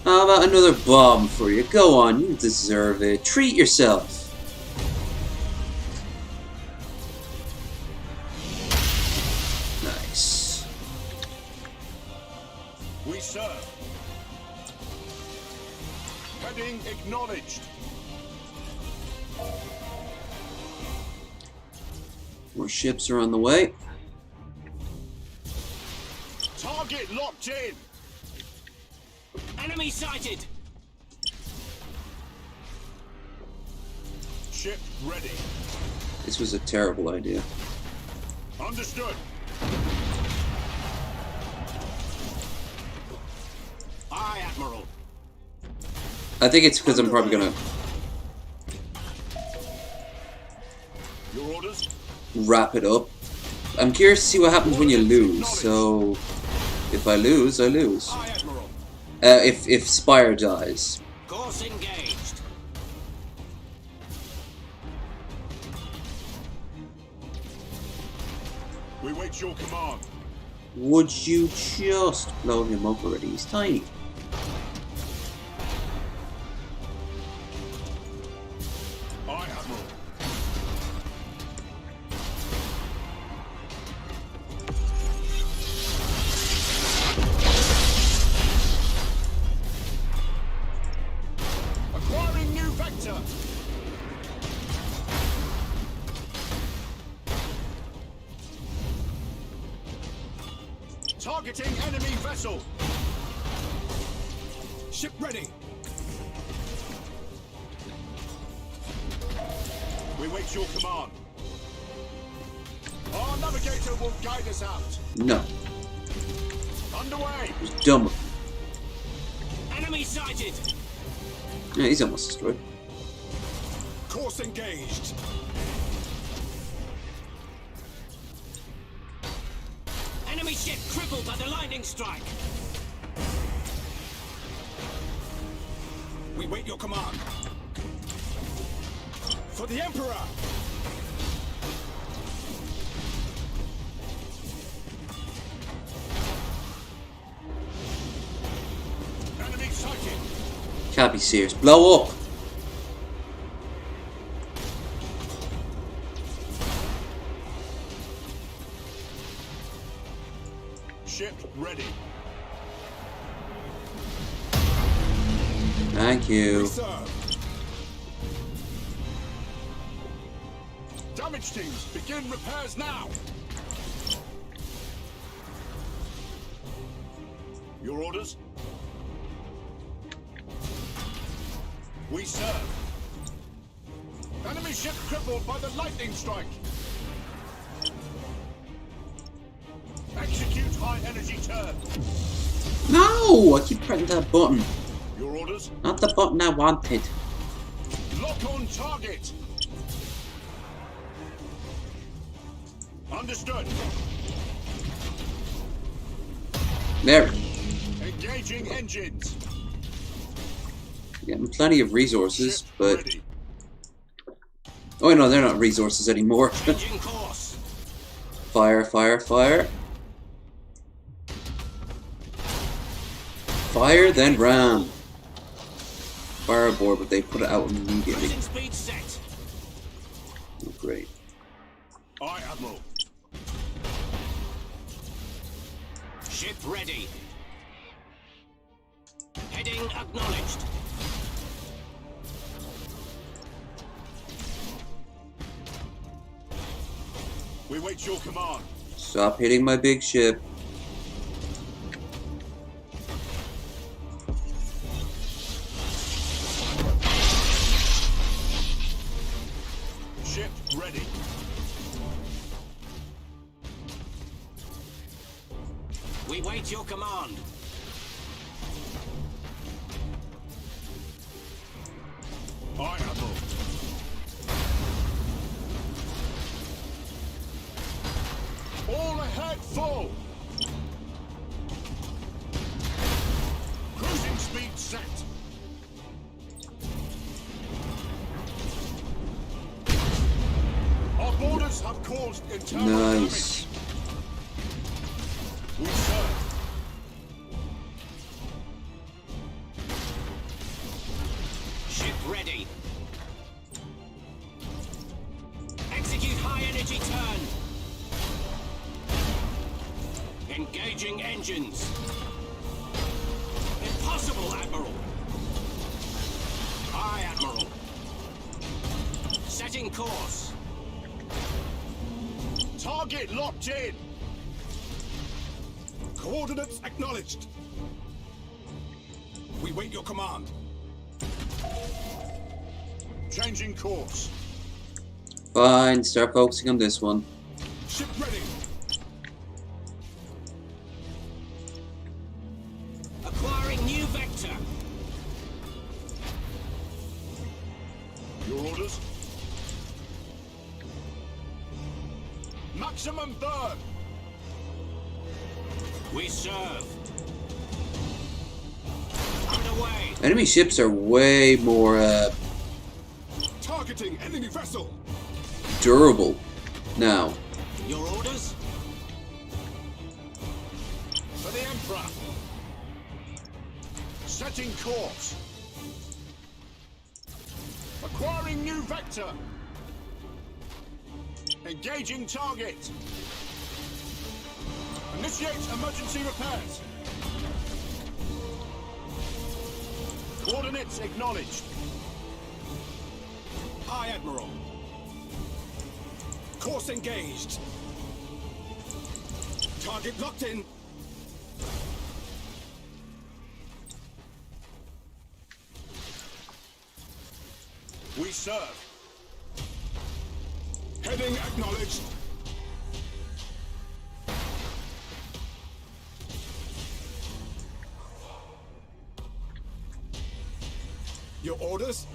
How about another bomb for you? Go on, you deserve it. Treat yourself. Nice. We serve. Heading acknowledged. More ships are on the way. Target locked in. Enemy sighted. Ship ready. This was a terrible idea. Understood. Aye, Admiral. I think it's because I'm probably gonna Your orders? wrap it up. I'm curious to see what happens when you lose. So, if I lose, I lose. Aye, Admiral. If Spire dies. Course engaged. We wait your command. Would you just blow him up already? He's tiny. Aye, Admiral. Acquiring new vector. Targeting enemy vessel. Ship ready. We wait your command. Our navigator will guide us out. No. Underway. He's dumb. Enemy sighted. Yeah, he's almost destroyed. Course engaged. Enemy ship crippled by the lightning strike. We wait your command. For the Emperor. Enemy sighted. Can't be serious. Blow up. Ship ready. Thank you. Serve. Damage teams, begin repairs now. Your orders? We serve. Enemy ship crippled by the lightning strike. Execute high energy turn. No! I keep pressing that button. Your orders? Not the button I wanted. Lock on target. Understood. There. Engaging engines. Getting plenty of resources, but oh no, they're not resources anymore. Fire, fire, fire. Fire, then ram. Fire aboard, but they put it out immediately. Oh, great. Aye, Admiral. Ship ready. Heading acknowledged. We wait your command. Stop hitting my big ship. Ship ready. We wait your command. Aye, Admiral. All ahead, full. Cruising speed set. Our borders have caused internal Nice. damage. We serve. Ship ready. Execute high energy turn. Engaging engines. Impossible, Admiral. Aye, Admiral. Setting course. Target locked in. Coordinates acknowledged. We wait your command. Changing course. Fine, start focusing on this one. Ship ready. Acquiring new vector. Your orders? Maximum burn. We serve. Underway. Enemy ships are way more Targeting enemy vessel. durable now. Your orders? For the Emperor. Setting course. Acquiring new vector. Engaging target. Initiate emergency repairs. Coordinates acknowledged. Aye, Admiral. Course engaged. Target locked in. We serve. Heading acknowledged. Your orders?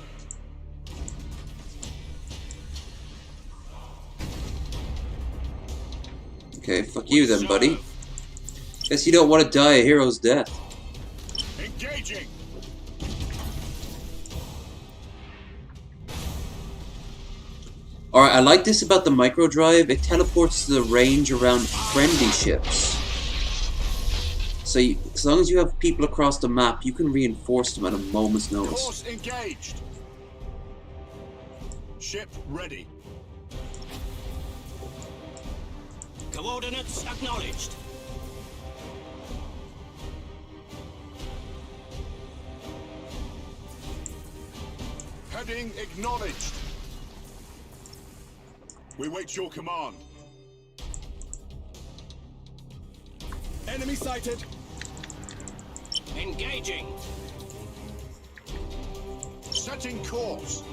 Okay, fuck you then, buddy. Guess you don't want to die a hero's death. Engaging. Alright, I like this about the micro drive. It teleports to the range around friendly ships. So as long as you have people across the map, you can reinforce them at a moment's notice. Course engaged. Ship ready. Coordinates acknowledged. Heading acknowledged. We wait your command. Enemy sighted. Engaging. Setting course.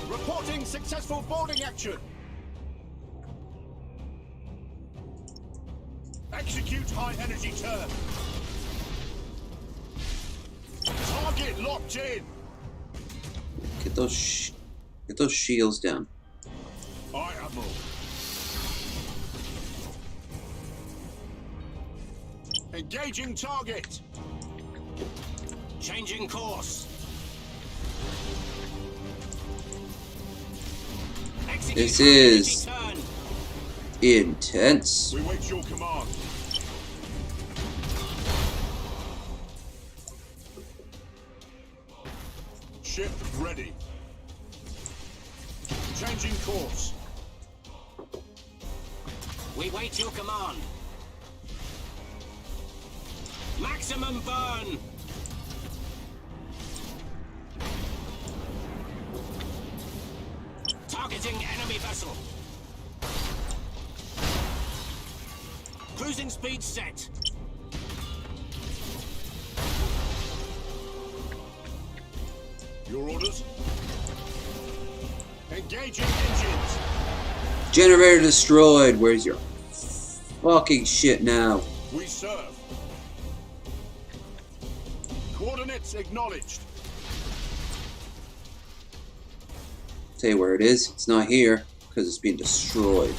Reporting successful boarding action. Execute high energy turn. Target locked in. Get those shields down. Aye, Admiral. Engaging target. Changing course. Execute This is turn. intense. We wait your command. Ship ready. Changing course. We wait your command. Maximum burn. Targeting enemy vessel. Cruising speed set. Your orders? Engaging engines. Generator destroyed. Where's your fucking shit now? We serve. Coordinates acknowledged. Tell you where it is. It's not here because it's being destroyed.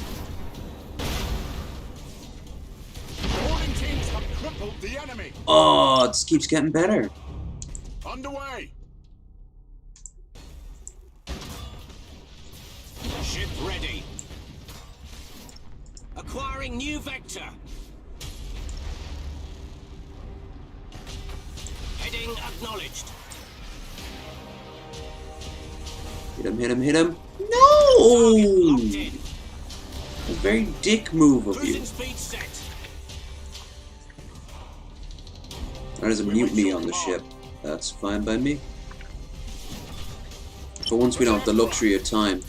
Boarding teams have crippled the enemy. Oh, this keeps getting better. Underway. Ship ready. Acquiring new vector. Heading acknowledged. Hit him, hit him, hit him. No! Locked in. A very dick move of you. Cruising speed set. There's a mutiny on the ship. That's fine by me. But once we don't have the luxury of time.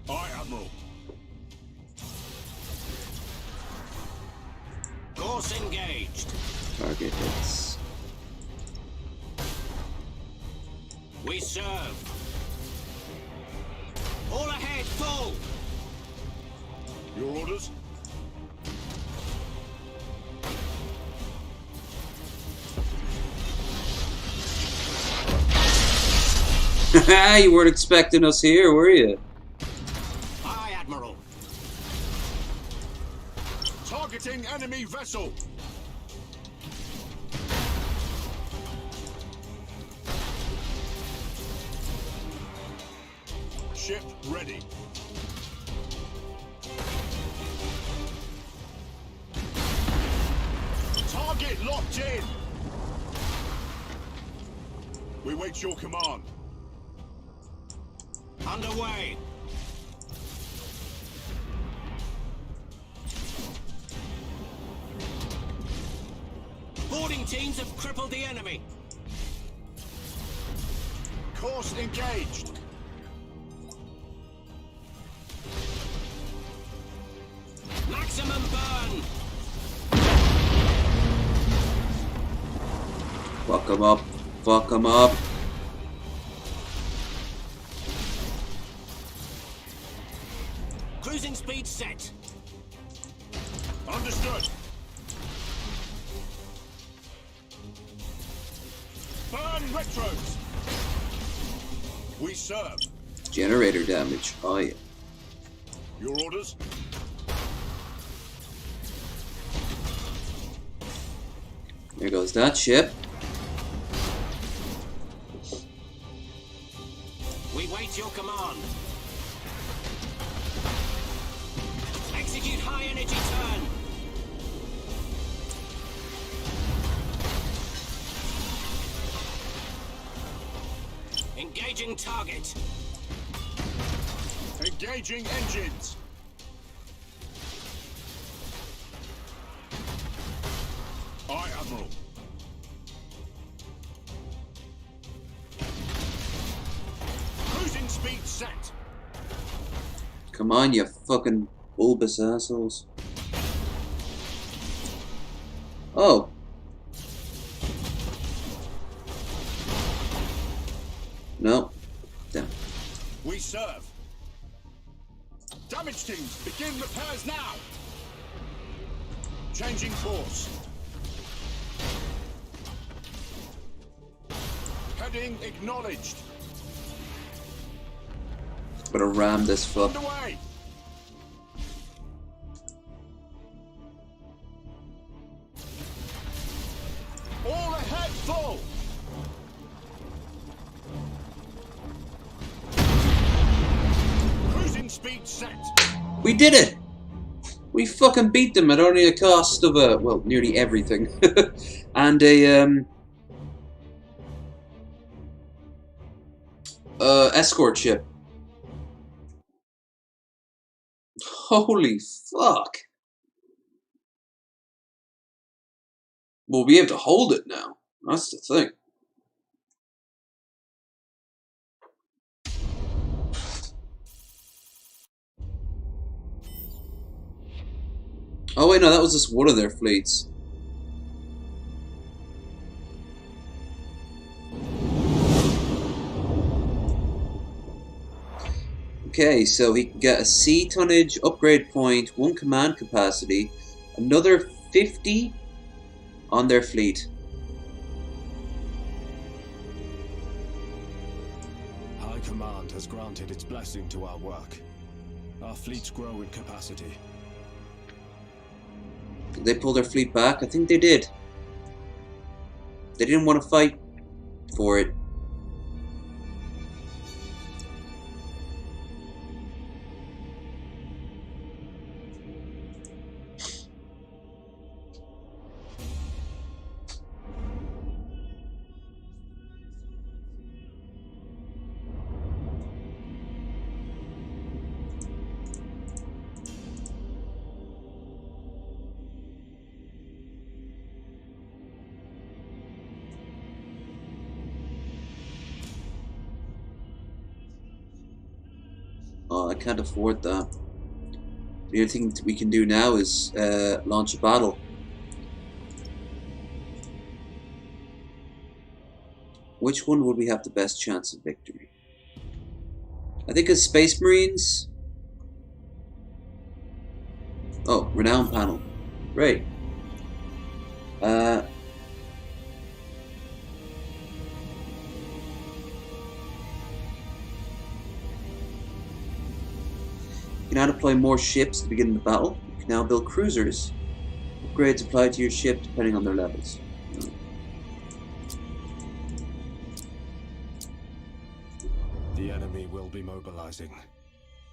Aye, Admiral. Course engaged. Target hits. We serve. All ahead, full. Your orders? You weren't expecting us here, were you? Aye, Admiral. Targeting enemy vessel. Ship ready. Target locked in. We wait your command. Underway. Boarding teams have crippled the enemy. Course engaged. Maximum burn. Fuck him up. Fuck him up. Cruising speed set. Understood. Burn retros. We serve. Generator damage. Oh yeah. Your orders? There goes that ship. We wait your command. Execute high energy turn. Engaging target. Engaging engines. Aye, Admiral. Cruising speed set. Come on, you fucking bulbous assholes. Oh. No. Damn. We serve. Damage teams, begin repairs now. Changing course. Heading acknowledged. Gonna ram this fuck. Underway. speed set. We did it! We fucking beat them at only a cost of well, nearly everything. And a, escort ship. Holy fuck. We'll be able to hold it now. That's the thing. Oh wait, no, that was just one of their fleets. Okay, so he can get a sea tonnage upgrade point, 1 command capacity, another 50 on their fleet. High Command has granted its blessing to our work. Our fleets grow in capacity. Did they pull their fleet back? I think they did. They didn't want to fight for it. Oh, I can't afford that. The only thing we can do now is launch a battle. Which one would we have the best chance of victory? I think it's Space Marines. Oh, Renown panel. Great. You can now deploy more ships to begin the battle. You can now build cruisers. Upgrades applied to your ship depending on their levels. The enemy will be mobilizing.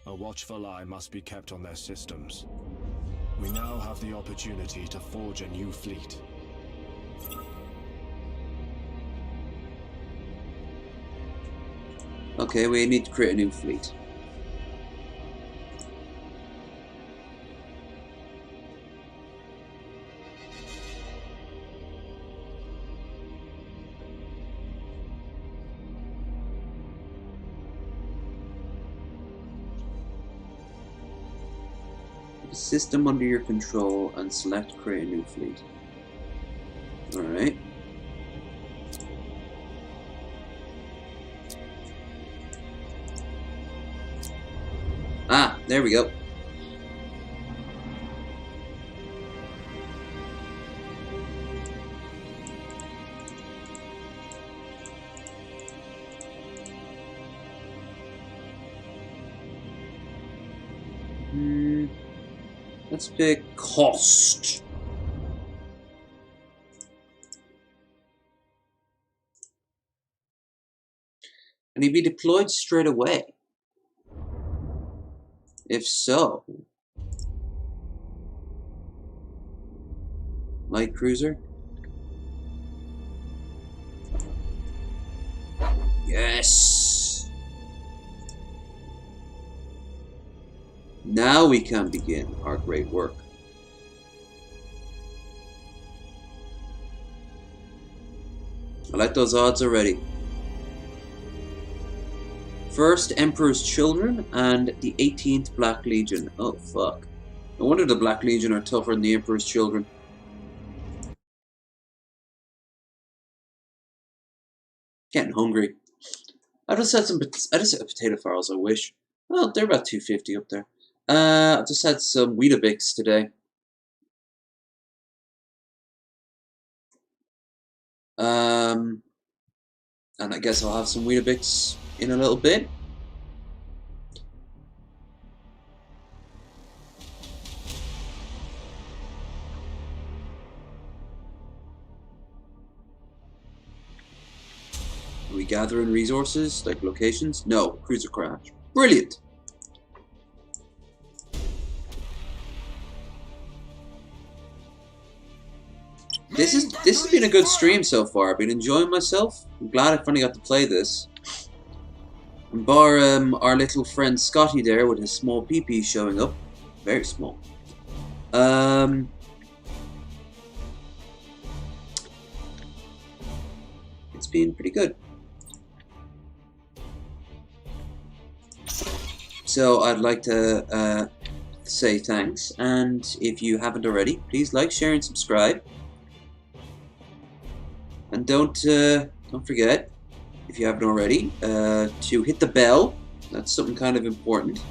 A watchful eye must be kept on their systems. We now have the opportunity to forge a new fleet. Okay, we need to create a new fleet. System under your control and select create a new fleet. Alright. Ah, there we go. Let's pick cost. Can he be deployed straight away? If so, light cruiser. Yes. Now we can begin our great work. I like those odds already. First Emperor's Children and the 18th Black Legion. Oh fuck. No wonder the Black Legion are tougher than the Emperor's Children. Getting hungry. I just had potato farls, I wish. Well, they're about 250 up there. I just had some Weetabix today. And I guess I'll have some Weetabix in a little bit. Are we gathering resources, like locations? No, cruiser crash. Brilliant! this has been a good stream so far. I've been enjoying myself. I'm glad I finally got to play this. And bar our little friend Scotty there with his small PP showing up. Very small. It's been pretty good. So I'd like to say thanks, and if you haven't already, please like, share, and subscribe. And don't forget, if you haven't already, to hit the bell. That's something kind of important.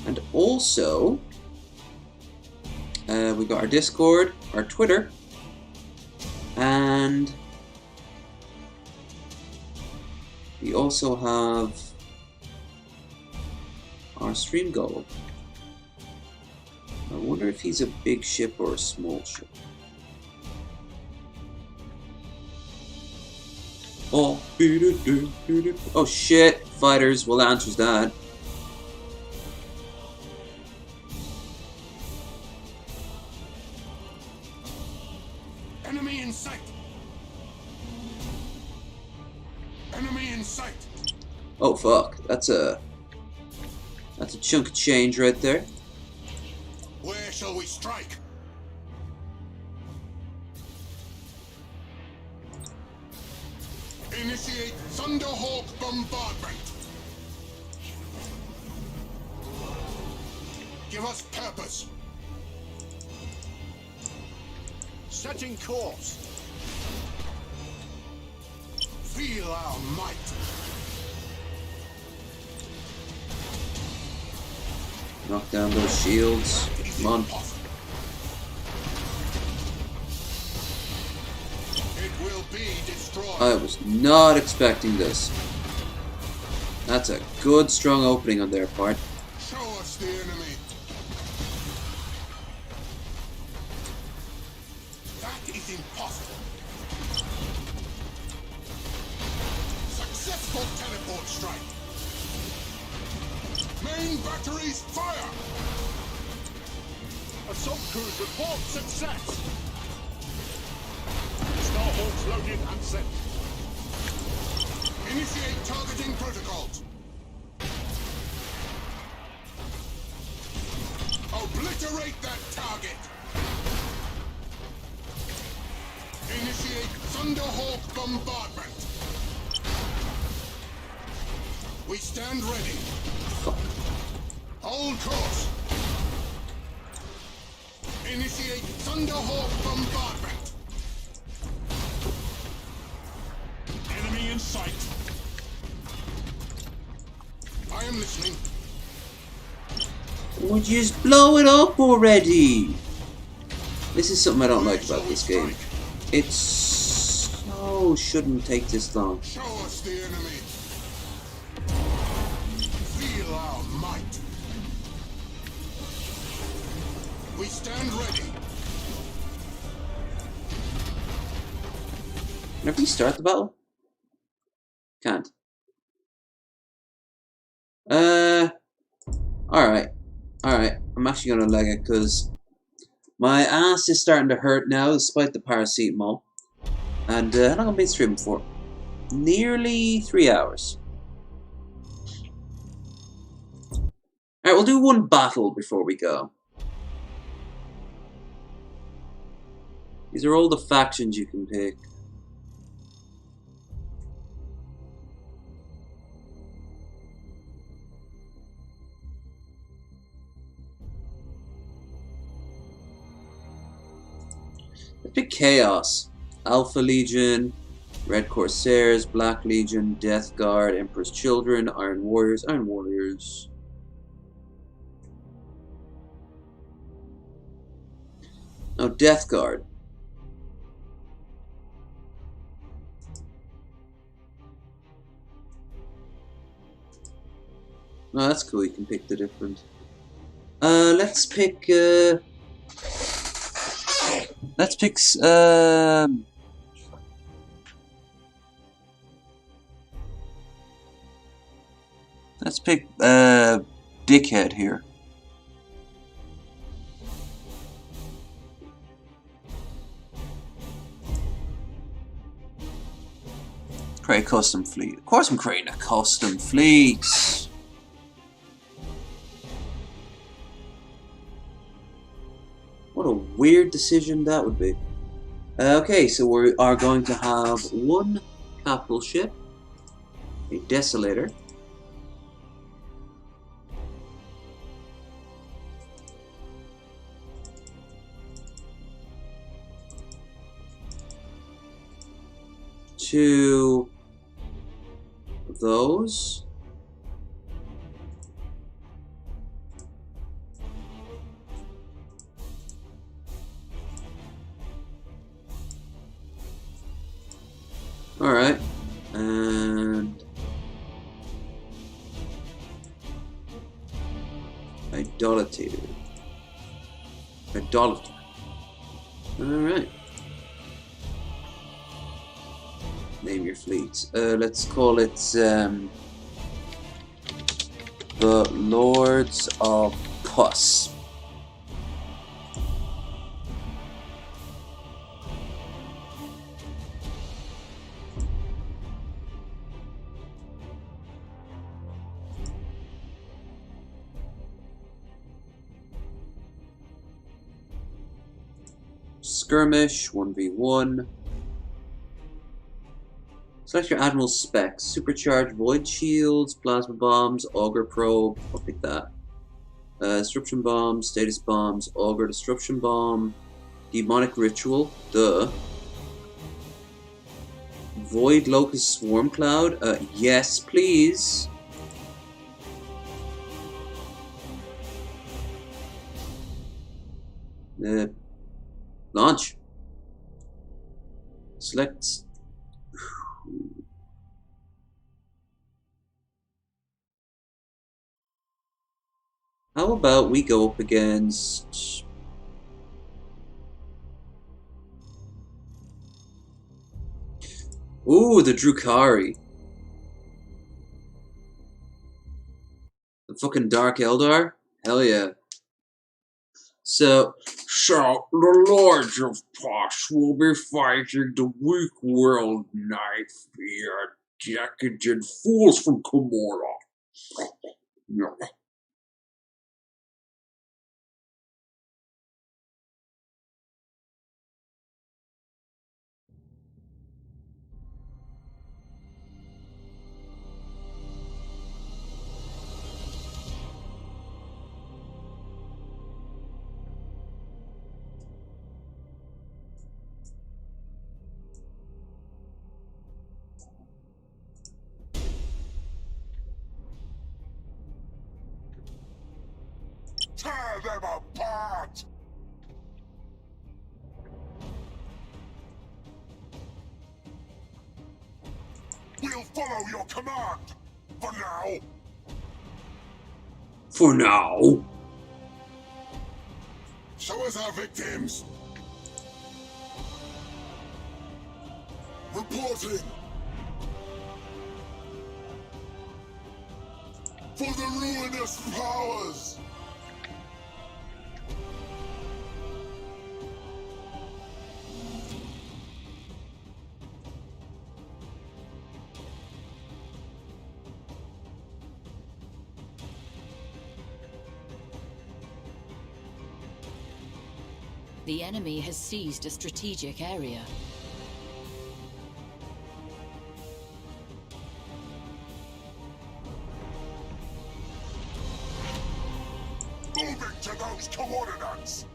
And also, we got our Discord, our Twitter, and we also have our stream goal. I wonder if he's a big ship or a small ship. Oh, oh shit, fighters. Well, the answer's that. Enemy in sight. Enemy in sight. Oh fuck, that's a chunk of change right there. Where shall we strike? Initiate Thunderhawk bombardment. Give us purpose. Setting course. Feel our might. Knock down those shields. Come on. It will be destroyed. I was not expecting this. That's a good, strong opening on their part. Show us the enemy. That is impossible. Successful teleport strike. Main batteries fire. Assault crews report success. Starhawks loaded and set. Initiate targeting protocols. Obliterate that target. Initiate Thunderhawk bombardment. We stand ready. Hold course. Initiate Thunderhawk bombardment. Enemy in sight. I am listening. Would you just blow it up already? This is something I don't like about this game. It shouldn't take this long. Show us the enemy. Feel our might. We stand ready. Can I restart the battle? Can't. Alright. Alright. I'm actually gonna leg it because my ass is starting to hurt now despite the paracetamol. And how long have I been streaming for? Nearly 3 hours. Alright, we'll do one battle before we go. These are all the factions you can pick. Pick Chaos, Alpha Legion, Red Corsairs, Black Legion, Death Guard, Emperor's Children, Iron Warriors, Iron Warriors. No, Death Guard. No, that's cool, you can pick the different. Let's pick, let's pick, Dickhead here. create a custom fleet. Of course I'm creating a custom fleet. What a weird decision that would be. Okay, so we are going to have one capital ship, a desolator, two of those, alright, and idolater. Alright. Name your fleet. Let's call it the Lords of Puss. Skirmish 1v1. Select your admiral's specs. Supercharged void shields, plasma bombs, auger probe. I'll pick that. Disruption bomb, status bombs, auger disruption bomb, demonic ritual. Duh. Void locust swarm cloud. Yes, please. Launch. Select. How about we go up against... Ooh, the Drukhari. The fucking Dark Eldar? Hell yeah. So the Lords of Puss will be fighting the weak world knife fear decadent fools from Komora. Yeah. Tear them apart! We'll follow your command! For now! For now? Show us our victims! Reporting! For the ruinous powers! The enemy has seized a strategic area. Moving to those coordinates!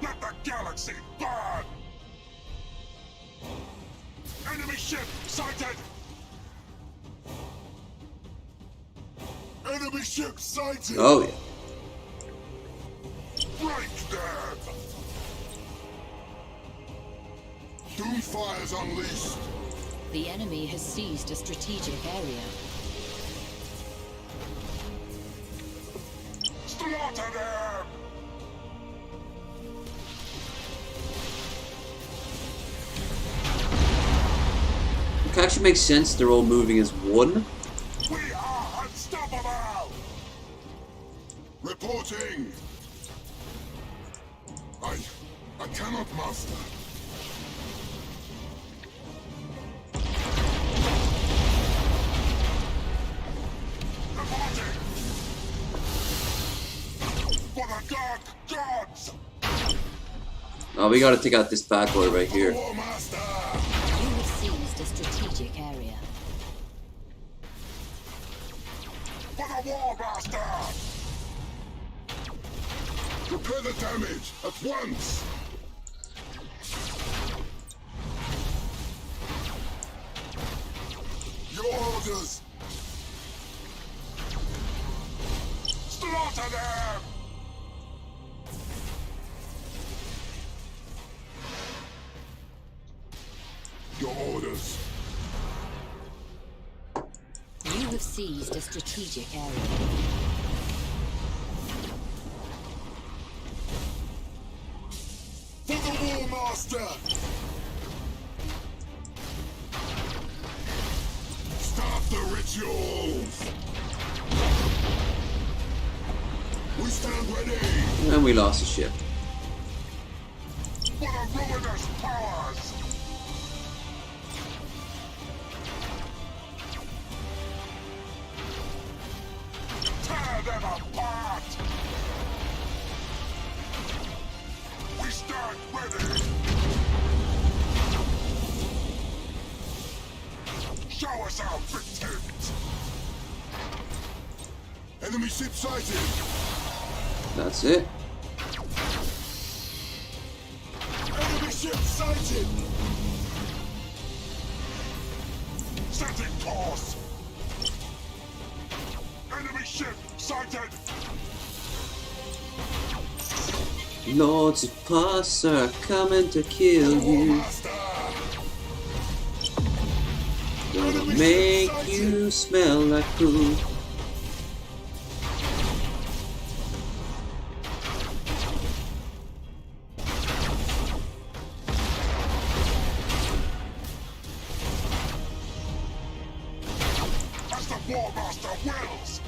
Let the galaxy burn! Enemy ship sighted! Enemy ship sighted! Oh yeah. Break them! Doomfire's unleashed! The enemy has seized a strategic area. Slaughter them! actually makes sense. They're all moving as one. We are unstoppable! Reporting! I cannot, master. Reporting! For the dark gods! Oh, we gotta take out this bad boy right here. You have seized a strategic area. For the War Master! Repair the damage at once! Your orders! Slaughter them! Your orders. You have seized a strategic area. For the War Master! Start the rituals! We stand ready! And we lost the ship. For the ruinous powers! Tear them apart! We stand ready! Show us our victims! Enemy ship sighted! That's it. Enemy ship sighted! Setting course! Enemy ship sighted! Lords of Pus are coming to kill you. Gonna make you smell like poo. As the War Master wills!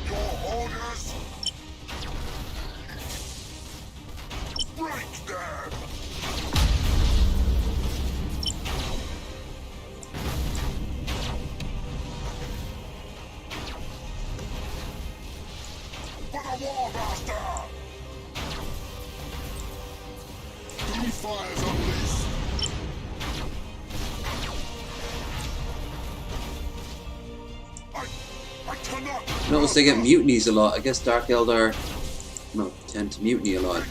Your orders? Break them! For the War Master! Three fires unleashed! I cannot! Notice they get mutinies a lot. I guess Dark Eldar, well, tend to mutiny a lot.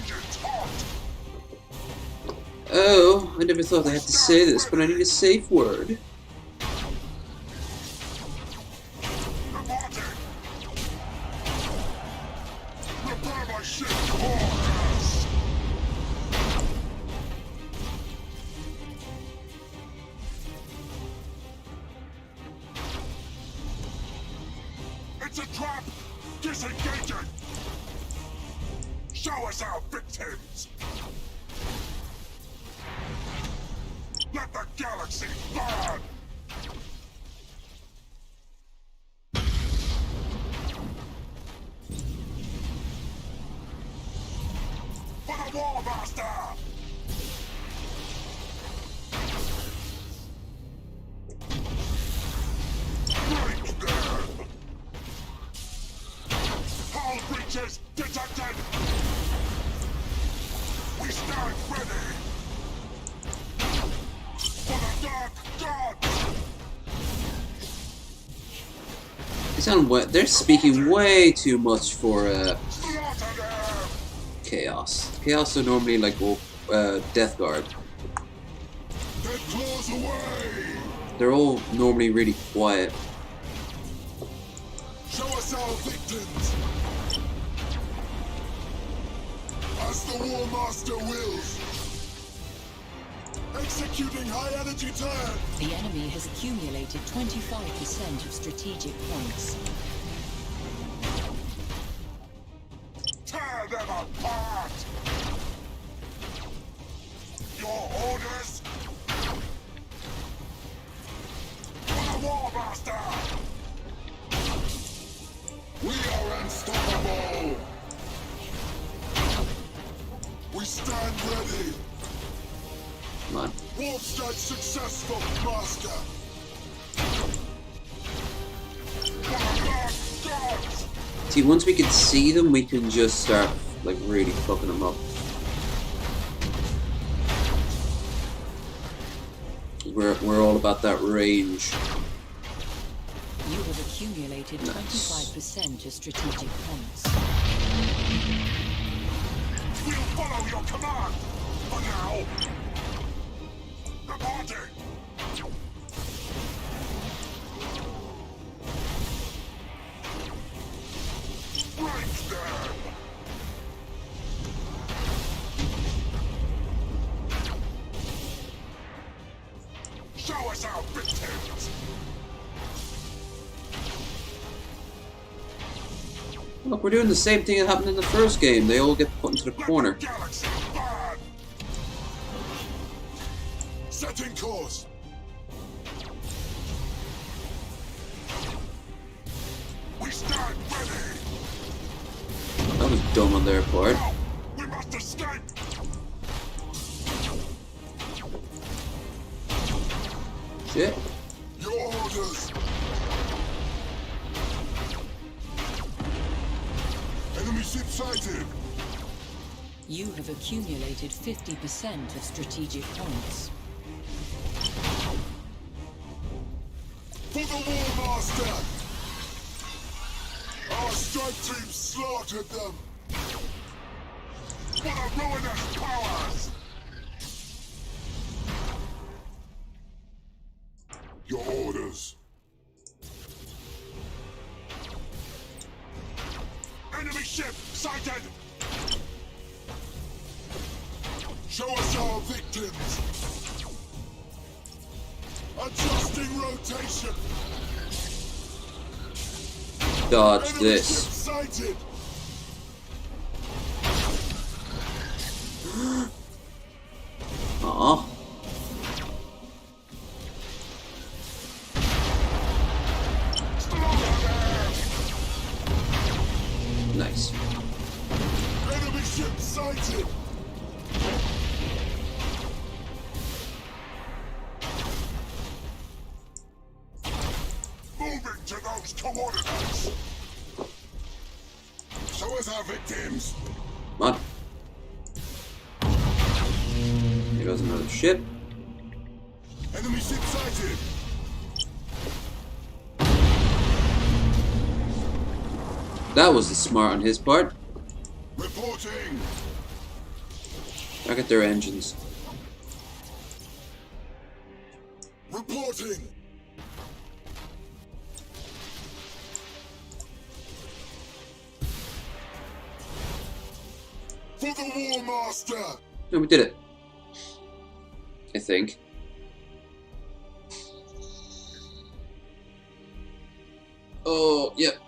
Oh, I never thought I had to say this, but I need a safe word. Repair my ship! Orders! It's a trap! Disengaging! Show us our victims! Let the galaxy burn! For the War Master! Break them! Hull breaches detected! We stand ready! For the Dark Gods! They sound they're speaking way too much for Slaughter them! Chaos. Chaos are normally like Death Guard. Their claws away! They're all normally really quiet. Show us our victims! As the War Master wills! Executing high-energy turn! The enemy has accumulated 25% of strategic points. Tear them apart! Your orders? Come on. Wolf strike successful, Master. See, once we can see them, we can just start, like, really fucking them up. We're all about that range. You have accumulated 25% of strategic points. We'll follow your command. For now. Reporting. Break them. Show us our victims. Look, we're doing the same thing that happened in the first game. They all get put into the corner. Galaxy burn. Setting course. We stand ready. That was dumb on their part. Now, we must escape. Shit. Your orders. Enemy ship sighted. You have accumulated 50% of strategic points. For the War Master. Our strike team slaughtered them. What a ruinous powers. Your orders. Enemy ship sighted! Show us our victims! Adjusting rotation! Dodge Enemy this. ship sighted! Aw. Nice. Enemy ship sighted! Moving to those coordinates! Show us our victims! Come on. Here goes another ship. Enemy ship sighted! That was the smart on his part. Reporting! Target their engines. Reporting! For the War Master! No, we did it. I think. Oh, yep.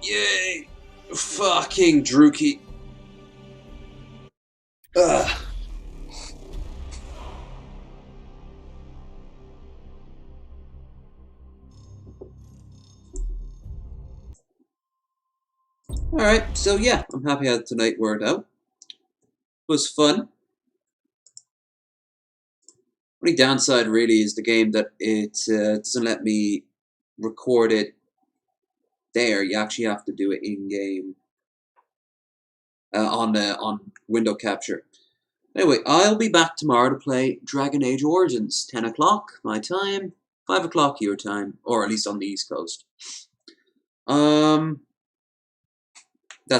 Yay! Fucking Druki. Ugh. Alright, so yeah, I'm happy how tonight worked out. It was fun. Only downside really is the game that it doesn't let me record it there. You actually have to do it in game on window capture. Anyway, I'll be back tomorrow to play Dragon Age Origins, 10 o'clock my time, 5 o'clock your time, or at least on the East Coast. That's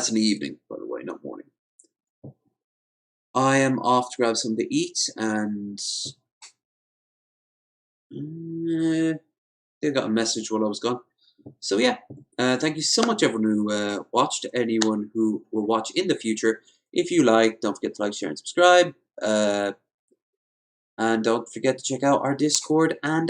in the evening, by the way, not morning. I am off to grab something to eat, and they got a message while I was gone. So yeah, thank you so much everyone who watched, anyone who will watch in the future. If you like, don't forget to like, share, and subscribe. And don't forget to check out our Discord and